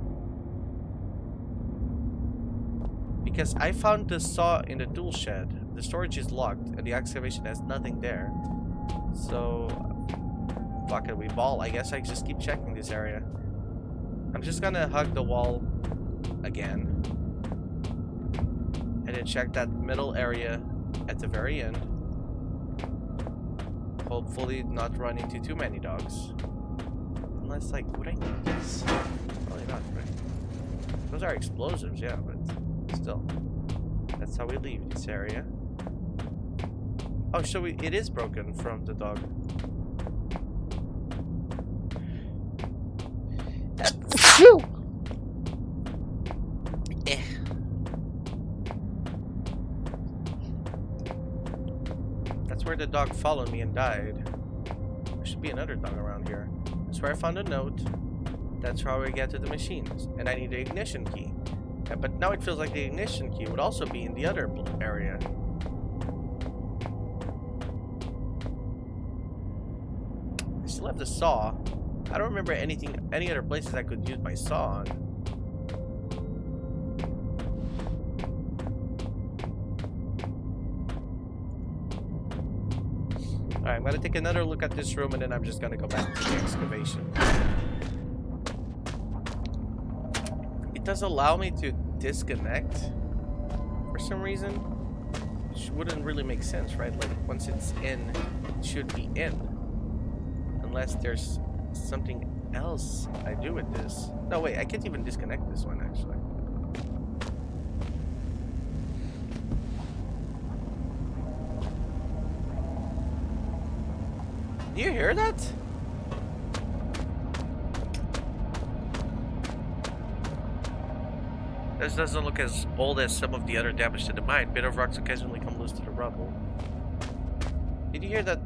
Because I found the saw in the tool shed. The storage is locked and the excavation has nothing there. So, fuck it, we ball. I guess I just keep checking this area. I'm just gonna hug the wall again. And then check that middle area at the very end. Hopefully not run into too many dogs. Unless, like, would I need this? Probably not, right? Those are explosives, yeah, but still. That's how we leave this area. Oh, so it is broken from the dog. Phew! Eh. That's where the dog followed me and died. There should be another dog around here. That's where I found a note. That's how I get to the machines. And I need the ignition key. But now it feels like the ignition key would also be in the other area. I still have the saw. I don't remember any other places I could use my saw on. Alright, I'm gonna take another look at this room and then I'm just gonna go back to the excavation. It does allow me to disconnect for some reason, which wouldn't really make sense, right? Like, once it's in, it should be in. Unless there's something else I do with this. No, wait, I can't even disconnect this one, actually. Do you hear that? This doesn't look as old as some of the other damage to the mine. Bit of rocks occasionally come loose to the rubble. Did you hear that?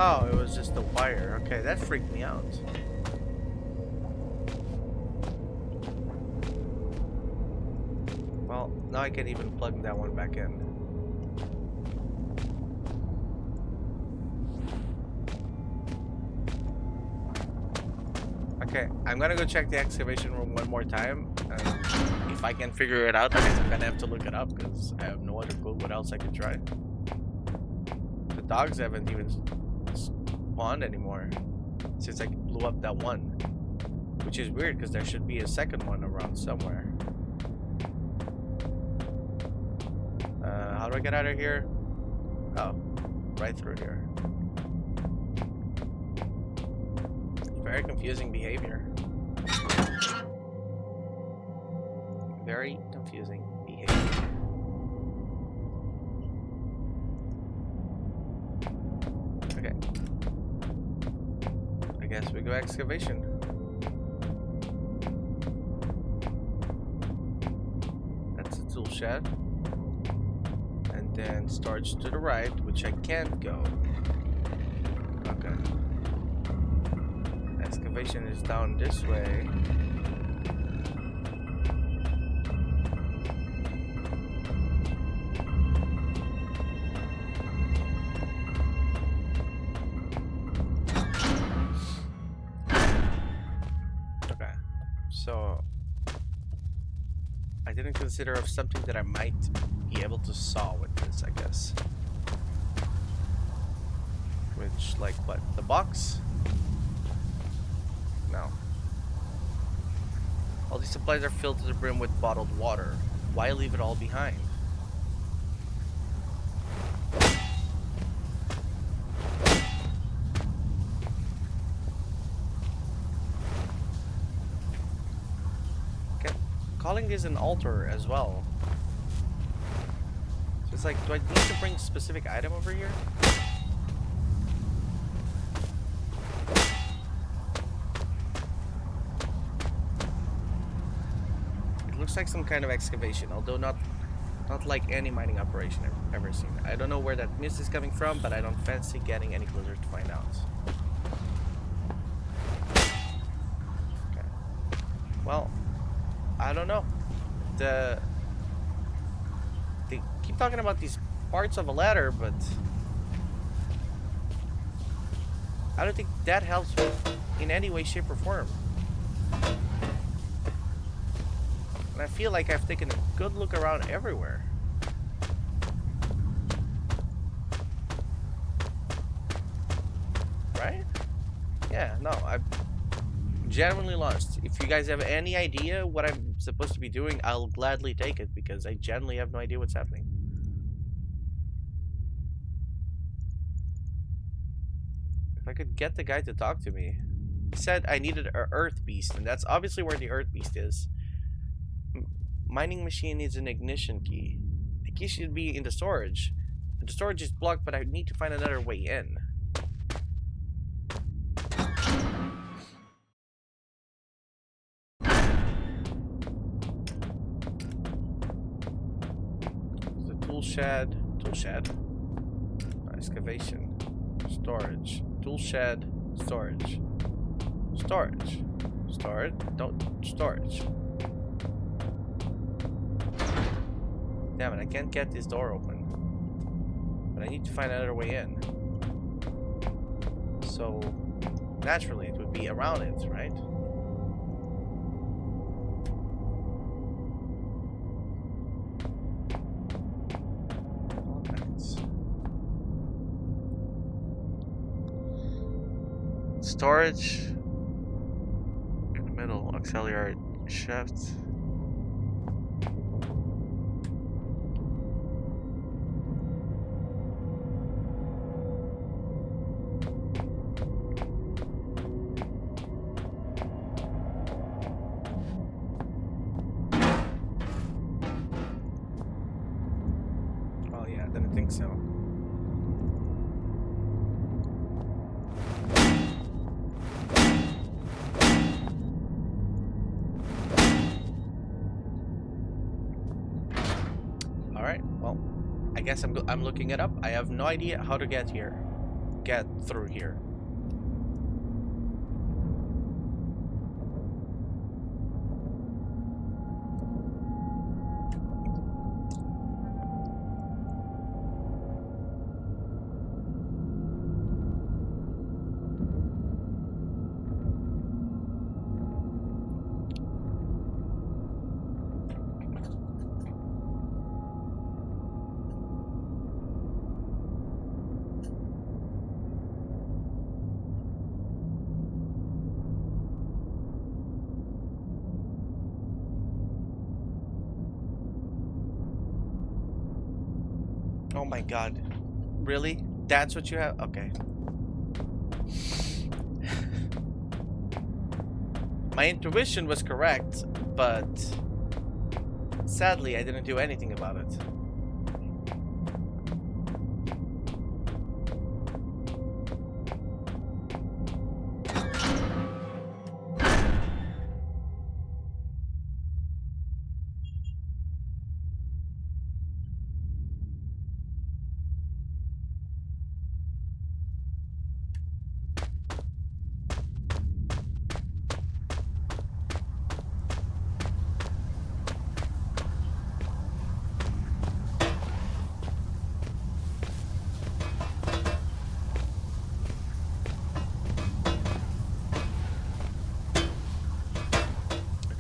Oh, it was just a wire. Okay, that freaked me out. Well, now I can't even plug that one back in. Okay, I'm gonna go check the excavation room one more time. If I can figure it out, I guess I'm gonna have to look it up because I have no other clue what else I could try. The dogs haven't even spawned anymore since I blew up that one, which is weird because there should be a second one around somewhere. How do I get out of here? Oh, right through here. Very confusing behavior. Very confusing behavior. Okay. I guess we go excavation. That's the tool shed. And then storage to the right, which I can't go. Okay. Excavation is down this way. Okay, so I didn't consider of something that I might be able to saw with this, I guess. Which, like what? The box? No. All these supplies are filled to the brim with bottled water. Why leave it all behind? Okay. Calling this an altar as well. So it's like, do I need to bring a specific item over here? Looks like some kind of excavation, although not like any mining operation I've ever seen. I don't know where that mist is coming from, but I don't fancy getting any closer to find out. Okay. Well, I don't know. They keep talking about these parts of a ladder, but I don't think that helps me in any way, shape, or form. And I feel like I've taken a good look around everywhere. Right? Yeah, no, I'm genuinely lost. If you guys have any idea what I'm supposed to be doing, I'll gladly take it because I genuinely have no idea what's happening. If I could get the guy to talk to me. He said I needed an Earth Beast, and that's obviously where the Earth Beast is. Mining machine needs an ignition key. The key should be in the storage. The storage is blocked, but I need to find another way in. The tool shed. Tool shed? Excavation. Storage. Tool shed. Storage. Storage. Storage. Don't. Storage. Damn it, I can't get this door open. But I need to find another way in. So, naturally, it would be around it, right? Storage in the middle, auxiliary shaft. Oh yeah, I didn't think so. I guess I'm looking it up. I have no idea how to get here. Get through here. Oh my god. Really? That's what you have? Okay. My intuition was correct, but sadly I didn't do anything about it.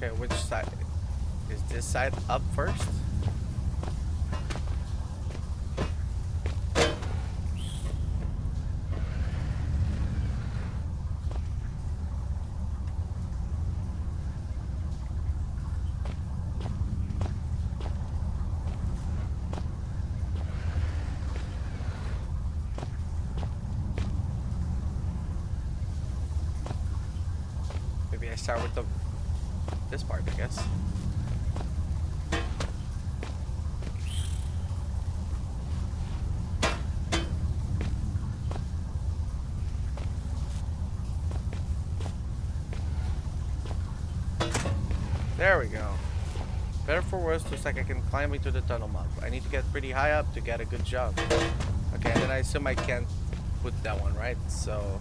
Okay, which side? Is this side up first? Maybe I start with this part, I guess. There we go. Better for worse, looks like I can climb into the tunnel mouth. I need to get pretty high up to get a good jump. Okay, and then I assume I can't put that one, right? So...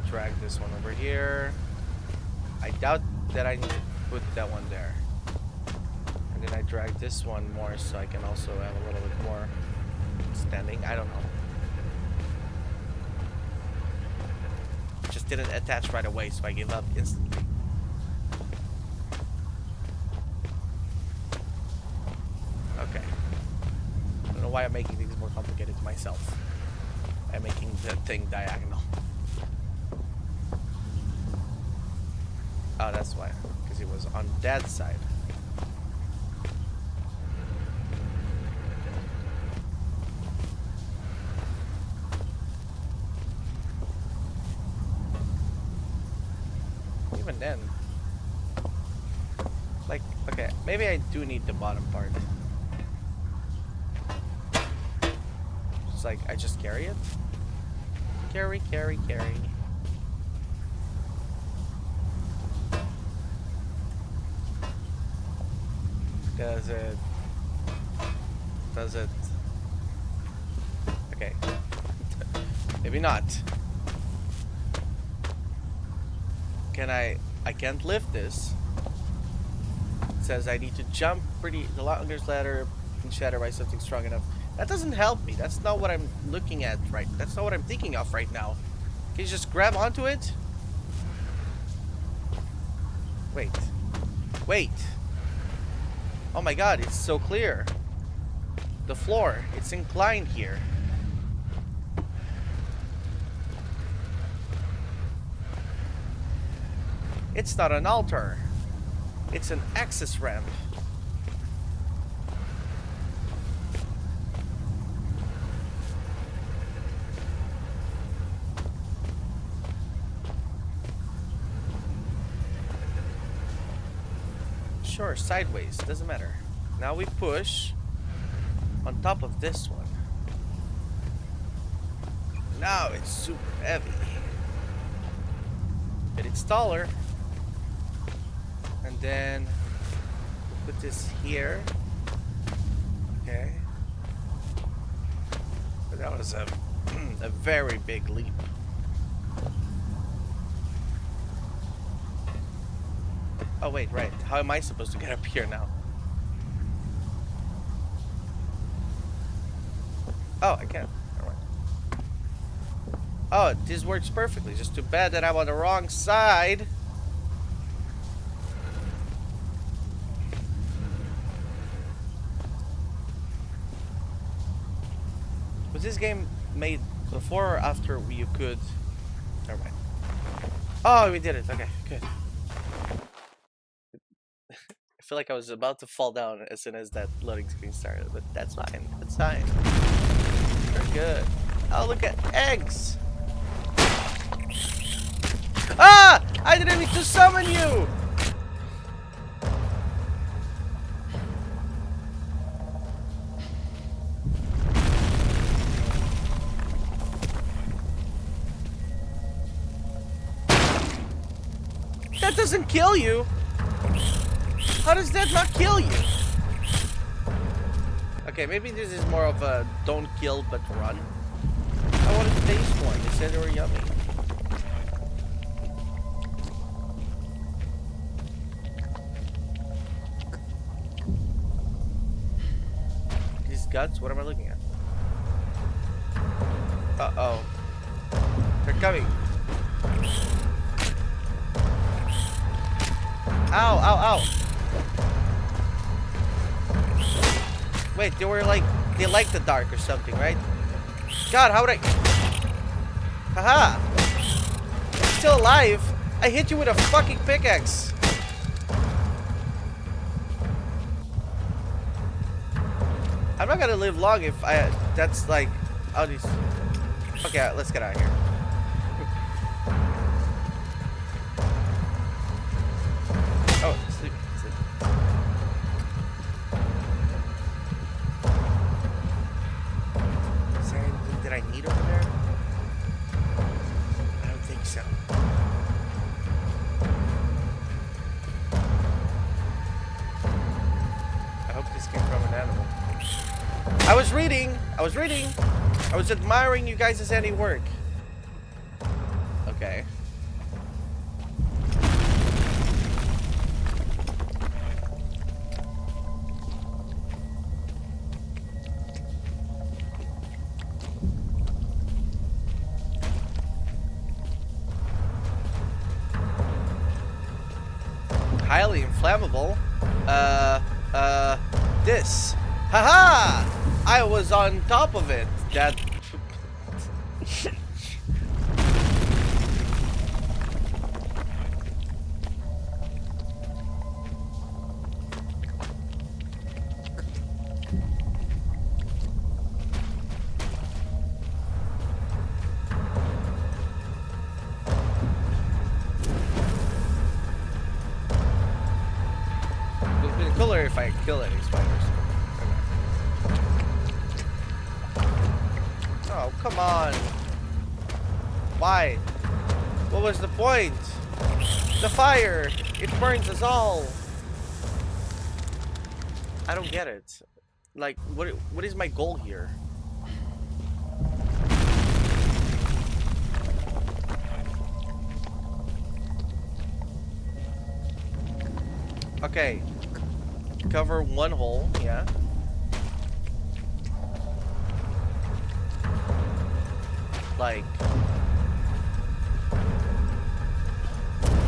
drag this one over here. I doubt that I need to put that one there. And then I drag this one more so I can also have a little bit more standing. I don't know. Just didn't attach right away, so I gave up instantly. know why I'm making things more complicated to myself. I'm making the thing diagonal. Oh, that's why. Because it was on that side. Even then. Like, okay, maybe I do need the bottom part. It's like, I just carry it? Carry, carry, carry. Does it... Does it... Okay. Maybe not. Can I can't lift this. It says I need to jump the longest ladder and shatter by something strong enough. That doesn't help me. That's not what I'm looking at right. That's not what I'm thinking of right now. Can you just grab onto it? Wait. Wait. Oh my god, it's so clear. The floor, it's inclined here. It's not an altar. It's an access ramp. Sure, sideways, doesn't matter. Now we push on top of this one. Now it's super heavy. But it's taller. And then put this here. Okay. But that was a very big leap. Oh wait, right. How am I supposed to get up here now? Oh, I can. Never mind. Oh, this works perfectly. Just too bad that I'm on the wrong side. Was this game made before or after you could... Never mind. Oh, we did it. Okay, good. I feel like I was about to fall down as soon as that loading screen started, but that's fine. That's fine. We're good. Oh, look at eggs! Ah! I didn't mean to summon you! That doesn't kill you! How does that not kill you? Okay, maybe this is more of a don't kill but run. I wanted to taste one. They said they were yummy. These guts? What am I looking at? Uh-oh. They're coming. Ow, ow, ow. Wait, they were like, they like the dark or something, right? God, how would I... Haha! I'm still alive. I hit you with a fucking pickaxe. I'm not gonna live long if I... That's like... Oh, these... Okay, let's get out of here. Oh, sleep. Sleep. Is there anything that I need over there? I don't think so. I hope this came from an animal. I was reading! I was admiring you guys' handiwork. Okay. Highly inflammable. This. Haha! I was on top of it. That. It would be cooler if I kill any spiders. Oh, come on. Why? What was the point? The fire! It burns us all! I don't get it. Like, what is my goal here? Okay. Cover one hole, yeah. Like,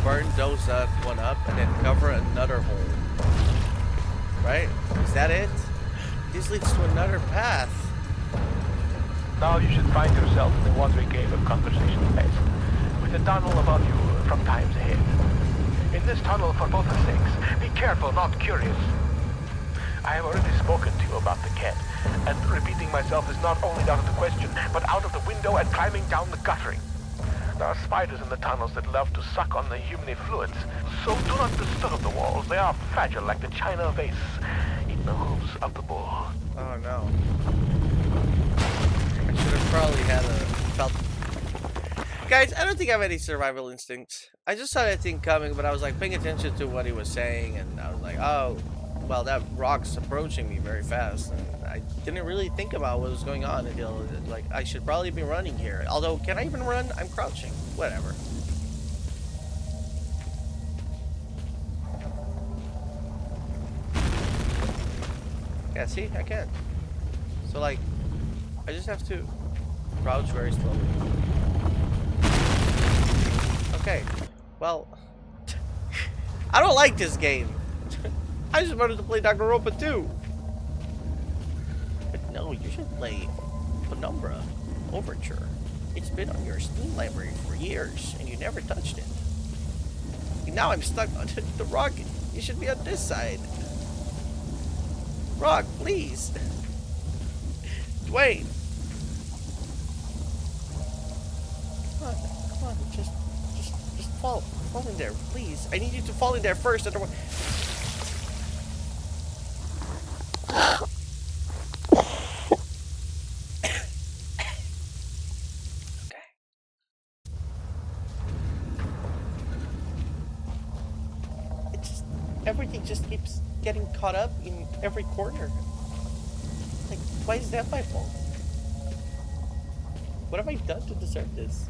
burn those one up and then cover another hole. Right? Is that it? This leads to another path. Now you should find yourself in the watery game of conversational space, with a tunnel above you from times ahead. In this tunnel, for both our sakes, be careful, not curious. I have already spoken to you about the cat, and repeating myself is not only out of the question, but out of the window and climbing down the guttering. There are spiders in the tunnels that love to suck on the human fluids, so do not disturb the walls. They are fragile like the china vase in the hooves of the bull. Oh no. I should have probably had a felt. Guys, I don't think I have any survival instincts. I just saw that thing coming, but I was like paying attention to what he was saying, and I was like, oh, well, that rock's approaching me very fast, and I didn't really think about what was going on until, like, I should probably be running here. Although, can I even run? I'm crouching. Whatever. Yeah, see? I can't. So, like, I just have to crouch very slowly. Okay. Well, I don't like this game. I just wanted to play Danganronpa 2. But no, you should play Penumbra, Overture. It's been on your Steam library for years, and you never touched it. And now I'm stuck on the rock. You should be on this side. Rock, please. Dwayne. Come on, just fall in there, please. I need you to fall in there first, otherwise. Everything just keeps getting caught up in every corner. Like, why is that my fault? What have I done to deserve this?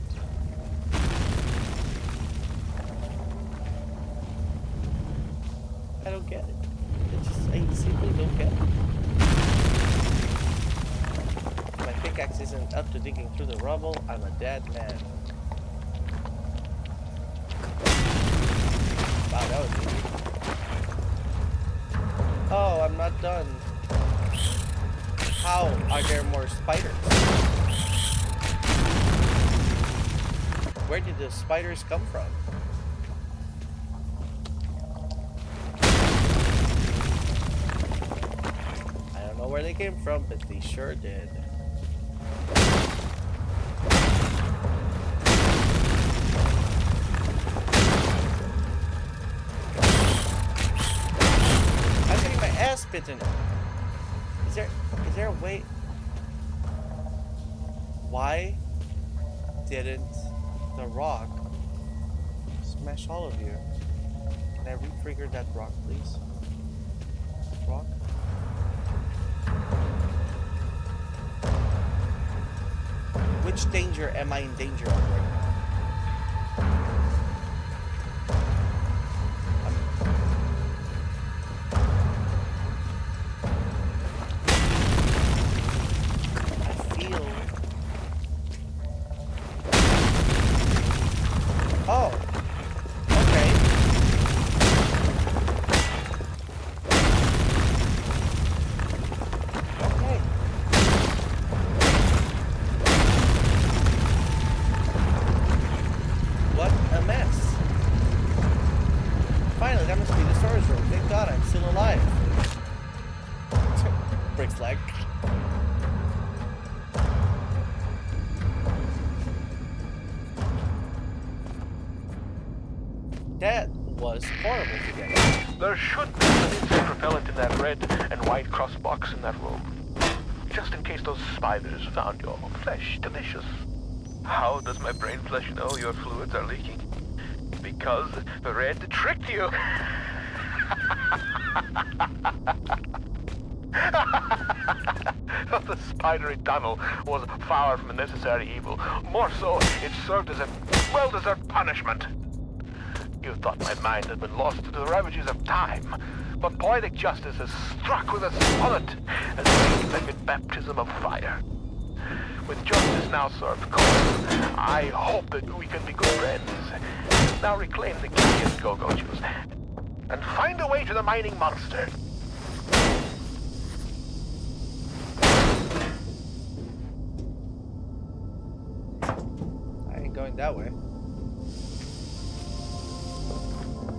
I don't get it. I simply don't get it. My pickaxe isn't up to digging through the rubble. I'm a dead man. Wow, that was easy. Oh, I'm not done. How are there more spiders? Where did the spiders come from? I don't know where they came from, but they sure did. Bitten. Is there a way? Why didn't the rock smash all of you? Can I re-trigger that rock, please? Rock? Which danger am I in danger of right now? breaks leg. That was horrible to get. There should be some insect repellent in that red and white cross box in that room. Just in case those spiders found your flesh delicious. How does my brain flesh know your fluids are leaking? Because the red tricked you. The spidery tunnel was far from a necessary evil. More so, it served as a well-deserved punishment. You thought my mind had been lost to the ravages of time, but poetic justice has struck with a bullet and made like a baptism of fire. With justice now served cold, I hope that we can be good friends. Now reclaim the key and go-go juice, and find a way to the mining monster. I ain't going that way.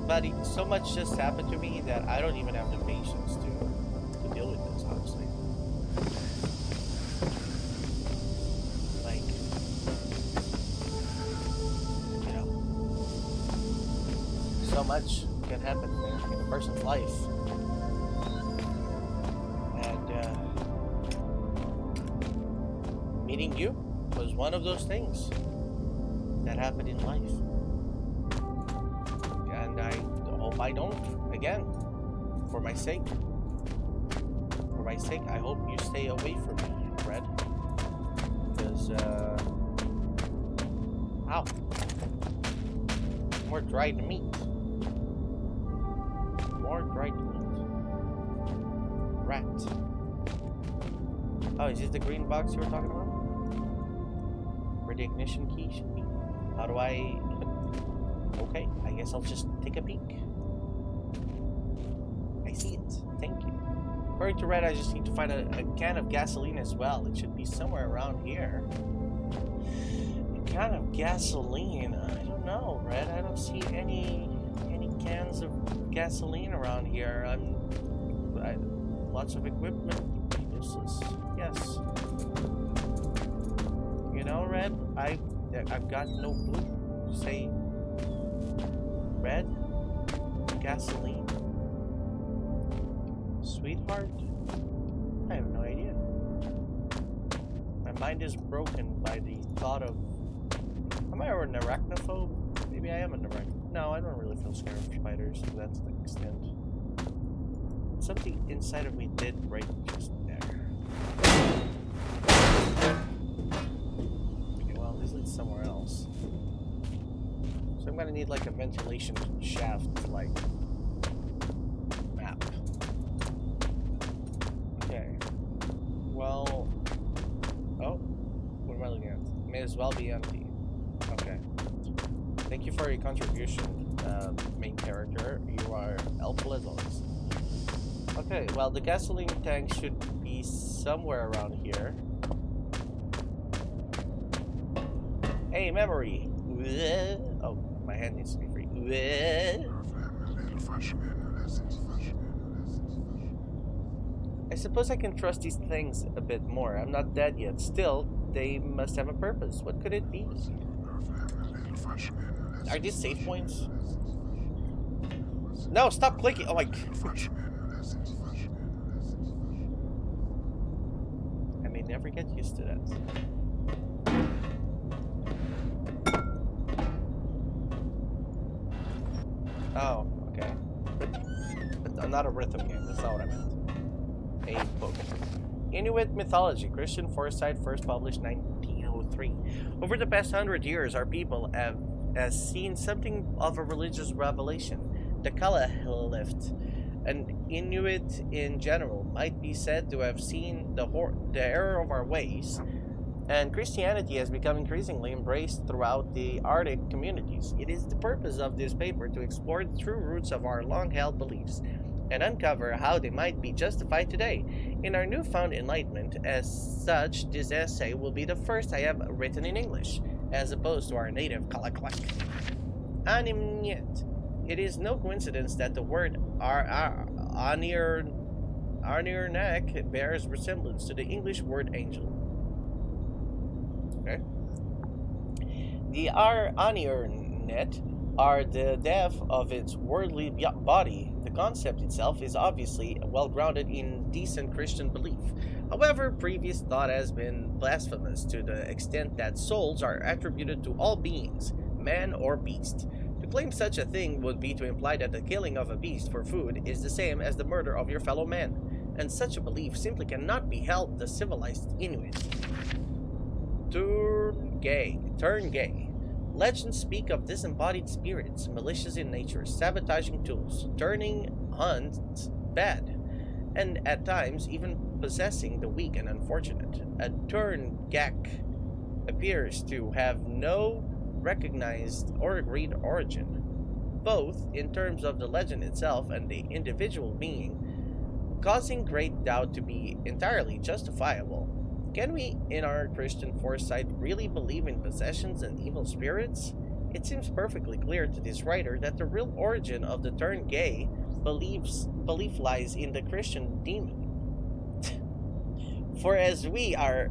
Buddy, so much just happened to me that I don't even have the patience to deal with this, honestly. Like, you know, so much can happen in a person's life. And, meeting you was one of those things that happened in life. And I hope I don't again. For my sake. For my sake, I hope you stay away from me, Red. Because, ow. More dried meat. More dried meat. Rat. Oh, is this the green box you were talking about? Where the ignition key should be? How do I... Okay, I guess I'll just take a peek. I see it. Thank you. According to Red, I just need to find a can of gasoline as well. It should be somewhere around here. A can of gasoline? I don't know, Red. I don't see any cans of gasoline around here. Lots of equipment. Useless. Yes. You know, Red, I've got no clue. Say... Red? Gasoline? Sweetheart? I have no idea. My mind is broken by the thought of... Am I an arachnophobe? Maybe I am an arachnophobe. No, I don't really feel scared of spiders to that extent. Something inside of me did right just there. Okay, well, this leads somewhere else. So I'm gonna need like a ventilation shaft, like map. Okay. Well. Oh, what am I looking at? May as well be empty. Okay. Thank you for your contribution, main character. You are helpful as always. Okay. Well, the gasoline tank should be somewhere around here. Hey, memory. Oh. My hand needs to be free. I suppose I can trust these things a bit more. I'm not dead yet. Still, they must have a purpose. What could it be? Are these save points? No, stop clicking. Oh my god. I may never get used to that. Oh, okay. But not a rhythm game, that's not what I meant. A book. Inuit mythology, Christian foresight, first published 1903. Over the past 100 years, our people has seen something of a religious revelation. The Kalaalleq, an Inuit in general, might be said to have seen the error of our ways, and Christianity has become increasingly embraced throughout the Arctic communities. It is the purpose of this paper to explore the true roots of our long-held beliefs and uncover how they might be justified today. In our newfound enlightenment, as such, this essay will be the first I have written in English, as opposed to our native Kalaalleq. Animnyet. It is no coincidence that the word Arnir neck bears resemblance to the English word angel. Okay. The Arnir net are the depth of its worldly body. The concept itself is obviously well grounded in decent Christian belief. However, previous thought has been blasphemous to the extent that souls are attributed to all beings, man or beast. To claim such a thing would be to imply that the killing of a beast for food is the same as the murder of your fellow man, and such a belief simply cannot be held the civilized Inuit. Turn gay. Legends speak of disembodied spirits, malicious in nature, sabotaging tools, turning hunts bad, and at times even possessing the weak and unfortunate. A Turn-gak appears to have no recognized or agreed origin, both in terms of the legend itself and the individual being, causing great doubt to be entirely justifiable. Can we, in our Christian foresight, really believe in possessions and evil spirits? It seems perfectly clear to this writer that the real origin of the term gay belief lies in the Christian demon. For as we are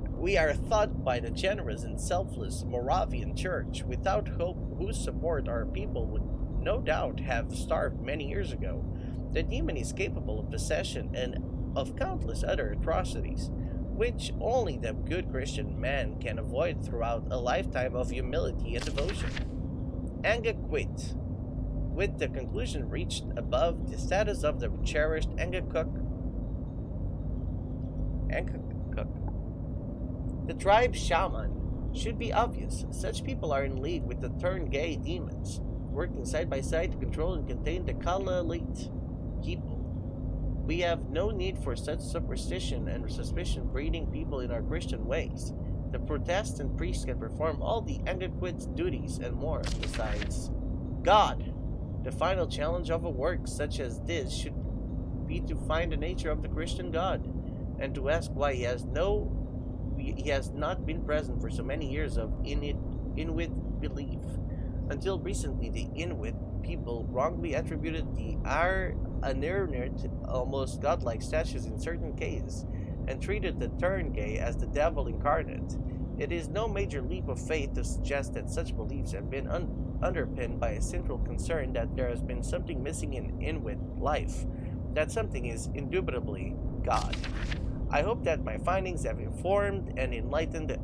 taught by the generous and selfless Moravian Church, without hope whose support our people would no doubt have starved many years ago, the demon is capable of possession and of countless other atrocities, which only the good Christian man can avoid throughout a lifetime of humility and devotion. Anga quit. With the conclusion reached above, the status of the cherished Angakuk. The tribe shaman should be obvious. Such people are in league with the Turn-gay demons, working side by side to control and contain the Kalalit people. We have no need for such superstition and suspicion breeding people in our Christian ways. The Protestant priest can perform all the Angaquid's duties and more. Besides, God, the final challenge of a work such as this should be to find the nature of the Christian God, and to ask why he has not been present for so many years of Inuit belief. Until recently, the Inuit people wrongly attributed the Anirnert almost godlike statues in certain cases, and treated the Turn-gay as the devil incarnate. It is no major leap of faith to suggest that such beliefs have been underpinned by a central concern that there has been something missing in Inuit life. That something is indubitably God. I hope that my findings have informed and enlightened the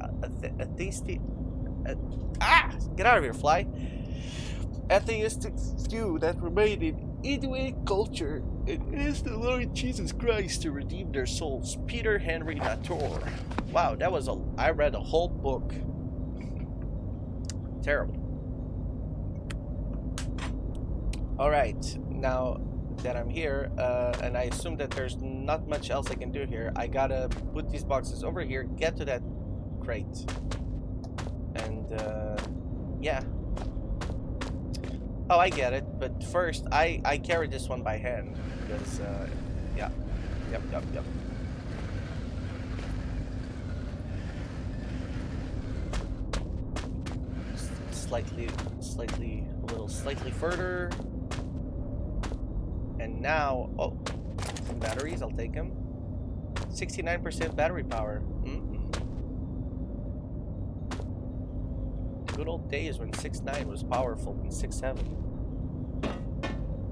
get out of here, fly! Atheistic view that remained in Inuit culture, and ask the Lord Jesus Christ to redeem their souls. Peter Henry Latour. Wow, I read a whole book. Terrible. Alright, now that I'm here, and I assume that there's not much else I can do here, I gotta put these boxes over here, get to that crate. And, yeah. Oh, I get it, but first, I carried this one by hand, because, yeah. Yep. Slightly further. And now, oh, some batteries, I'll take them. 69% battery power. Good old days when 6.9 was powerful than 6.7.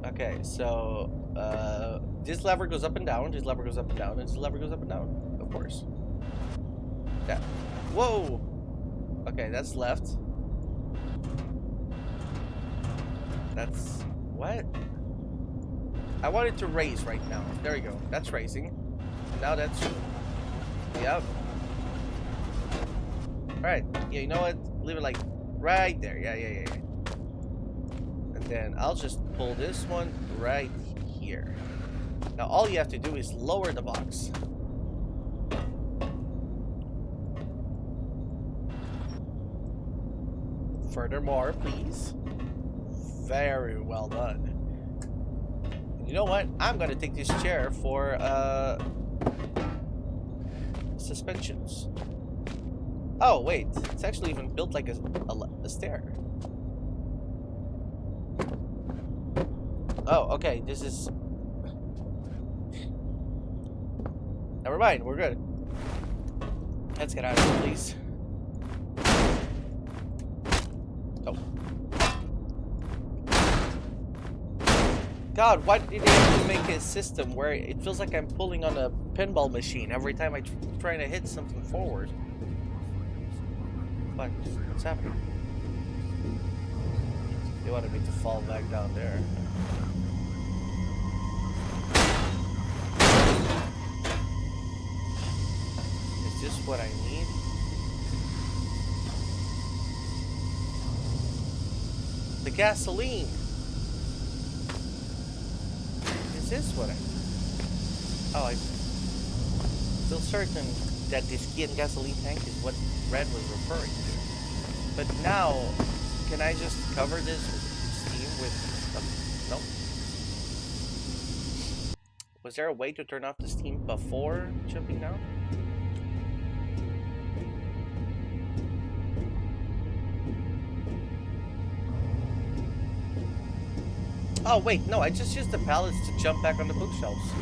Okay, so this lever goes up and down, this lever goes up and down, and this lever goes up and down, of course. Yeah. Whoa! Okay, that's left. That's what? I want it to raise right now. There we go. That's raising. Now that's... Yep. Alright. Yeah, you know what? Leave it like right there. Yeah. And then I'll just pull this one right here. Now all you have to do is lower the box. Furthermore, please. Very well done. You know what? I'm gonna take this chair for suspensions. Oh wait, it's actually even built like a stair. Oh, okay. This is Never mind, we're good. Let's get out of here, please. Go. God, why did they have to make a system where it feels like I'm pulling on a pinball machine every time I'm trying to hit something forward? What? What's happening? They wanted me to fall back down there. Is this what I need? The gasoline! Is this what I need? Oh, I'm still certain that this key and gasoline tank is what Red was referring to. But now, can I just cover this with steam with stuff? Nope. Was there a way to turn off the steam before jumping down? Oh wait, no, I just used the pallets to jump back on the bookshelves.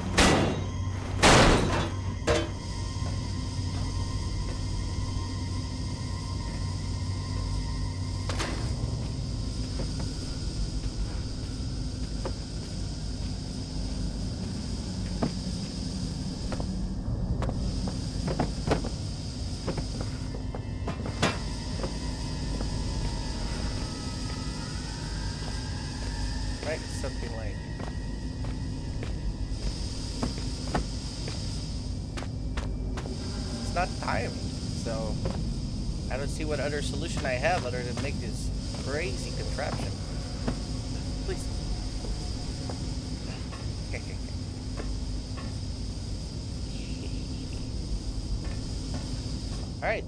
Right, something like it's not timed, so I don't see what other solution I have other than make this crazy contraption. Please. Okay. Alright.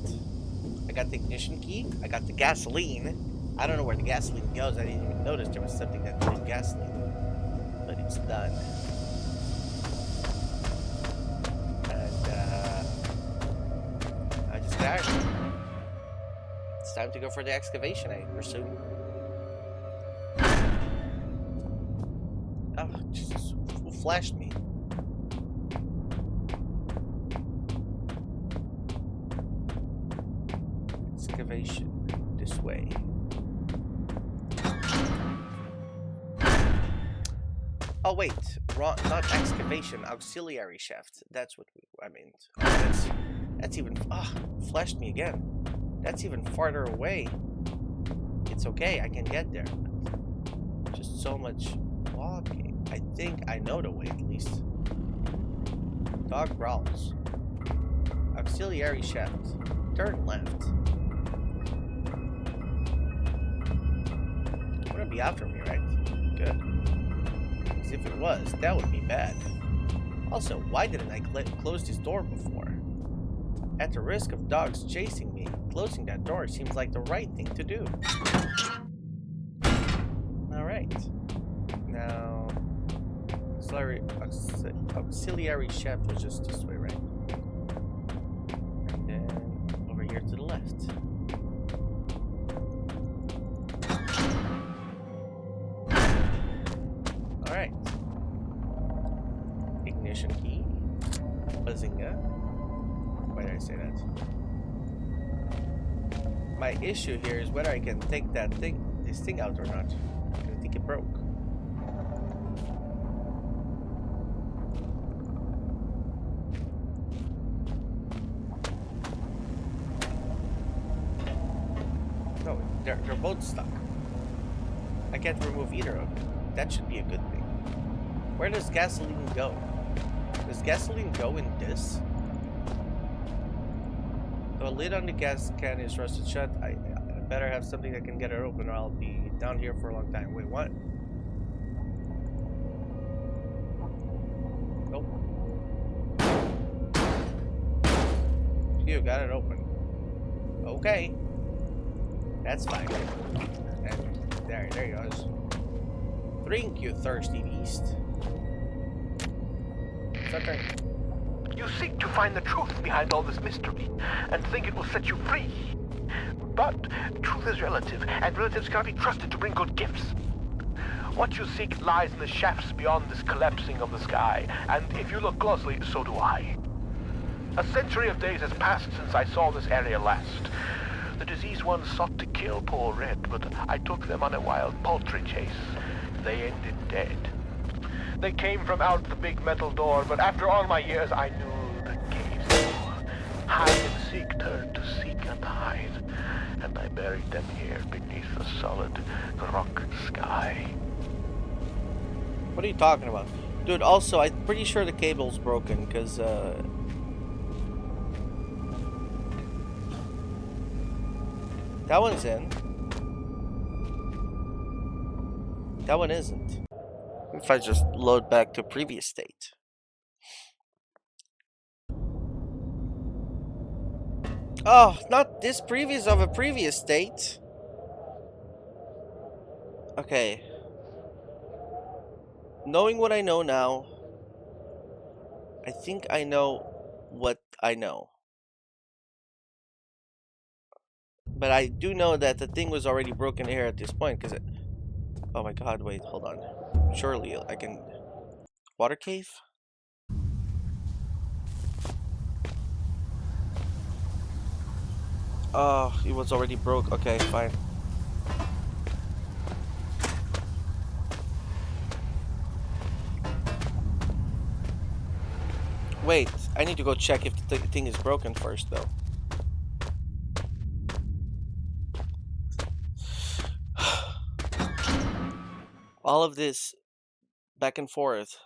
I got the ignition key, I got the gasoline. I don't know where the gasoline goes. I didn't even notice there was something that needed gasoline. But it's done. And, I just got it. It's time to go for the excavation, I presume. Oh, Jesus. Who flashed me? Excavation. This way. Oh wait, wrong, not excavation, auxiliary shaft. That's what I mean. Oh, that's even flashed me again. That's even farther away. It's okay, I can get there. Just so much walking. I think I know the way at least. Dog growls. Auxiliary shaft. Turn left. It's gonna be after me, right? Good. If it was, that would be bad. Also, why didn't I close this door before? At the risk of dogs chasing me, closing that door seems like the right thing to do. Alright. Now, auxiliary shaft was just this way, right? And then over here to the left. Alright. Ignition key. Bazinga. Why did I say that? My issue here is whether I can take this thing out or not. I think it broke. No, they're both stuck. I can't remove either of them. That should be a good thing. Where does gasoline go? Does gasoline go in this? The lid on the gas can is rusted shut. I better have something that can get it open or I'll be down here for a long time. Wait, what? Nope. You got it open. Okay. That's fine. And there he goes. Drink, you thirsty beast. Okay. You seek to find the truth behind all this mystery, and think it will set you free. But truth is relative, and relatives cannot be trusted to bring good gifts. What you seek lies in the shafts beyond this collapsing of the sky, and if you look closely, so do I. A century of days has passed since I saw this area last. The diseased ones sought to kill poor Red, but I took them on a wild poultry chase. They ended dead. They came from out the big metal door, but after all my years, I knew the cave's door. Hide and seek turned to seek and hide, and I buried them here beneath the solid rock sky. What are you talking about? Dude, also, I'm pretty sure the cable's broken, because, that one's in. That one isn't. If I just load back to previous state. Oh, not this previous of a previous state. Okay. Knowing what I know now, I think I know what I know. But I do know that the thing was already broken here at this point, because it... Oh my god, wait, hold on. Surely I can... Water cave? Oh, it was already broke. Okay, fine. Wait, I need to go check if the thing is broken first, though. All of this back and forth.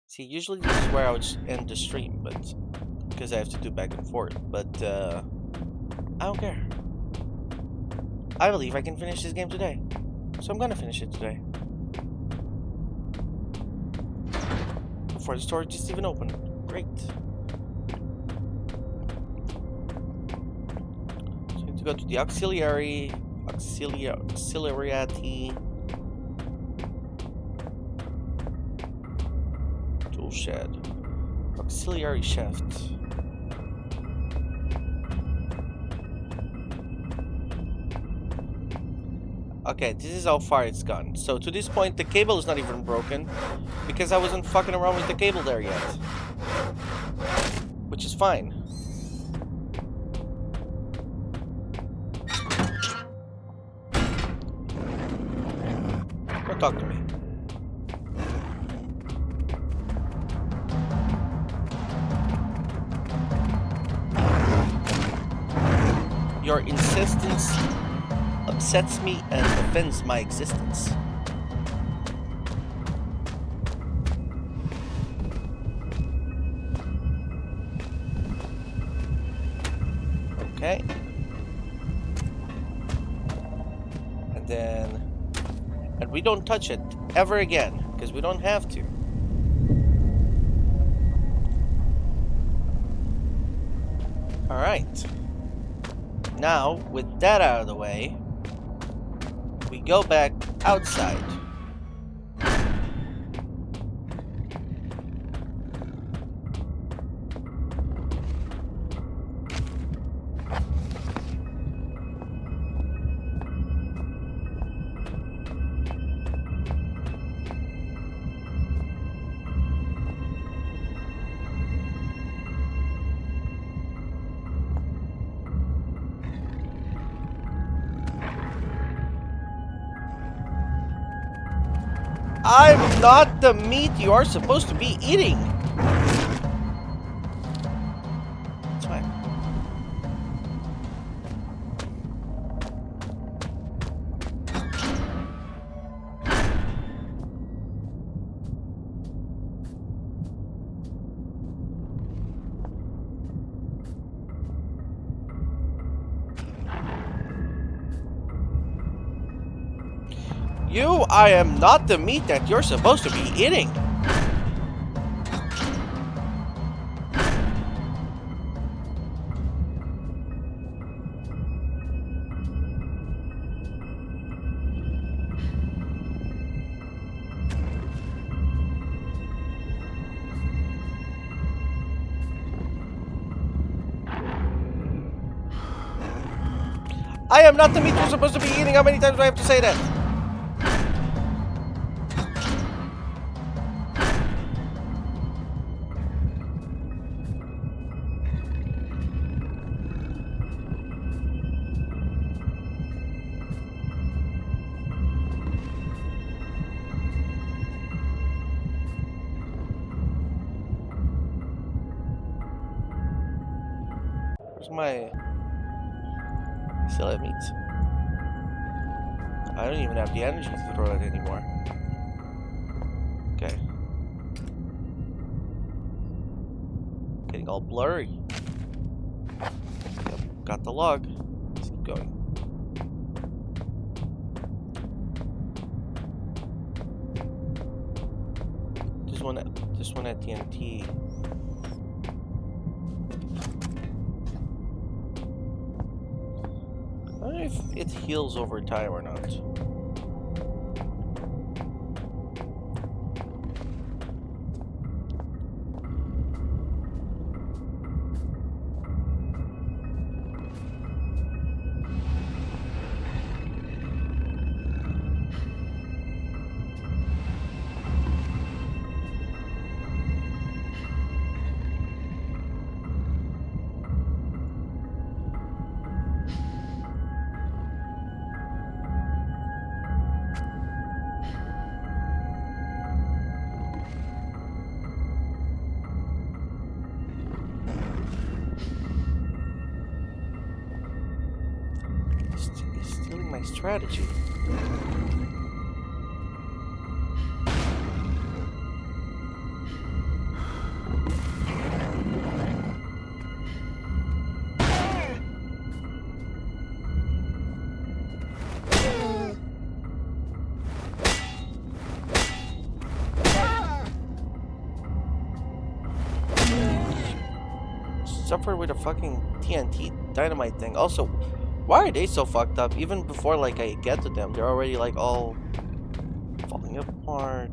See, usually this is where I would end the stream, but because I have to do back and forth. But I don't care. I believe I can finish this game today, so I'm gonna finish it today. Before the storage is even open. Great. So I need to go to the auxiliary tool shed. Auxiliary shaft. Okay, this is how far it's gone. So to this point, the cable is not even broken because I wasn't fucking around with the cable there yet. Which is fine. Don't talk to me. Your insistence upsets me and offends my existence. Okay. And we don't touch it ever again, because we don't have to. Alright. Now, with that out of the way, we go back outside. I'm not the meat you are supposed to be eating. It's fine. I am not the meat that you're supposed to be eating. I am not the meat you're supposed to be eating. How many times do I have to say that? Where's my... Still have meat. I don't even have the energy to throw it anymore. Okay. Getting all blurry. Yep, got the log. Let's keep going. This one at TNT. I don't know if it heals over time or not. He's stealing my strategy. Suffer with a fucking TNT dynamite thing. Also, why are they so fucked up? Even before like I get to them, they're already like all falling apart.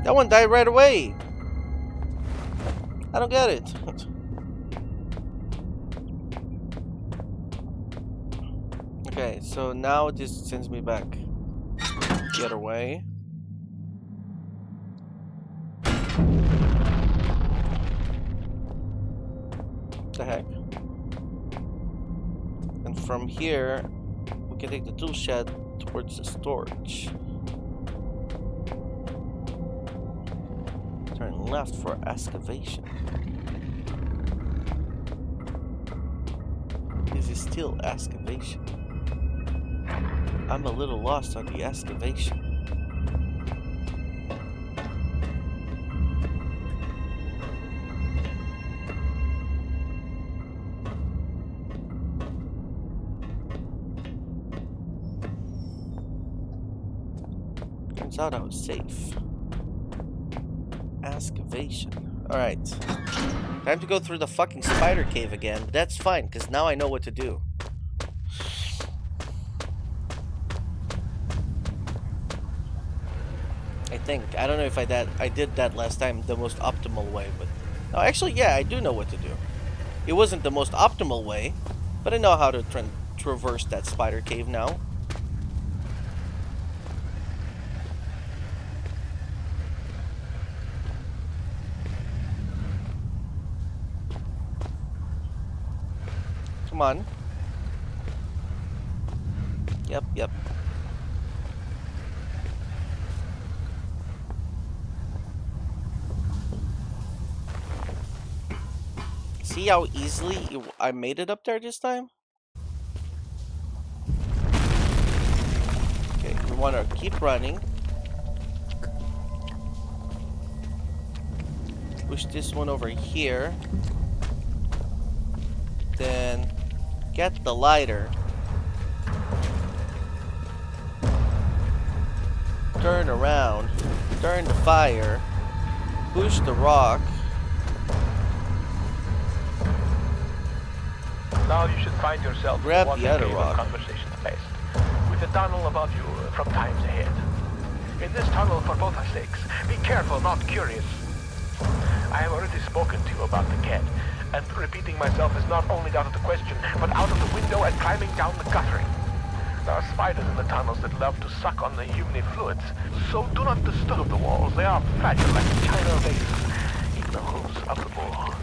That one died right away. I don't get it. Okay, so now this sends me back the other way. What the heck? And from here, we can take the tool shed towards the storage. Turn left for excavation. This is still excavation. I'm a little lost on the excavation. Turns out I was safe. Excavation. Alright. Time to go through the fucking spider cave again, but that's fine, because now I know what to do. I think. I don't know if I did that last time the most optimal way, but... No, actually, yeah, I do know what to do. It wasn't the most optimal way, but I know how to traverse that spider cave now. Come on. Yep. See how easily I made it up there this time? Okay, we want to keep running. Push this one over here. Then get the lighter. Turn around. Turn the fire. Push the rock. Now you should find yourself Grab one the other stream of rock. conversation space, with a tunnel above you from times ahead. In this tunnel, for both our sakes, be careful, not curious. I have already spoken to you about the cat. And repeating myself is not only out of the question, but out of the window and climbing down the guttering. There are spiders in the tunnels that love to suck on the humid fluids, so do not disturb the walls. They are fragile like china vases. Eat the hooves of the bull.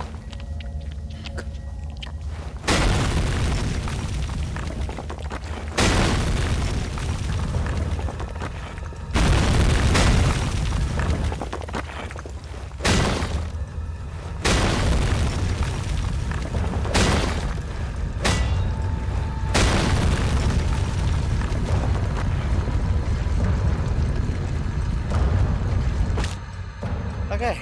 Okay.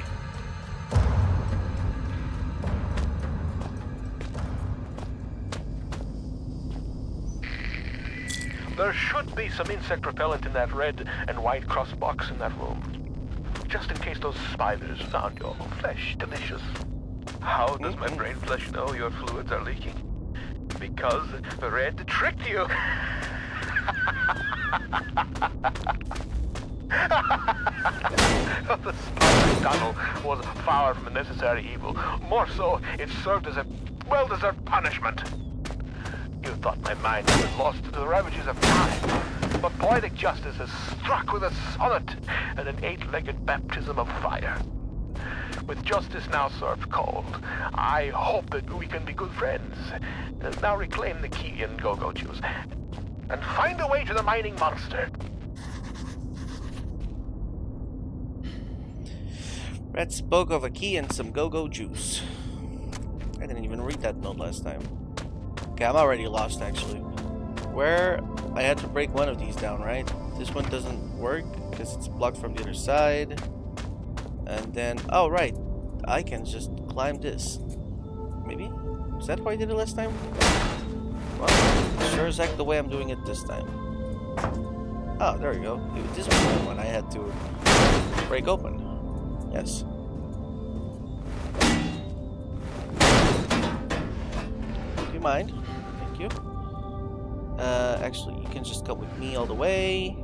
There should be some insect repellent in that red and white cross box in that room. Just in case those spiders found your flesh delicious. How does my brain flesh know your fluids are leaking? Because the red tricked you. The spider tunnel was far from a necessary evil. More so, it served as a well-deserved punishment. You thought my mind had been lost to the ravages of time, but poetic justice has struck with a sonnet and an 8-legged baptism of fire. With justice now served cold, I hope that we can be good friends. Now reclaim the key and go-go juice, and find a way to the mining monster. Red spoke of a key and some go-go juice. I didn't even read that note last time. Okay, I'm already lost actually. Where I had to break one of these down, right? This one doesn't work because it's blocked from the other side. And then, oh right, I can just climb this. Maybe? Is that how I did it last time? Well, sure as heck the way I'm doing it this time. Oh, there we go. This was the one I had to break open. Yes. Do you mind? Thank you. Actually, you can just come with me all the way.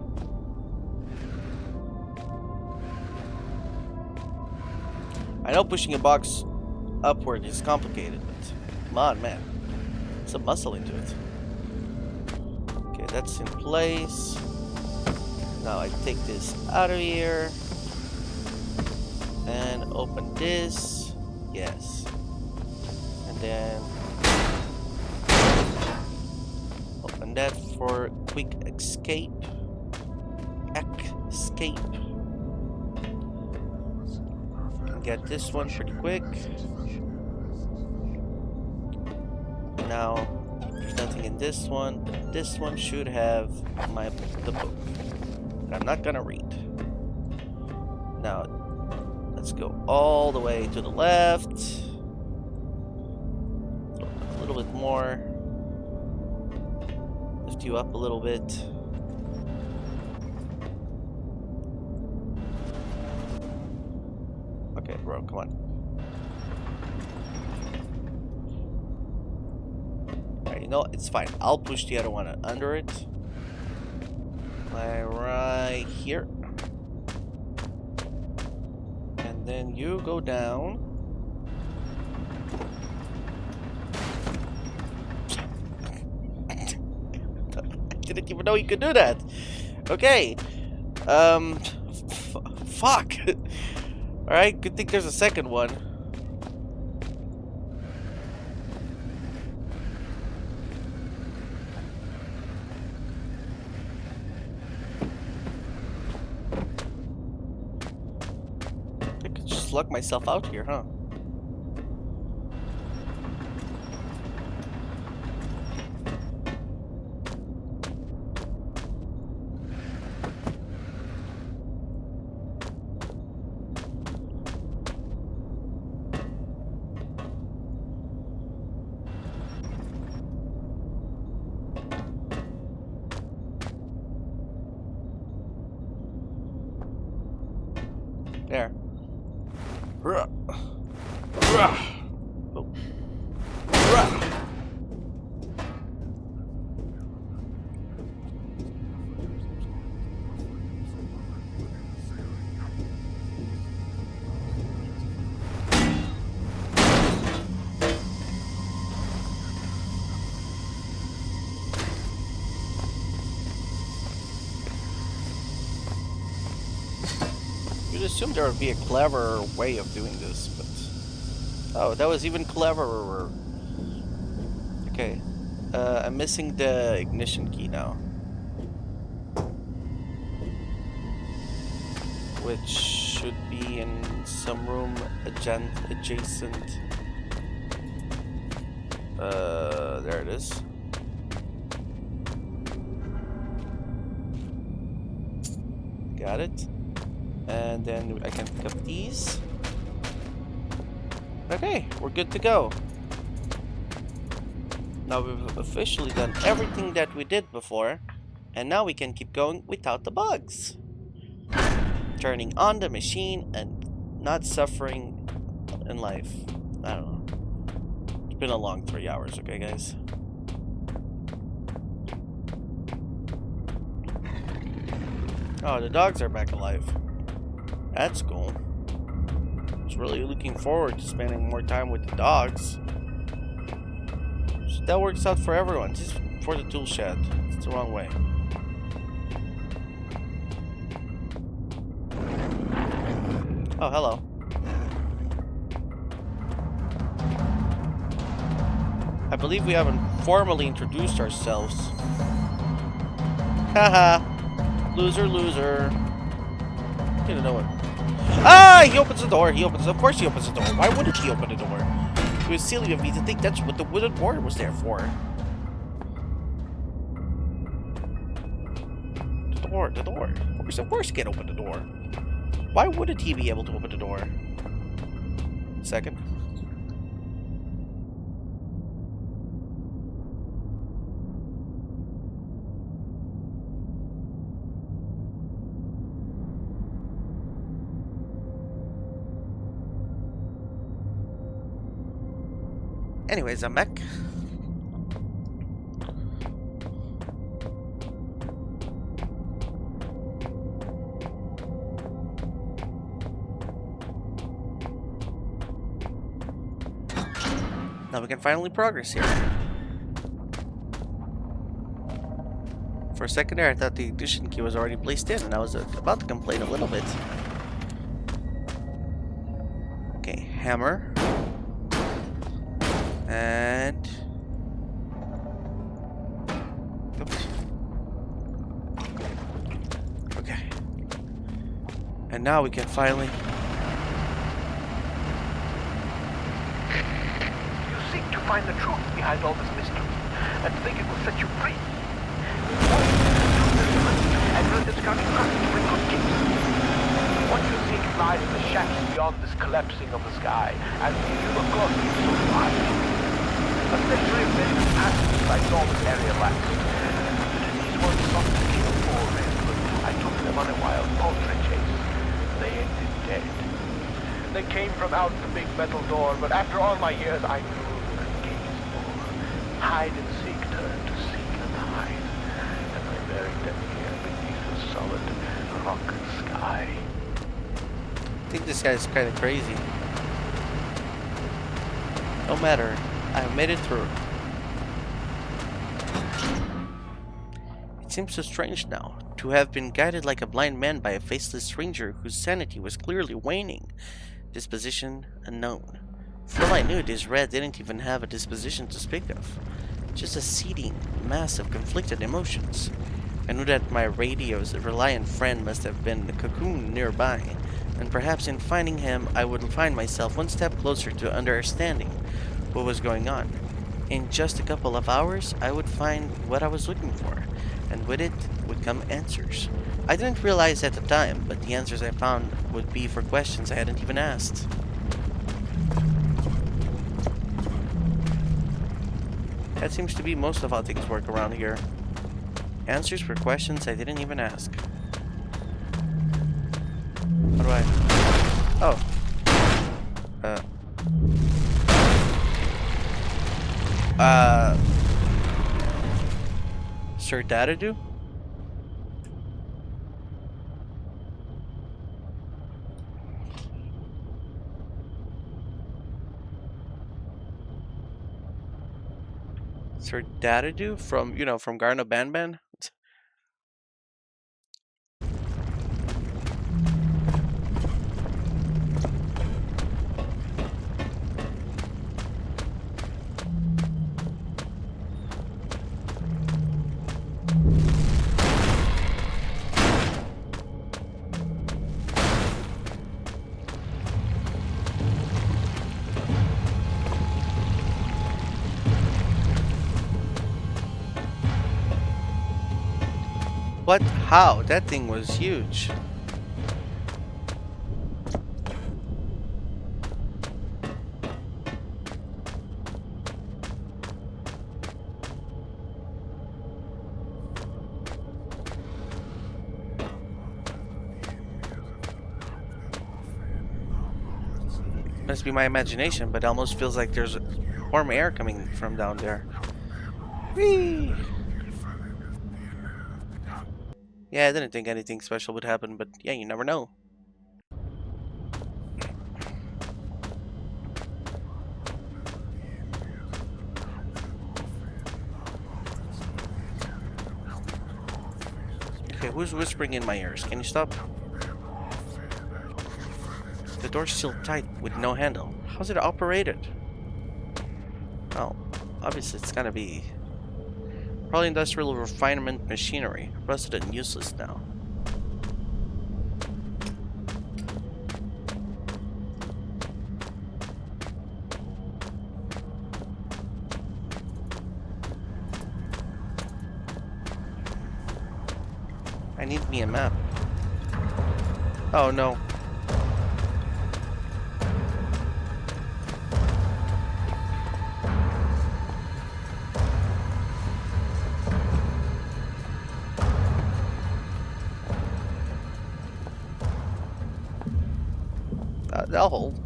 I know pushing a box upward is complicated, but come on, man. Some muscle into it. Okay, that's in place. Now I take this out of here. And open this. Yes. And then open that for quick escape. Escape. Get this one pretty quick. Now there's nothing in this one, but this one should have the book. But I'm not gonna read. Now let's go all the way to the left. A little bit more. Lift you up a little bit. Okay, bro, come on. Alright, you know, it's fine. I'll push the other one under it. Right here. And then you go down. I didn't even know you could do that. Okay. Fuck. Alright, good thing there's a second one. I could just lock myself out here, huh? There. Oh. assumed there would be a cleverer way of doing this, but... Oh, that was even cleverer. Okay. I'm missing the ignition key now. Which should be in some room adjacent. There it is. Got it. And then I can pick up these. Okay, we're good to go. Now we've officially done everything that we did before, and now we can keep going without the bugs. Turning on the machine and not suffering in life. I don't know. It's been a long 3 hours, okay guys? Oh, the dogs are back alive. That's cool. I was really looking forward to spending more time with the dogs. So that works out for everyone, just for the tool shed. It's the wrong way. Oh, hello. I believe we haven't formally introduced ourselves. Haha. Loser, loser. Didn't know it. Ah! He opens the door. Of course he opens the door. Why wouldn't he open the door? It was silly of me to think that's what the wooden door was there for. The door. Of course he can't open the door. Why wouldn't he be able to open the door? Second. Anyways, I'm back. Now we can finally progress here. For a second there, I thought the ignition key was already placed in, and I was about to complain a little bit. Okay, hammer. And... Oops. Okay. And now we can finally... You seek to find the truth behind all this mystery, and think it will set you free. And you're discarding nothing to bring good gifts. What you seek lies in the shadows beyond this collapsing of the sky, and you of course so far. A century of medicine passed since I saw this area last. These ones sought to kill poor Redwood. I took them on a wild poultry chase. They ended dead. They came from out the big metal door, but after all my years I knew the case more. Hide and seek turned to seek and hide. And I buried them here beneath the solid rock sky. I think this guy's kind of crazy. No matter. I've made it through. It seems so strange now, to have been guided like a blind man by a faceless stranger whose sanity was clearly waning. Disposition unknown. For all I knew, this rat didn't even have a disposition to speak of. Just a seething mass of conflicted emotions. I knew that my radio's reliant friend must have been the cocoon nearby, and perhaps in finding him I would find myself one step closer to understanding what was going on. In just a couple of hours, I would find what I was looking for, and with it would come answers. I didn't realize at the time, but the answers I found would be for questions I hadn't even asked. That seems to be most of how things work around here. Answers for questions I didn't even ask. How do I... Oh. Sir Dadadu? Sir Dadadu from, from Garna Banban? What? How? That thing was huge. Must be my imagination, but it almost feels like there's warm air coming from down there. Whee! Yeah, I didn't think anything special would happen, but yeah, you never know. Okay, who's whispering in my ears? Can you stop? The door's still tight with no handle. How's it operated? Well, obviously it's gotta be probably industrial refinement machinery, rusted and useless now. I need me a map. Oh no. That'll hold.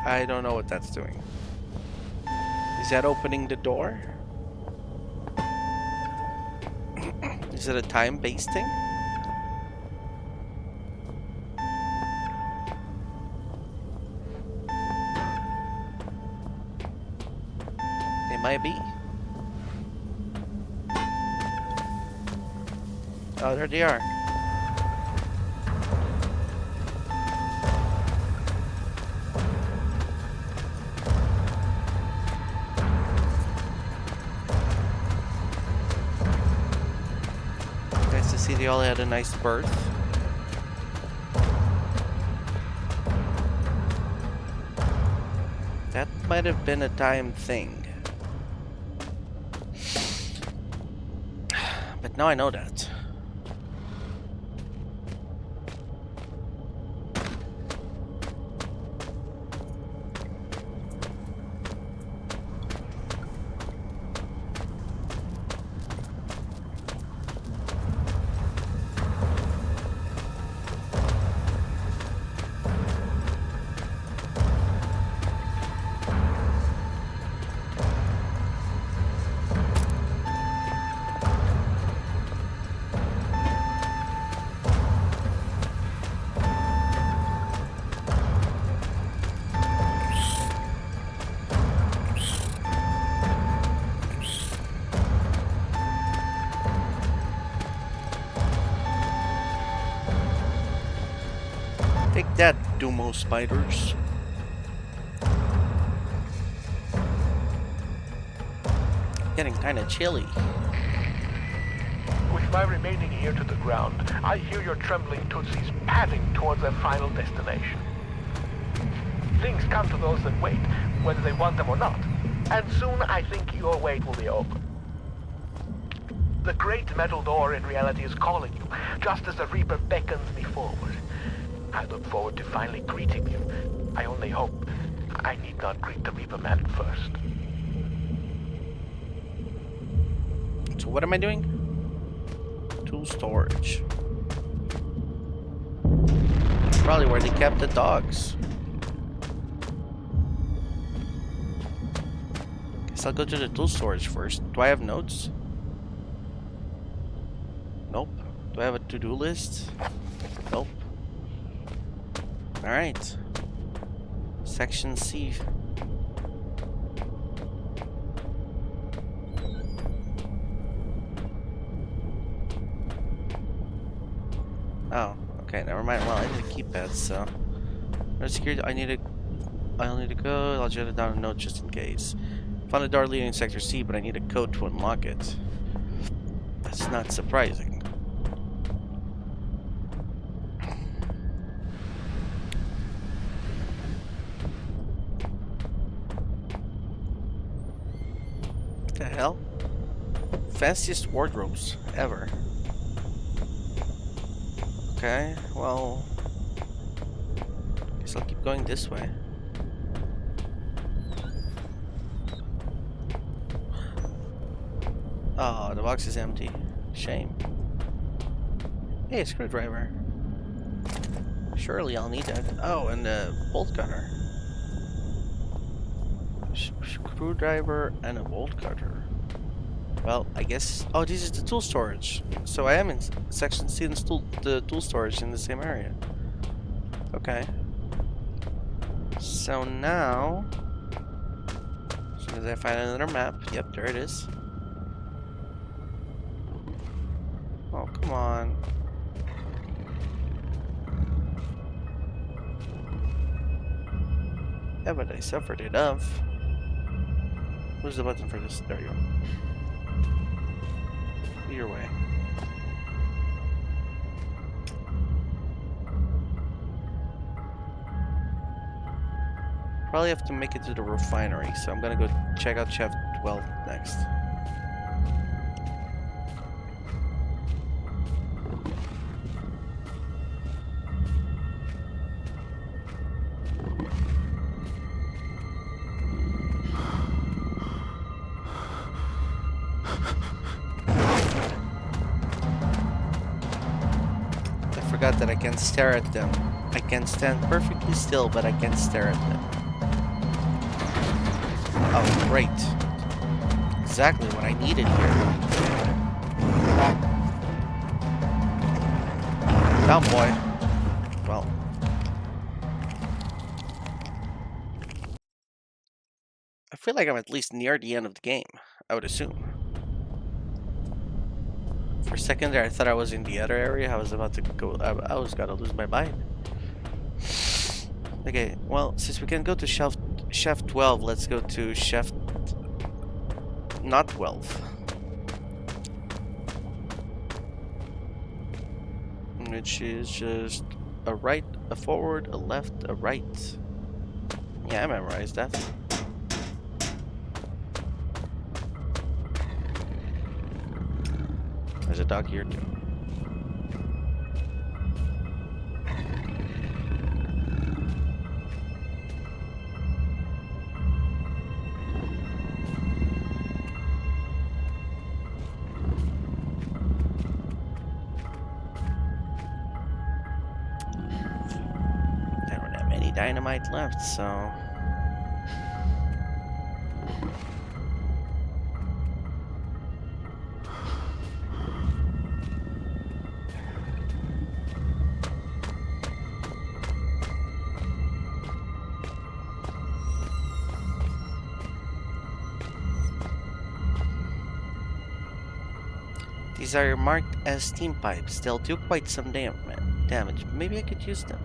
I don't know what that's doing. Is that opening the door? Is it a time-based thing? It might be. Oh, there they are. Nice to see they all had a nice birth. That might have been a time thing. But now I know that. Take that, Dumo spiders. Getting kinda chilly. With my remaining ear to the ground, I hear your trembling tootsies padding towards their final destination. Things come to those that wait, whether they want them or not. And soon I think your wait will be over. The great metal door in reality is calling you, just as the Reaper beckons me forward. I look forward to finally greeting you. I only hope I need not greet the Reaper man first. So what am I doing? Tool storage. Probably where they kept the dogs. Guess I'll go to the tool storage first. Do I have notes? Nope. Do I have a to-do list? Nope. Alright. Section C. Oh, okay, never mind. Well, I need a keypad, so. Security, I'll need to go. I'll jot it down a note just in case. Found a door leading to Sector C, but I need a code to unlock it. That's not surprising. What the hell? Fanciest wardrobes ever. Okay, well, guess I'll keep going this way. Oh, the box is empty. Shame. Hey, a screwdriver. Surely I'll need that. Oh, and a bolt cutter. Screwdriver and a bolt cutter. Well, I guess. Oh, this is the tool storage. So I am in section C, the tool storage in the same area. Okay. So now, as soon as I find another map, yep, there it is. Oh, come on. Yeah, but I suffered enough. Where's the button for this? There you go. Either way. Probably have to make it to the refinery, so I'm gonna go check out Chef 12 next. I forgot that I can stare at them. I can stand perfectly still, but I can't stare at them. Oh, great. Exactly what I needed here. Down, boy. Well. I feel like I'm at least near the end of the game, I would assume. For a second there, I thought I was in the other area. I was about to go. I was gonna lose my mind. Okay, well, since we can go to Chef 12, let's go to Chef not 12. Which is just a right, a forward, a left, a right. Yeah, I memorized that. There's a dog here too. There weren't that many dynamite left, so. These are marked as steam pipes. They'll do quite some damage. Maybe I could use them.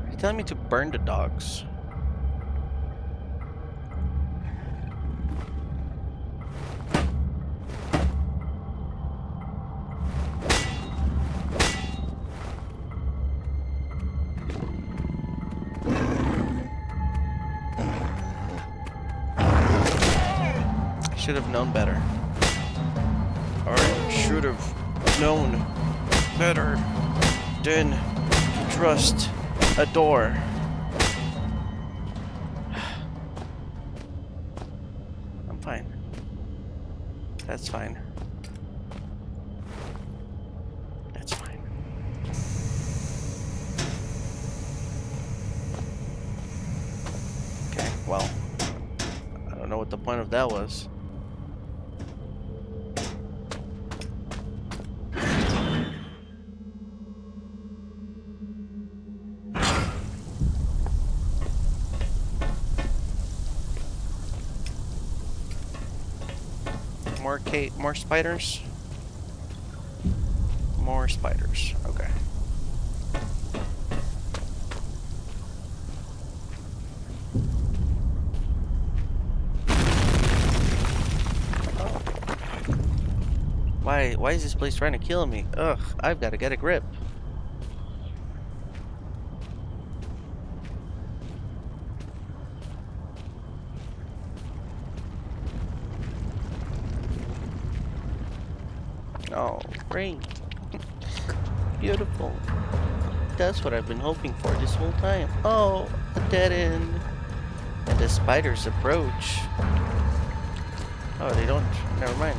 You're telling me to burn the dogs? Should have known better. Or should have known better than to trust a door. I'm fine. That's fine. That's fine. Okay, well, I don't know what the point of that was. more spiders? More spiders. Okay. Oh. Why is this place trying to kill me? Ugh, I've got to get a grip. Oh, great. Beautiful. That's what I've been hoping for this whole time. Oh, a dead end. And the spiders approach. Oh, they don't. Never mind.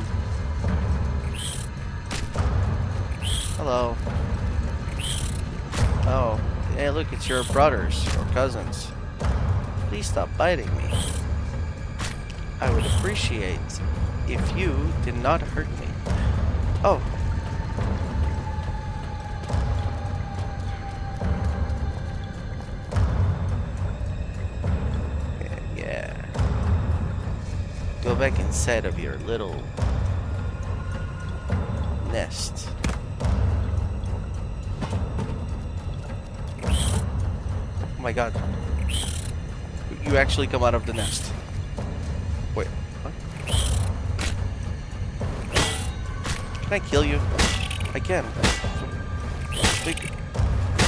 Hello. Oh, hey, look, it's your brothers or cousins. Please stop biting me. I would appreciate if you did not hurt me. Oh. Yeah. Go back inside of your little nest. Oh my god. You actually come out of the nest. Wait, what? Can I kill you? I can. Take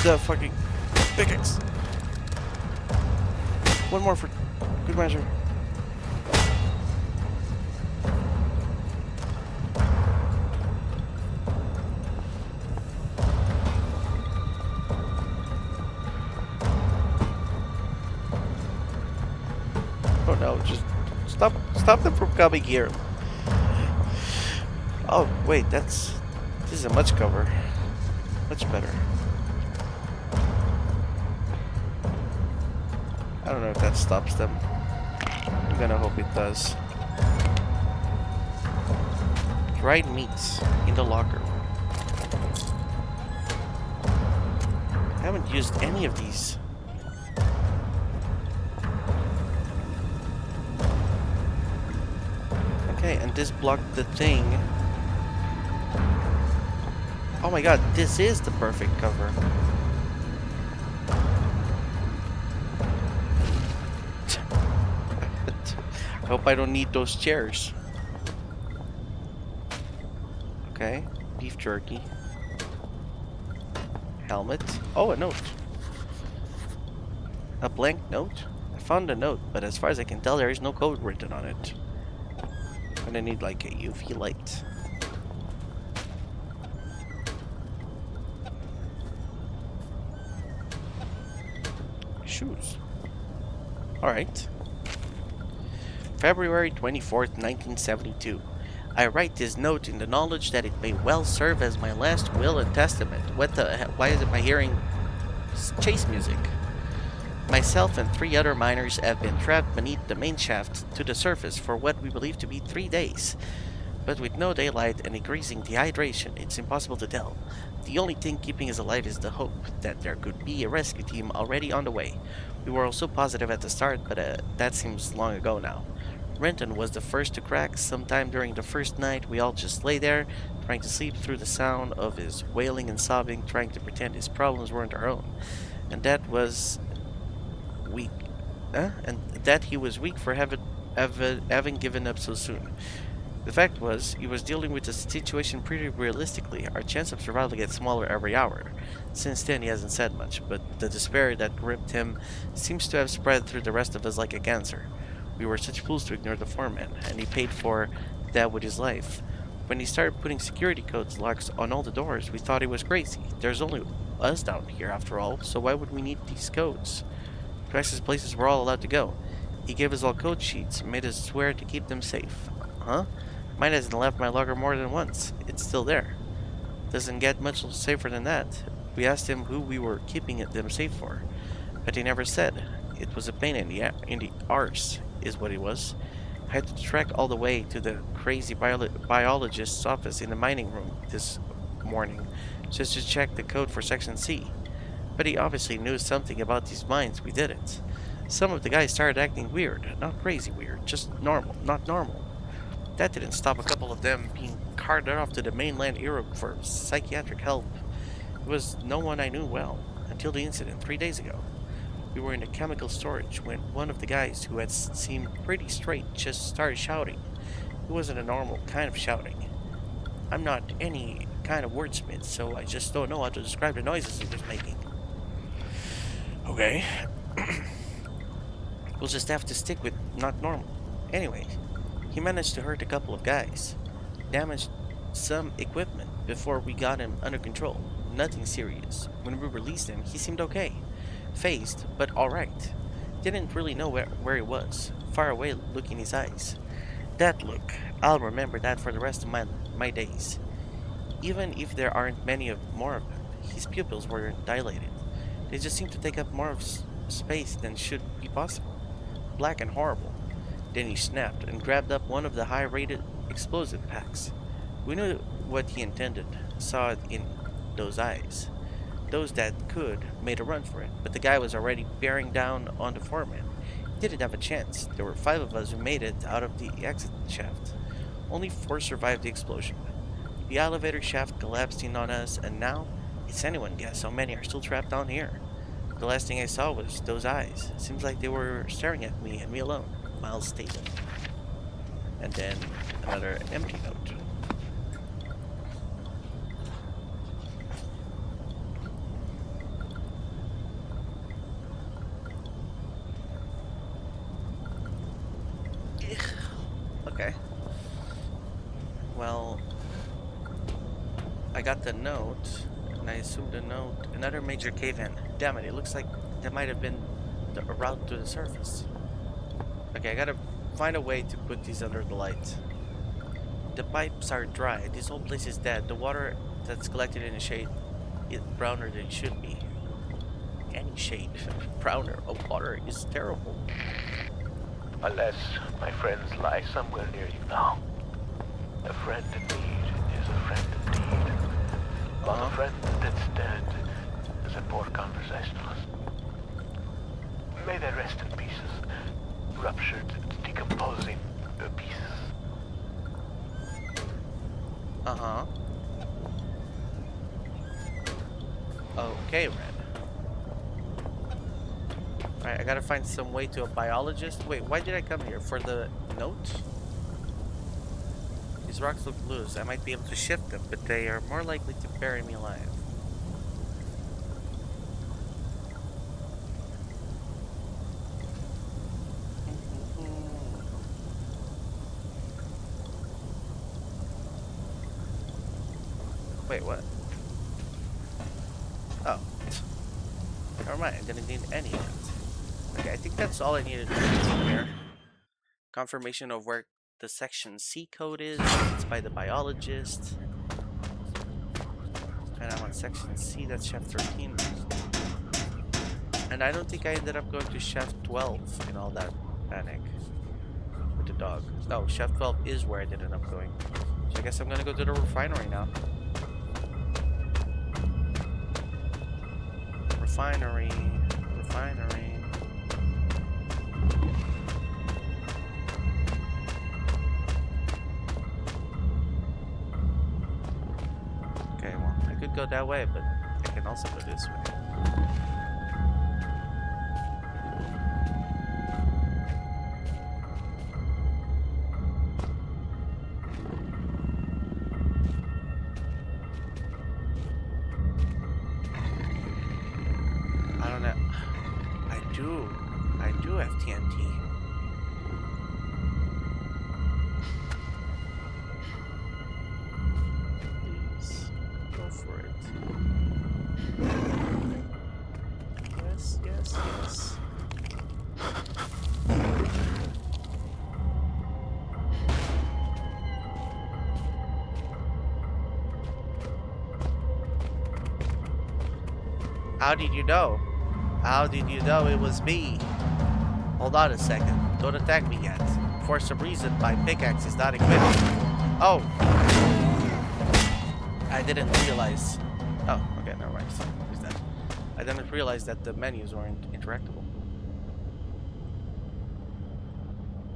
the fucking pickaxe. One more for good measure. Oh no, just stop them from coming here. Oh wait, this is a much cover. Much better. I don't know if that stops them. I'm gonna hope it does. Dried meats in the locker. I haven't used any of these. Okay, and this blocked the thing. Oh my god, this is the perfect cover. I hope I don't need those chairs. Okay, beef jerky. Helmet. Oh, a note. A blank note? I found a note, but as far as I can tell, there is no code written on it. I'm gonna need like a UV light. Shoes. Alright. February 24th, 1972. I write this note in the knowledge that it may well serve as my last will and testament. What the hell? Why is it my hearing chase music? Myself and 3 other miners have been trapped beneath the main shaft to the surface for what we believe to be 3 days. But with no daylight and increasing dehydration, it's impossible to tell. The only thing keeping us alive is the hope that there could be a rescue team already on the way. We were also positive at the start, but that seems long ago now. Renton was the first to crack. Sometime during the first night, we all just lay there, trying to sleep through the sound of his wailing and sobbing, trying to pretend his problems weren't our own. And that was weak. And that he was weak for having given up so soon. The fact was, he was dealing with the situation pretty realistically. Our chance of survival gets smaller every hour. Since then, he hasn't said much, but the despair that gripped him seems to have spread through the rest of us like a cancer. We were such fools to ignore the foreman, and he paid for that with his life. When he started putting security codes locks on all the doors, we thought he was crazy. There's only us down here after all, so why would we need these codes? To access places we're all allowed to go. He gave us all code sheets, made us swear to keep them safe. Huh? Mine hasn't left my locker more than once. It's still there. Doesn't get much safer than that. We asked him who we were keeping them safe for, but he never said. It was a pain in the arse, is what it was. I had to trek all the way to the crazy biologist's office in the mining room this morning just to check the code for Section C. But he obviously knew something about these mines we didn't. Some of the guys started acting weird. Not crazy weird, just normal. Not normal. That didn't stop a couple of them being carted off to the mainland Europe for psychiatric help. It was no one I knew well, until the incident 3 days ago. We were in a chemical storage when one of the guys who had seemed pretty straight just started shouting. It wasn't a normal kind of shouting. I'm not any kind of wordsmith, so I just don't know how to describe the noises he was making. Okay. We'll just have to stick with not normal. Anyway, he managed to hurt a couple of guys, damaged some equipment before we got him under control. Nothing serious. When we released him, he seemed okay. Phased, but alright. Didn't really know where he was. Far away look in his eyes. That look, I'll remember that for the rest of my days. Even if there aren't more of them, his pupils were dilated. They just seemed to take up more of space than should be possible. Black and horrible. Then he snapped and grabbed up one of the high-rated explosive packs. We knew what he intended, saw it in those eyes. Those that could made a run for it, but the guy was already bearing down on the foreman. He didn't have a chance. There were 5 of us who made it out of the exit shaft. Only 4 survived the explosion. The elevator shaft collapsed in on us, and now it's anyone's guess how many are still trapped down here. The last thing I saw was those eyes. Seems like they were staring at me and me alone. Miles stated. And then another empty note. Okay. Well, I got the note, and I assumed the note. Another major cave-in. Damn it, it looks like that might have been a route to the surface. Okay, I gotta find a way to put these under the light. The pipes are dry. This whole place is dead. The water that's collected in the shade is browner than it should be. Any shade browner of water is terrible. Unless my friends lie somewhere near you now. A friend in need is a friend indeed. But a friend that's dead is a poor conversationalist. May they rest in pieces, ruptured, decomposing pieces. Uh-huh. Okay, Red. Alright, I gotta find some way to a biologist. Wait, why did I come here? For the note? These rocks look loose. I might be able to shift them, but they are more likely to bury me alive. Wait, what? Oh. Never mind, I didn't need any of it. Okay, I think that's all I needed to do here. Confirmation of where the section C code is. It's by the biologist. And I'm on section C, that's shaft 13. And I don't think I ended up going to shaft 12 in all that panic with the dog. No, shaft 12 is where I did end up going. So I guess I'm gonna go to the refinery now. Refinery. Okay, well, I could go that way, but I can also go this way. I don't know. I do have TNT. Please, go for it. Yes. How did you know? How did you know it was me? Hold on a second. Don't attack me yet. For some reason, my pickaxe is not equipped. Oh! I didn't realize. Oh, okay, never mind. So, who's that? I didn't realize that the menus weren't interactable.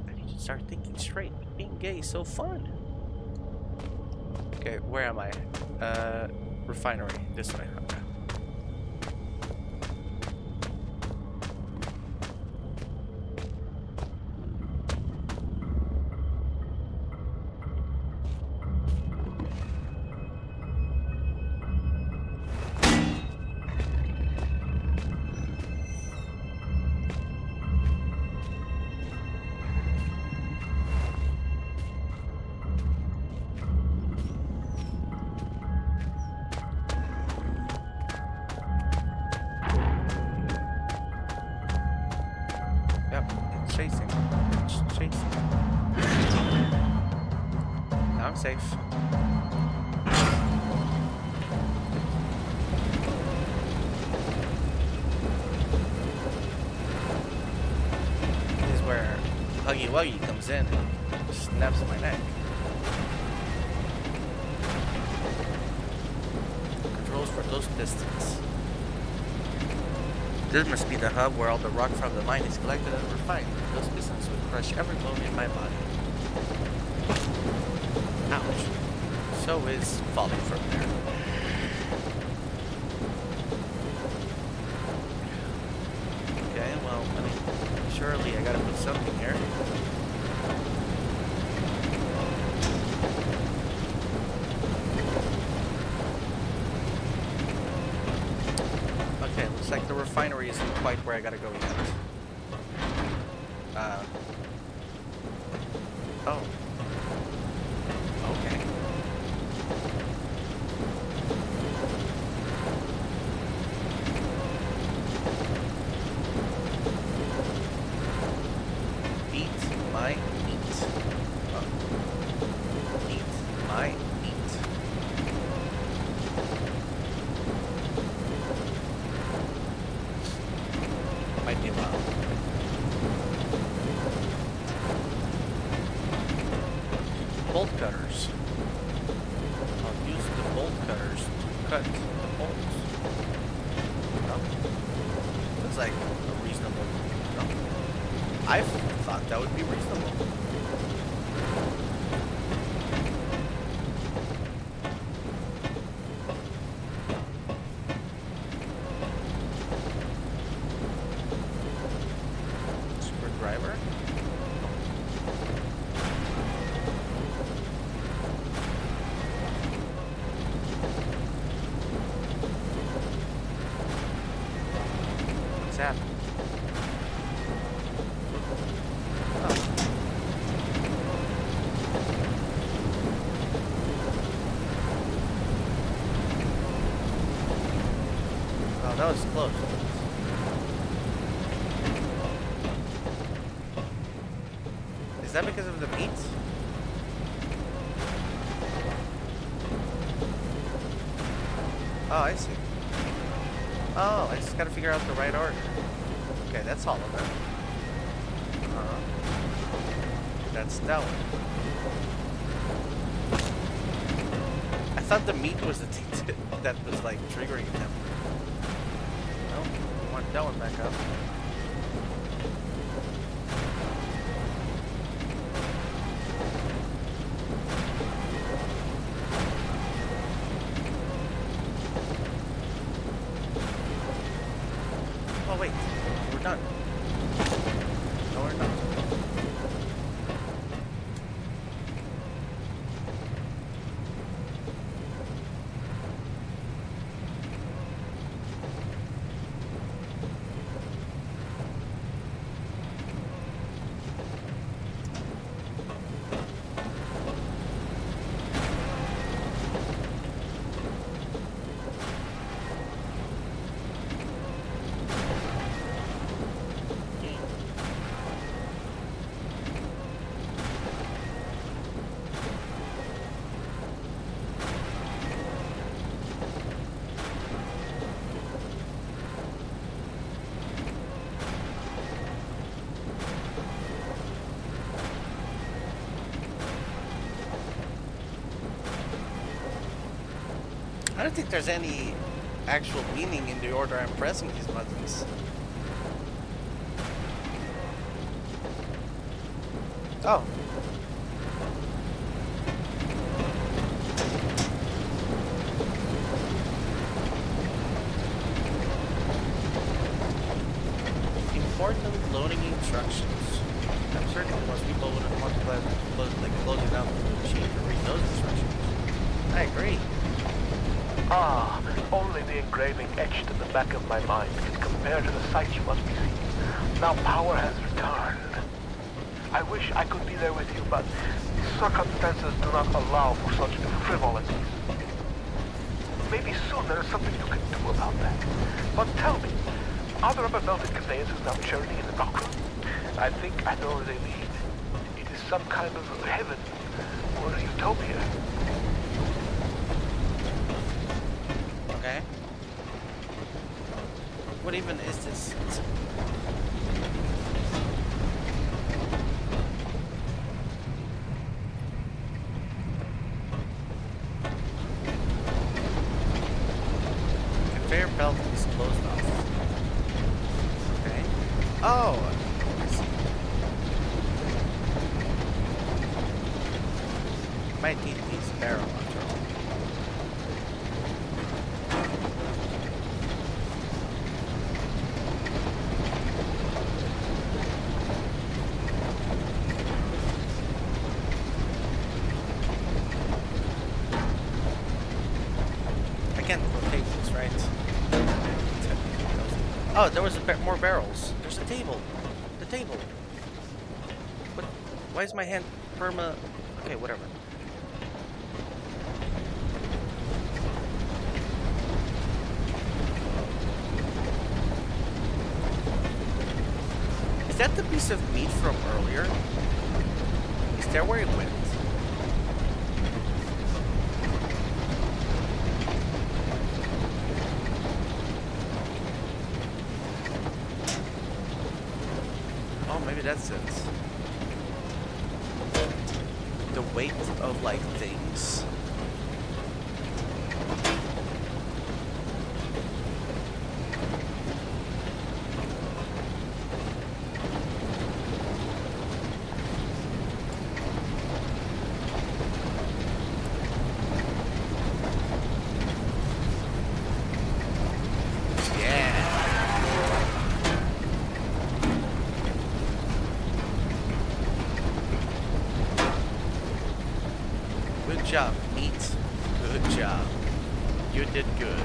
I need to start thinking straight. Being gay is so fun. Okay, where am I? Refinery. This way. Okay. Yep, it's chasing. It's chasing. Now I'm safe. This is where Huggy Wuggy comes in and snaps my neck. Controls for those pistons. This must be the hub where all the rock from the mine is collected and refined. Those pistons would crush every bone in my body. Ouch. So is falling from there. Okay, well, I mean, surely I gotta put something here. Okay, looks like the refinery isn't quite where I gotta go yet. Oh. Okay. Eat my meat. Oh. Eat my meat. Might be a while. Bolt cutters. I'll use the bolt cutters to cut the bolts. No? Looks like a reasonable. No? I thought that would be reasonable. Screwdriver? What's happening? Oh, that was close. Is that because of the meat? Oh, I see. Oh, I just gotta figure out the right order. Okay, that's all of it. That's that one. I thought the meat was the thing that was like triggering them. No, we want that one back up. Oh wait, we're done. No, we're not. I don't think there's any actual meaning in the order I'm pressing these buttons. Oh. Important loading instructions. I'm certain most people wouldn't want to close it up to the machine to read those instructions. I agree. Ah, only the engraving etched in the back of my mind can compare to the sight you must be seeing. Now power has returned. I wish I could be there with you, but circumstances do not allow for such frivolities. Maybe soon there is something you can do about that. But tell me, are there other melted conveyances now churning in the dock room? I think I know where they lead. It is some kind of heaven or utopia. Okay. What even is this? Conveyor belt is closed off. Okay. Oh! I see. Might need these barrel after all. I can't rotate this, right? Oh, there was more barrels. There's a table. The table. What? Why is my hand perma? Okay, whatever. Is that the piece of meat from earlier? Is that where it went? Oh, maybe that's it. The weight of, like, things. Good job, meat. Good job. You did good.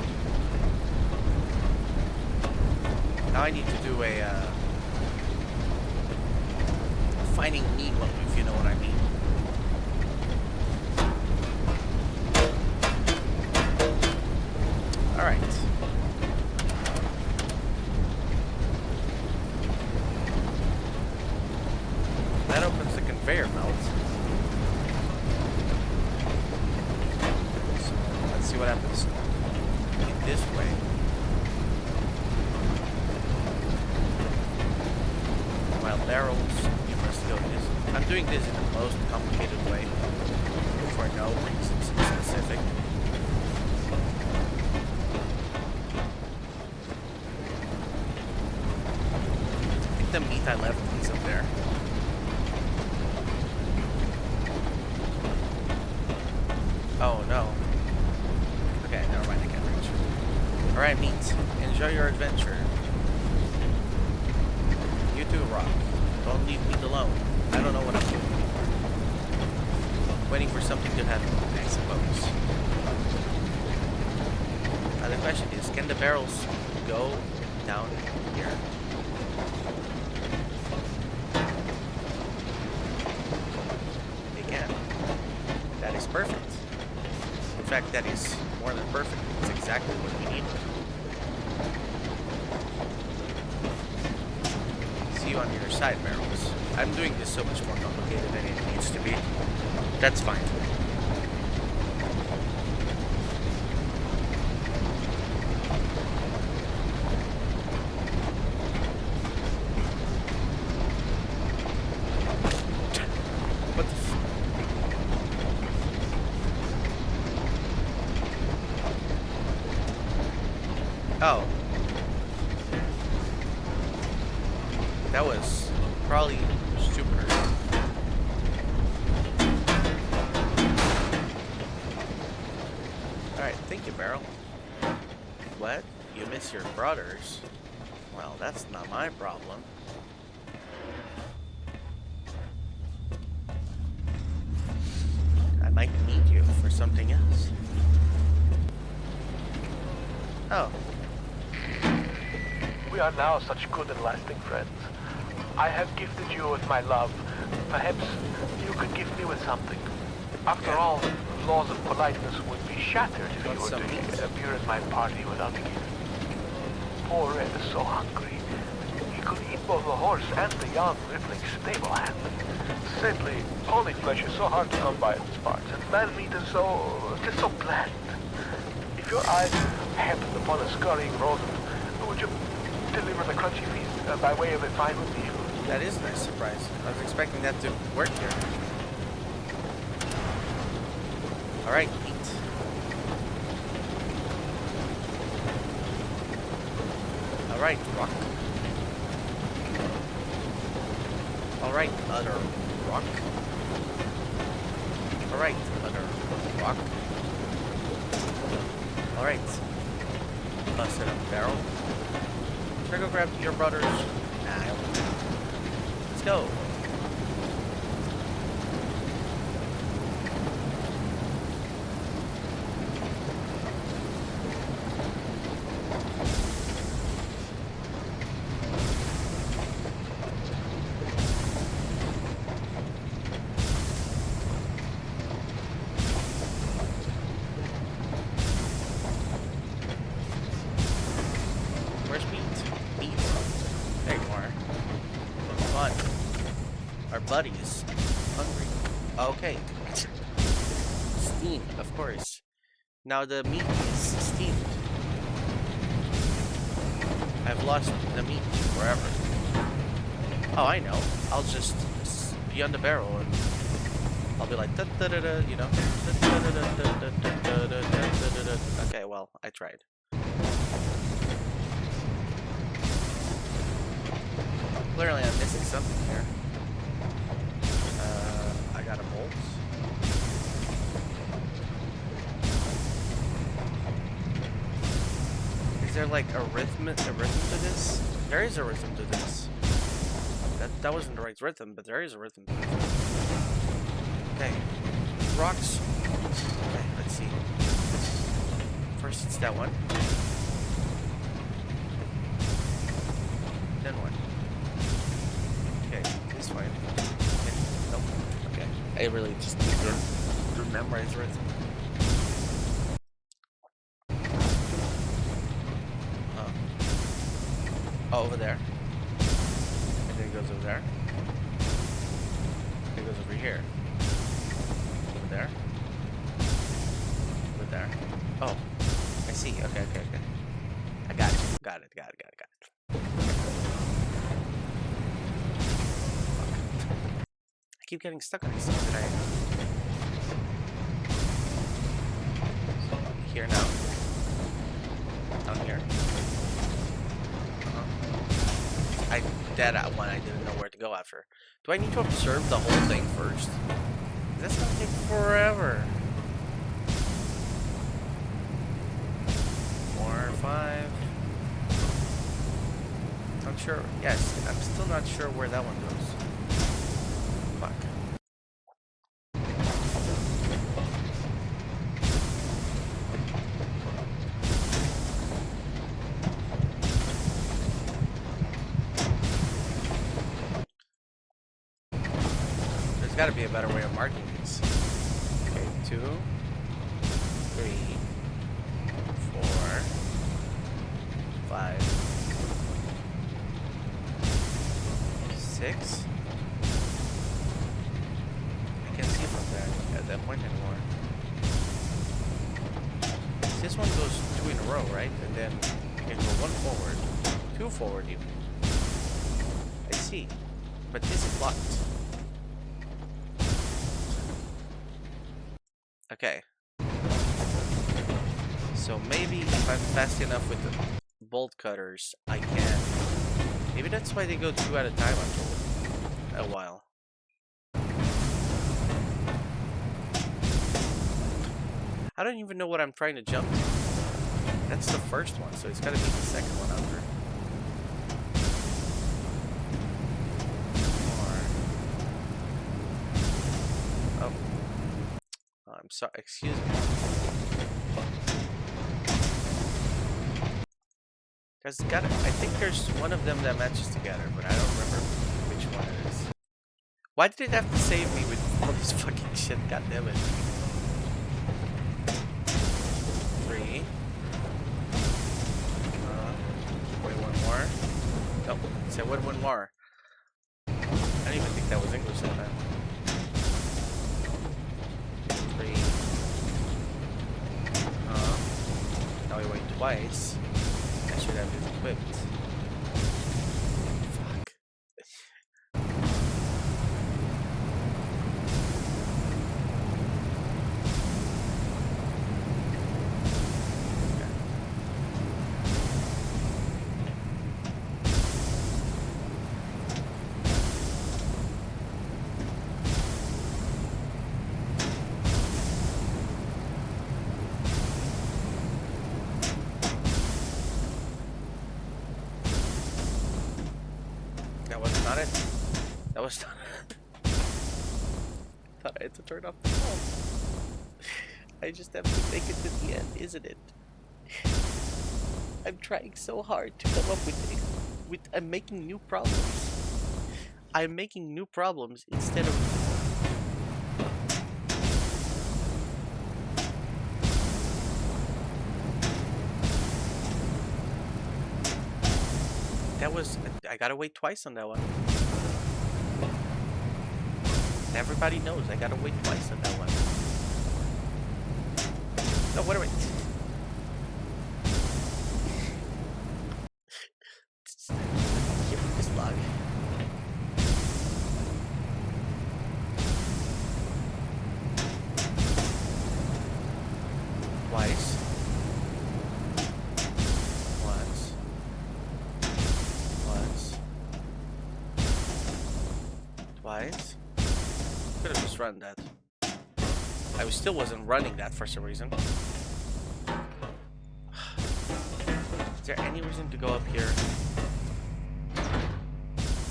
Now I need to do a finding Nemo, if you know what I mean. Alright. That opens the conveyor belt. Let's see what happens in this way. While barrels, you must go this. I'm doing this in the most complicated way for no reason specific. I think the meat I left is up there. Oh no. Okay, never mind, I can't reach. Alright, meat. Enjoy your adventure. You too, Rock. Don't leave me alone. I don't know what I'm doing anymore. Waiting for something to happen, I suppose. Now the question is, can the barrels go down here? They can. That is perfect. In fact, that is more than perfect. It's exactly what we need. See you on your side barrels. I'm doing this so much more complicated than it needs to be. That's fine. What the f- Oh. That was probably stupider. Thank you, Barrel. What? You miss your brothers? Well, that's not my problem. I might need you for something else. Oh. We are now such good and lasting friends. I have gifted you with my love. Perhaps you could gift me with something. After all, laws of politeness would be shattered if you were to appear at my party without a gift. Poor Red is so hungry. He could eat both the horse and the young, rippling stable hand. Sadly, pony flesh is so hard to come by in these parts, and man meat is so bland. If your eyes happened upon a scurrying rodent, would you deliver the crunchy feast by way of a fine with beef? That is a nice surprise. I was expecting that to work here. Alright, eat. Alright, rock. Alright, other rock. Alright, other rock. Alright. Busted up barrel. Should I go grab your brothers? Nah, I don't want to. Let's go. Where's meat? Meat. There you are. Fun. Our buddy is hungry. Okay. Steamed, of course. Now the meat is steamed. I've lost the meat forever. Oh, I know. I'll just be on the barrel and I'll be like da da da da, you know. Okay, well, I tried. Clearly I'm missing something here. I got a bolt. Is there like a rhythm to this? There is a rhythm to this. That wasn't the right rhythm, but there is a rhythm to it. Okay. Rocks. Okay, let's see. First it's that one. Then one. Okay, this one. Okay. Nope. Okay. I really just need to memorize rhythm. Oh, over there. And then it goes over there. It goes over here. Over there. Over there. Oh, I see. Okay, okay, okay. I got you. Got it, got it, got it, got it. I keep getting stuck on these things today. So, here now. Down here. That one I didn't know where to go after. Do I need to observe the whole thing first? That's gonna take forever. 4, 5. Not sure. Yes, I'm still not sure where that one goes. Fuck. There's gotta be a better way of marking these. Okay, 2, 3, 4, 5, 6. I can't see from there at that point anymore. This one goes 2 in a row, right? And then you can go 1 forward, 2 forward even. I see. But this is locked. Okay. So maybe if I'm fast enough with the bolt cutters, I can. Maybe that's why they go 2 at a time after a while. I don't even know what I'm trying to jump to. That's the first one, so it's gotta be the second one after. Or... Oh. I'm sorry, excuse me. There's gotta, I think there's one of them that matches together, but I don't remember which one it is. Why did it have to save me with all this fucking shit? God damn it. 3. Wait, one more. Nope, it said wait, one more. I don't even think that was English that time. 3. Now we wait twice. I should have this equipped. Fuck. That was not it. That was not it. Thought I had to turn off the phone. I just have to make it to the end, isn't it? I'm trying so hard to come up with I'm making new problems. I'm making new problems instead of that was I gotta wait twice on that one. Everybody knows I gotta wait twice on that one. No, what am I? Give me this log. Twice. Once. Once. Twice. Could have just run that. I still wasn't running that for some reason. Is there any reason to go up here?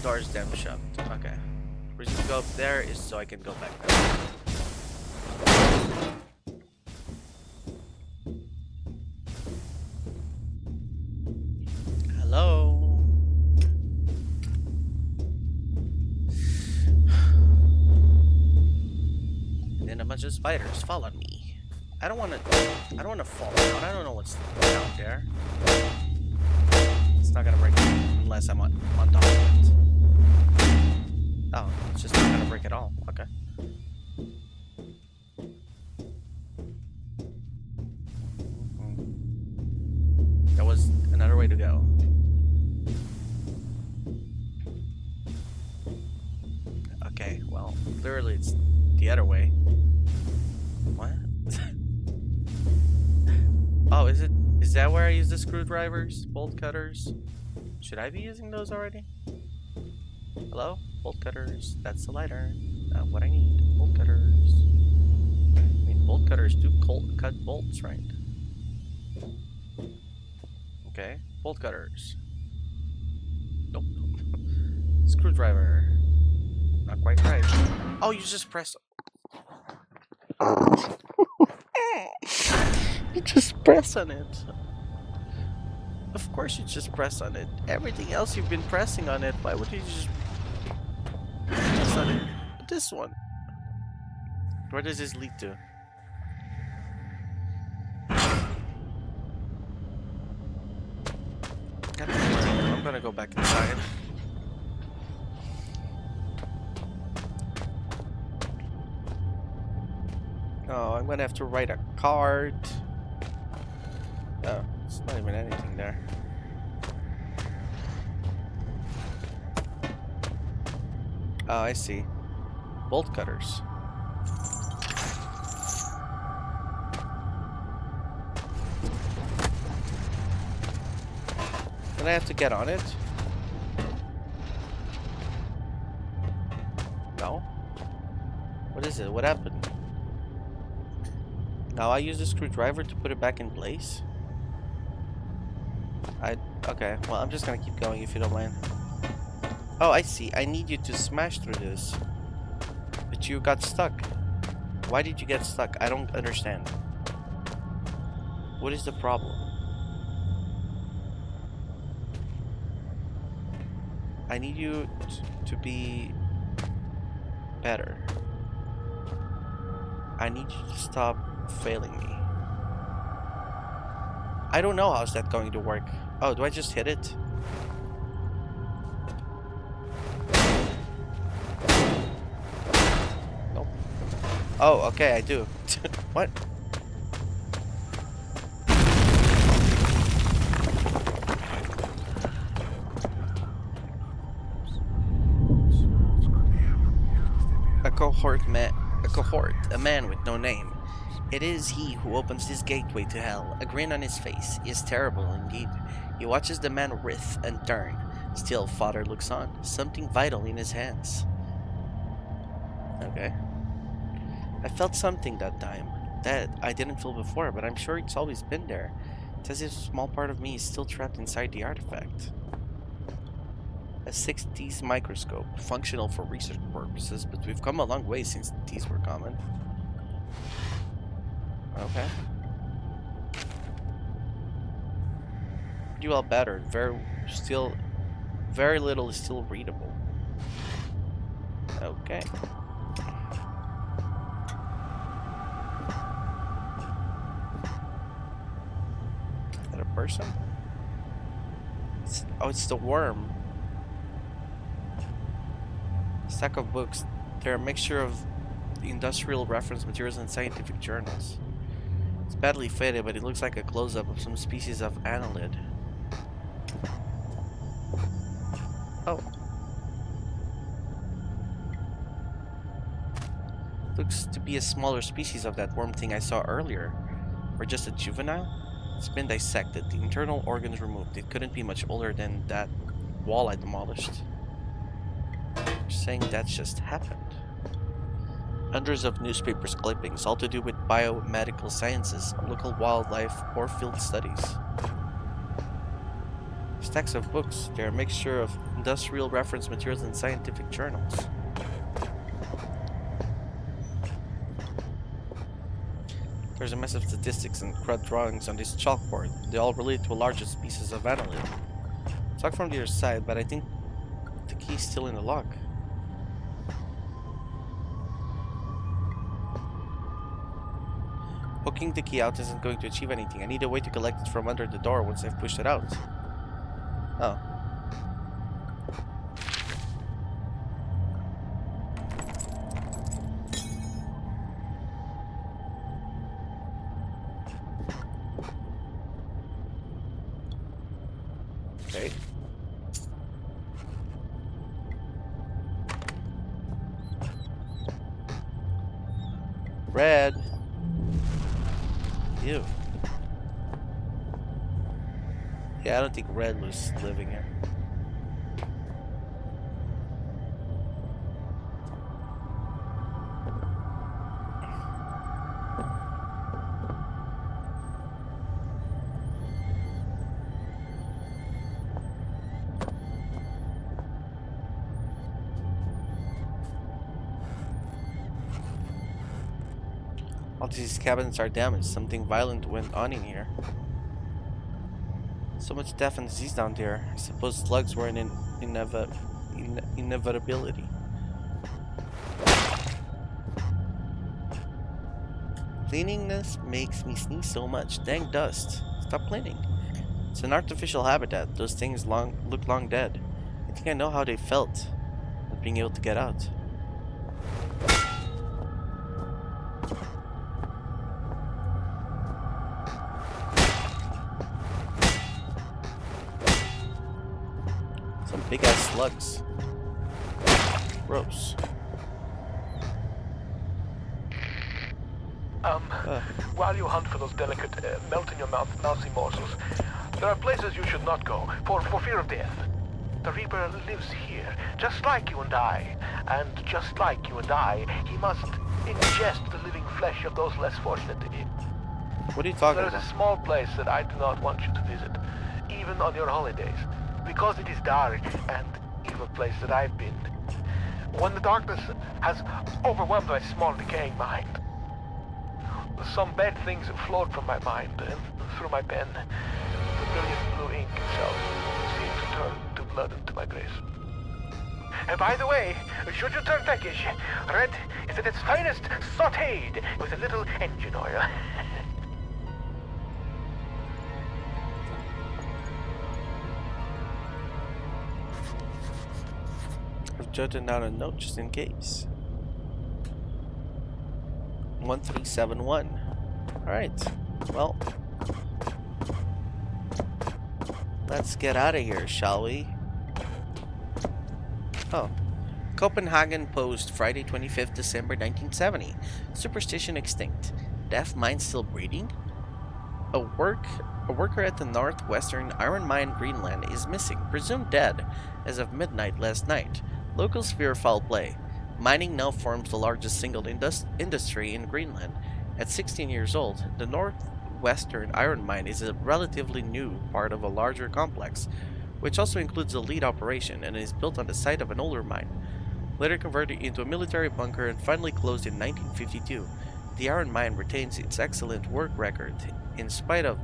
Door's damn shut. Okay. Reason to go up there is so I can go back there. Hello? And then a bunch of spiders followed me. I don't wanna fall down. I don't know what's down there. It's not gonna break unless I'm on top of it. Oh, it's just not gonna break at all. Okay. That was another way to go. Okay, well, clearly it's the other way. What? Oh, is that where I use the screwdrivers? Bolt cutters? Should I be using those already? Hello? Bolt cutters. That's the lighter. Not what I need. Bolt cutters. I mean, bolt cutters do cut bolts, right? Okay. Bolt cutters. Nope. Screwdriver. Not quite right. Oh, you just press. You just press on it. Of course you just press on it. Everything else you've been pressing on it. Why would you just press on it? This one. Where does this lead to? I'm gonna go back inside. Oh, I'm gonna have to write a card. Oh, it's not even anything there. Oh, I see. Bolt cutters. Then I have to get on it? No? What is it? What happened? Now I use the screwdriver to put it back in place? Okay, well, I'm just gonna keep going if you don't mind. Oh, I see. I need you to smash through this. But you got stuck. Why did you get stuck? I don't understand. What is the problem? I need you to be better. I need you to stop failing me. I don't know how's that going to work. Oh, do I just hit it? Nope. Oh, okay, I do. What? A man with no name. It is he who opens this gateway to hell, a grin on his face. He is terrible indeed. He watches the man writhe and turn. Still, father looks on, something vital in his hands. Okay. I felt something that time that I didn't feel before, but I'm sure it's always been there. It's as if a small part of me is still trapped inside the artifact. A 60s microscope, functional for research purposes, but we've come a long way since these were common. Okay. Pretty well battered. Very little is still readable. Okay. Is that a person? It's the worm. Stack of books. They're a mixture of industrial reference materials and scientific journals. It's badly faded, but it looks like a close-up of some species of annelid. Oh. Looks to be a smaller species of that worm thing I saw earlier. Or just a juvenile? It's been dissected, the internal organs removed. It couldn't be much older than that wall I demolished. You're saying that just happened? Hundreds of newspapers clippings, all to do with biomedical sciences, local wildlife, or field studies. Stacks of books. They're a mixture of industrial reference materials and scientific journals. There's a mess of statistics and crud drawings on this chalkboard. They all relate to a larger species of annelid. Talk from the other side, but I think the key's still in the lock. Hooking the key out isn't going to achieve anything. I need a way to collect it from under the door once I've pushed it out. Oh. Okay. Red. Ew. Yeah, I don't think Red was living here. All these cabinets are damaged. Something violent went on in here. So much death and disease down there. I suppose slugs were an inevitability. Cleaning this makes me sneeze so much. Dang dust. Stop cleaning. It's an artificial habitat. Those things look long dead. I think I know how they felt not being able to get out. Big ass slugs. Gross. While you hunt for those delicate, melt-in-your-mouth mousy morsels, there are places you should not go, for fear of death. The Reaper lives here, just like you and I. And just like you and I, he must ingest the living flesh of those less fortunate than him. What are you talking There is about? a small place that I do not want you to visit, even on your holidays, because it is dark and evil place that I've been. When the darkness has overwhelmed my small decaying mind, some bad things flowed from my mind and through my pen. The brilliant blue ink itself seemed to turn to blood into my grace. And by the way, should you turn peckish, red is at its finest sautéed with a little engine oil. I've jotted down a note just in case. 1371. Alright. Well, let's get out of here, shall we? Oh. Copenhagen Post, Friday 25th December 1970. Superstition extinct. Deaf mine still breeding? A worker at the northwestern iron mine Greenland is missing, presumed dead, as of midnight last night. Locals fear foul play. Mining now forms the largest single industry in Greenland. At 16 years old, the northwestern iron mine is a relatively new part of a larger complex, which also includes a lead operation and is built on the site of an older mine. Later converted into a military bunker and finally closed in 1952, the iron mine retains its excellent work record in spite of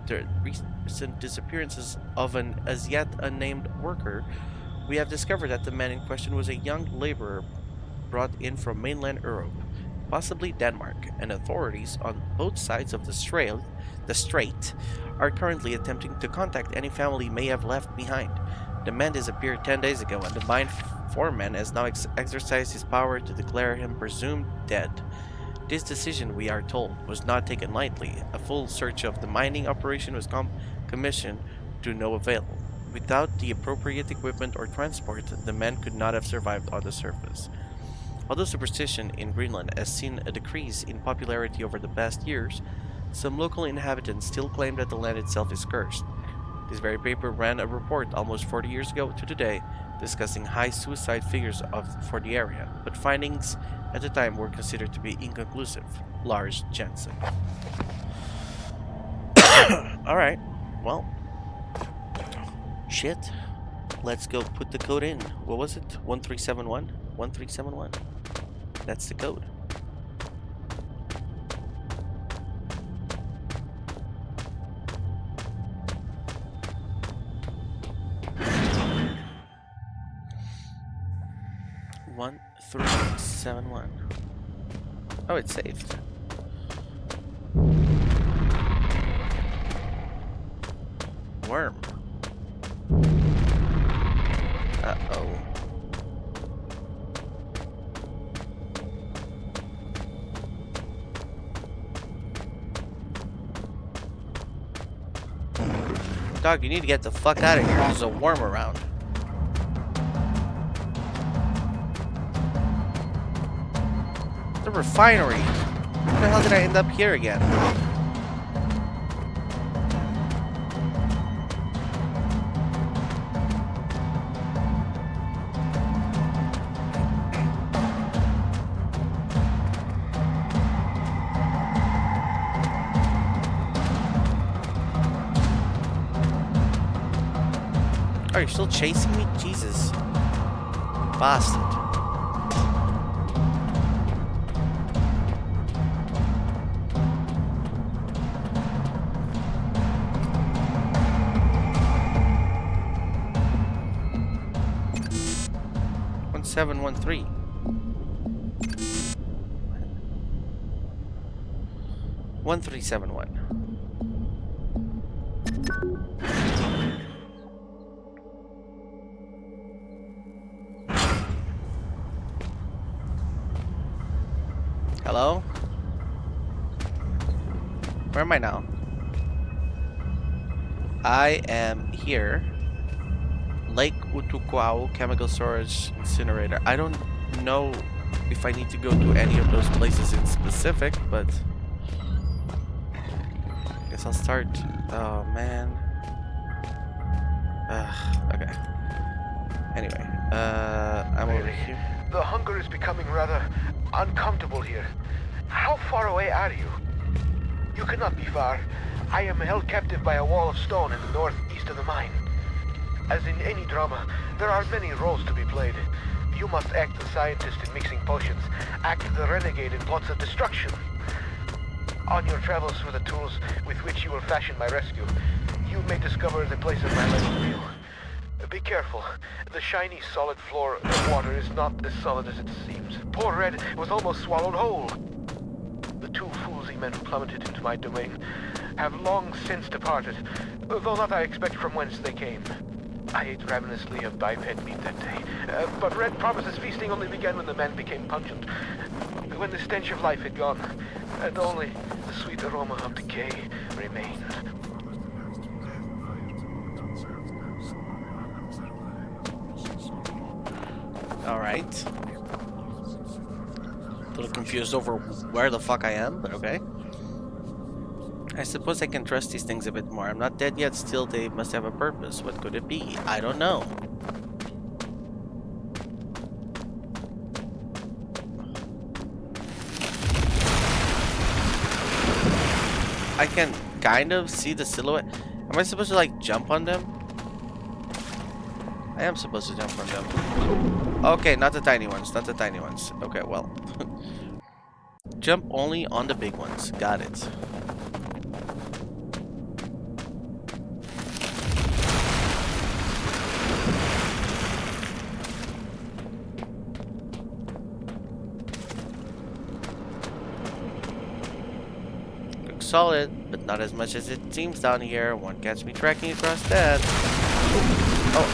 the recent disappearances of an as yet unnamed worker. We have discovered that the man in question was a young laborer brought in from mainland Europe, possibly Denmark, and authorities on both sides of the strait are currently attempting to contact any family he may have left behind. The man disappeared 10 days ago, and the mine foreman has now exercised his power to declare him presumed dead. This decision, we are told, was not taken lightly. A full search of the mining operation was commissioned to no avail. Without the appropriate equipment or transport, the man could not have survived on the surface. Although superstition in Greenland has seen a decrease in popularity over the past years, some local inhabitants still claim that the land itself is cursed. This very paper ran a report almost 40 years ago to today discussing high suicide figures for the area, but findings at the time were considered to be inconclusive. Lars Jensen. Alright, well, shit. Let's go put the code in. What was it? 1371? 1371. That's the code. One, 3, 7, 1. Oh, it's saved. Worm. Uh-oh. Dog, you need to get the fuck out of here. There's a worm around. The refinery. How the hell did I end up here again? Are you still chasing me? Jesus. Bastard. One 713. 1371. Hello? Where am I now? I am here. Lake Utuquao Chemical Storage Incinerator. I don't know if I need to go to any of those places in specific, but I guess I'll start. Oh man. Okay. Anyway, I'm over Really? here. The hunger is becoming rather uncomfortable here. How far away are you? You cannot be far. I am held captive by a wall of stone in the northeast of the mine. As in any drama, there are many roles to be played. You must act the scientist in mixing potions, act the renegade in plots of destruction. On your travels for the tools with which you will fashion my rescue, you may discover the place of my last meal. Be careful. The shiny, solid floor of water is not as solid as it seems. Poor Red was almost swallowed whole. The two foolsy men who plummeted into my domain have long since departed, though not I expect from whence they came. I ate ravenously of biped meat that day, but Red promises feasting only began when the man became pungent, when the stench of life had gone, and only the sweet aroma of decay remained. Alright. A little confused over where the fuck I am, but okay. I suppose I can trust these things a bit more. I'm not dead yet, still they must have a purpose. What could it be? I don't know. I can kind of see the silhouette. Am I supposed to like jump on them? I am supposed to jump on them. Okay, not the tiny ones, not the tiny ones. Okay, well. Jump only on the big ones. Got it. Looks solid, but not as much as it seems down here. Won't catch me tracking across that. Oh,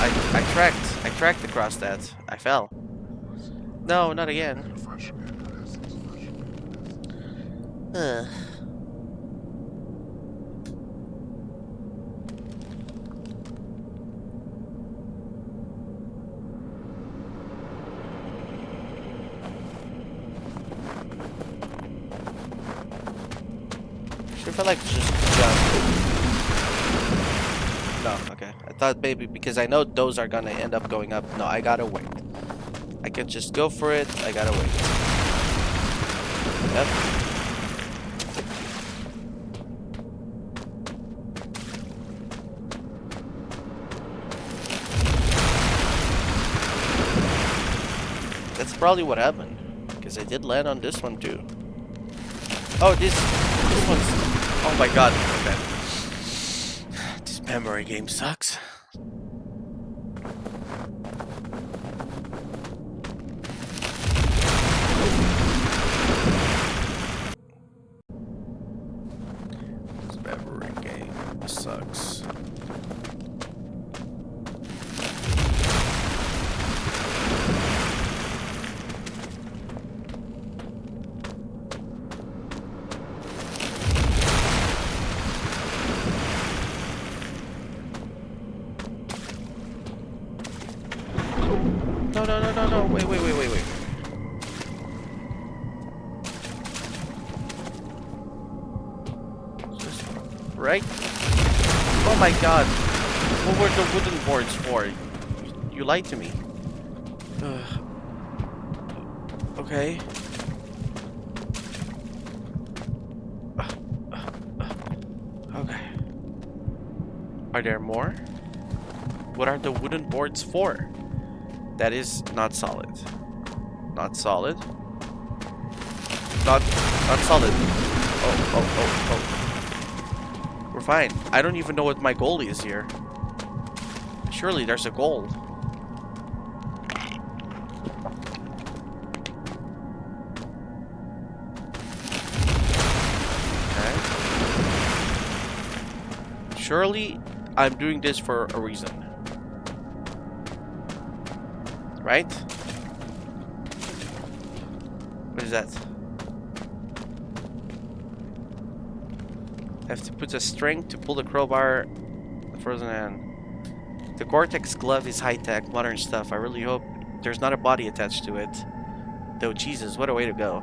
I tracked across that. I fell. No, not again. Ugh. Sure if I like just jump. No, okay. I thought maybe because I know those are gonna end up going up. No, I gotta wait. I can just go for it. I gotta wait. Yep. That's probably what happened. Because I did land on this one too. Oh, this one's... Oh my god. Okay. This memory game sucks. This memory game sucks. No, wait. Just right? Oh my god. What were the wooden boards for? You lied to me. Okay. Okay. Are there more? What are the wooden boards for? That is not solid. Not solid. Not solid. Oh. We're fine. I don't even know what my goal is here. Surely there's a goal. Okay. Surely I'm doing this for a reason. Right? What is that? I have to put a string to pull the crowbar. The frozen hand. The Gore-Tex glove is high-tech, modern stuff. I really hope there's not a body attached to it. Though, Jesus, what a way to go.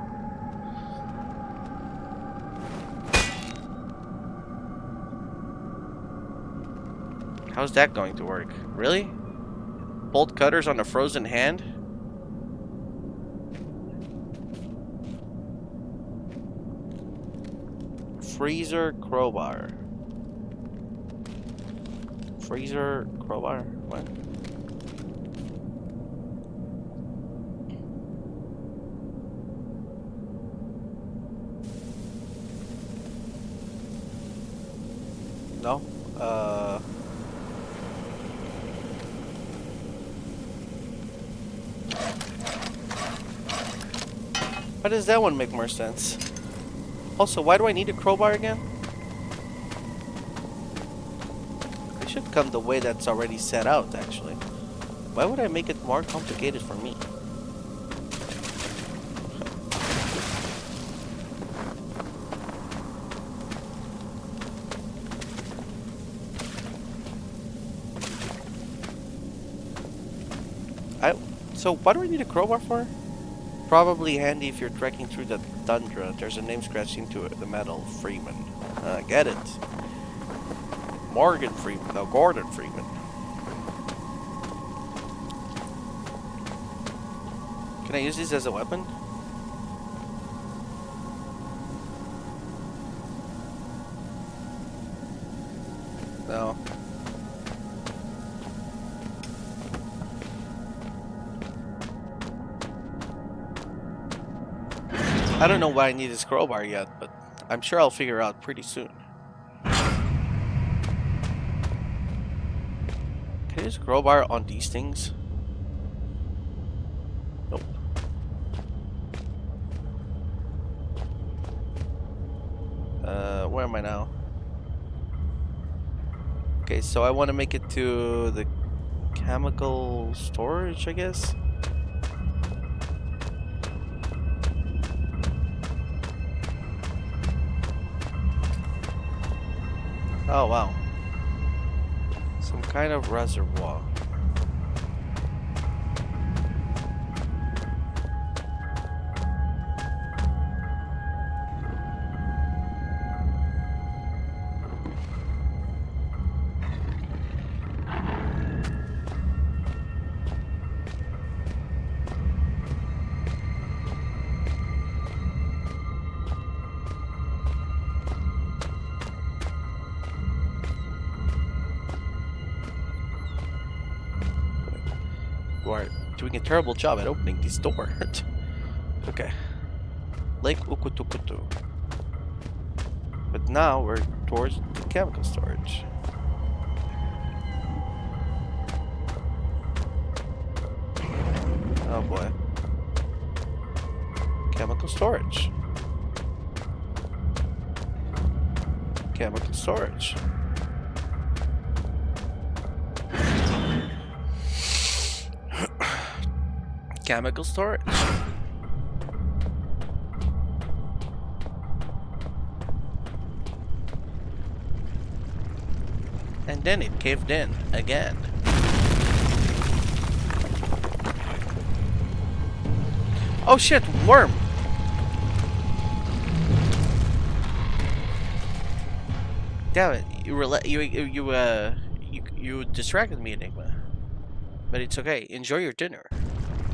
How's that going to work? Really? Bolt cutters on a frozen hand? Freezer crowbar. Freezer crowbar? What? No? Why does that one make more sense? Also, why do I need a crowbar again? It should come the way that's already set out, actually. Why would I make it more complicated for me? So, what do I need a crowbar for? Probably handy if you're trekking through the tundra. There's a name scratched into it, the metal. Freeman. Get it. Morgan Freeman. No, Gordon Freeman. Can I use this as a weapon? No. I don't know why I need this crowbar yet, but I'm sure I'll figure out pretty soon. Can I use a crowbar on these things? Nope. Where am I now? Okay, so I want to make it to the chemical storage, I guess. Oh, wow. Some kind of reservoir. You are doing a terrible job at opening this door. Okay. Lake Ukutukutu. But now we're towards the chemical storage. Oh boy. Chemical storage. Chemical storage. Chemical storage. And then it caved in again. Oh shit, worm! Damn it, you distracted me, Enigma. But it's okay, enjoy your dinner.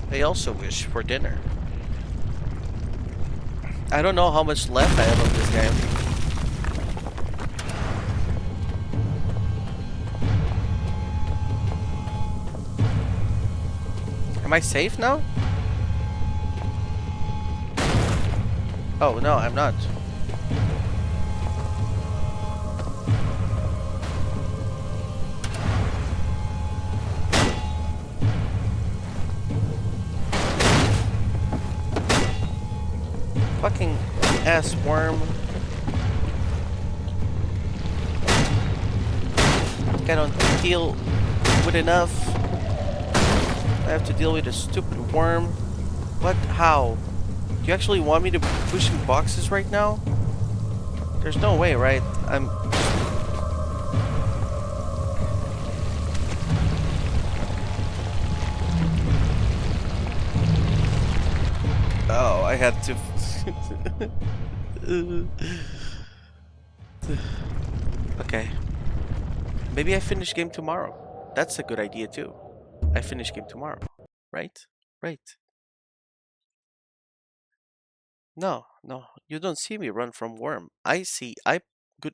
I also wish for dinner. I don't know how much left I have of this game. Am I safe now? Oh no, I'm not. Fucking ass worm. I don't deal with enough. I have to deal with a stupid worm. What? How? Do you actually want me to be pushing boxes right now? There's no way, right? I'm... Oh, I had to... Okay. Maybe I finish game tomorrow. That's a good idea too. I finish game tomorrow, right? Right. No, no, you don't see me run from worm. I see. I good.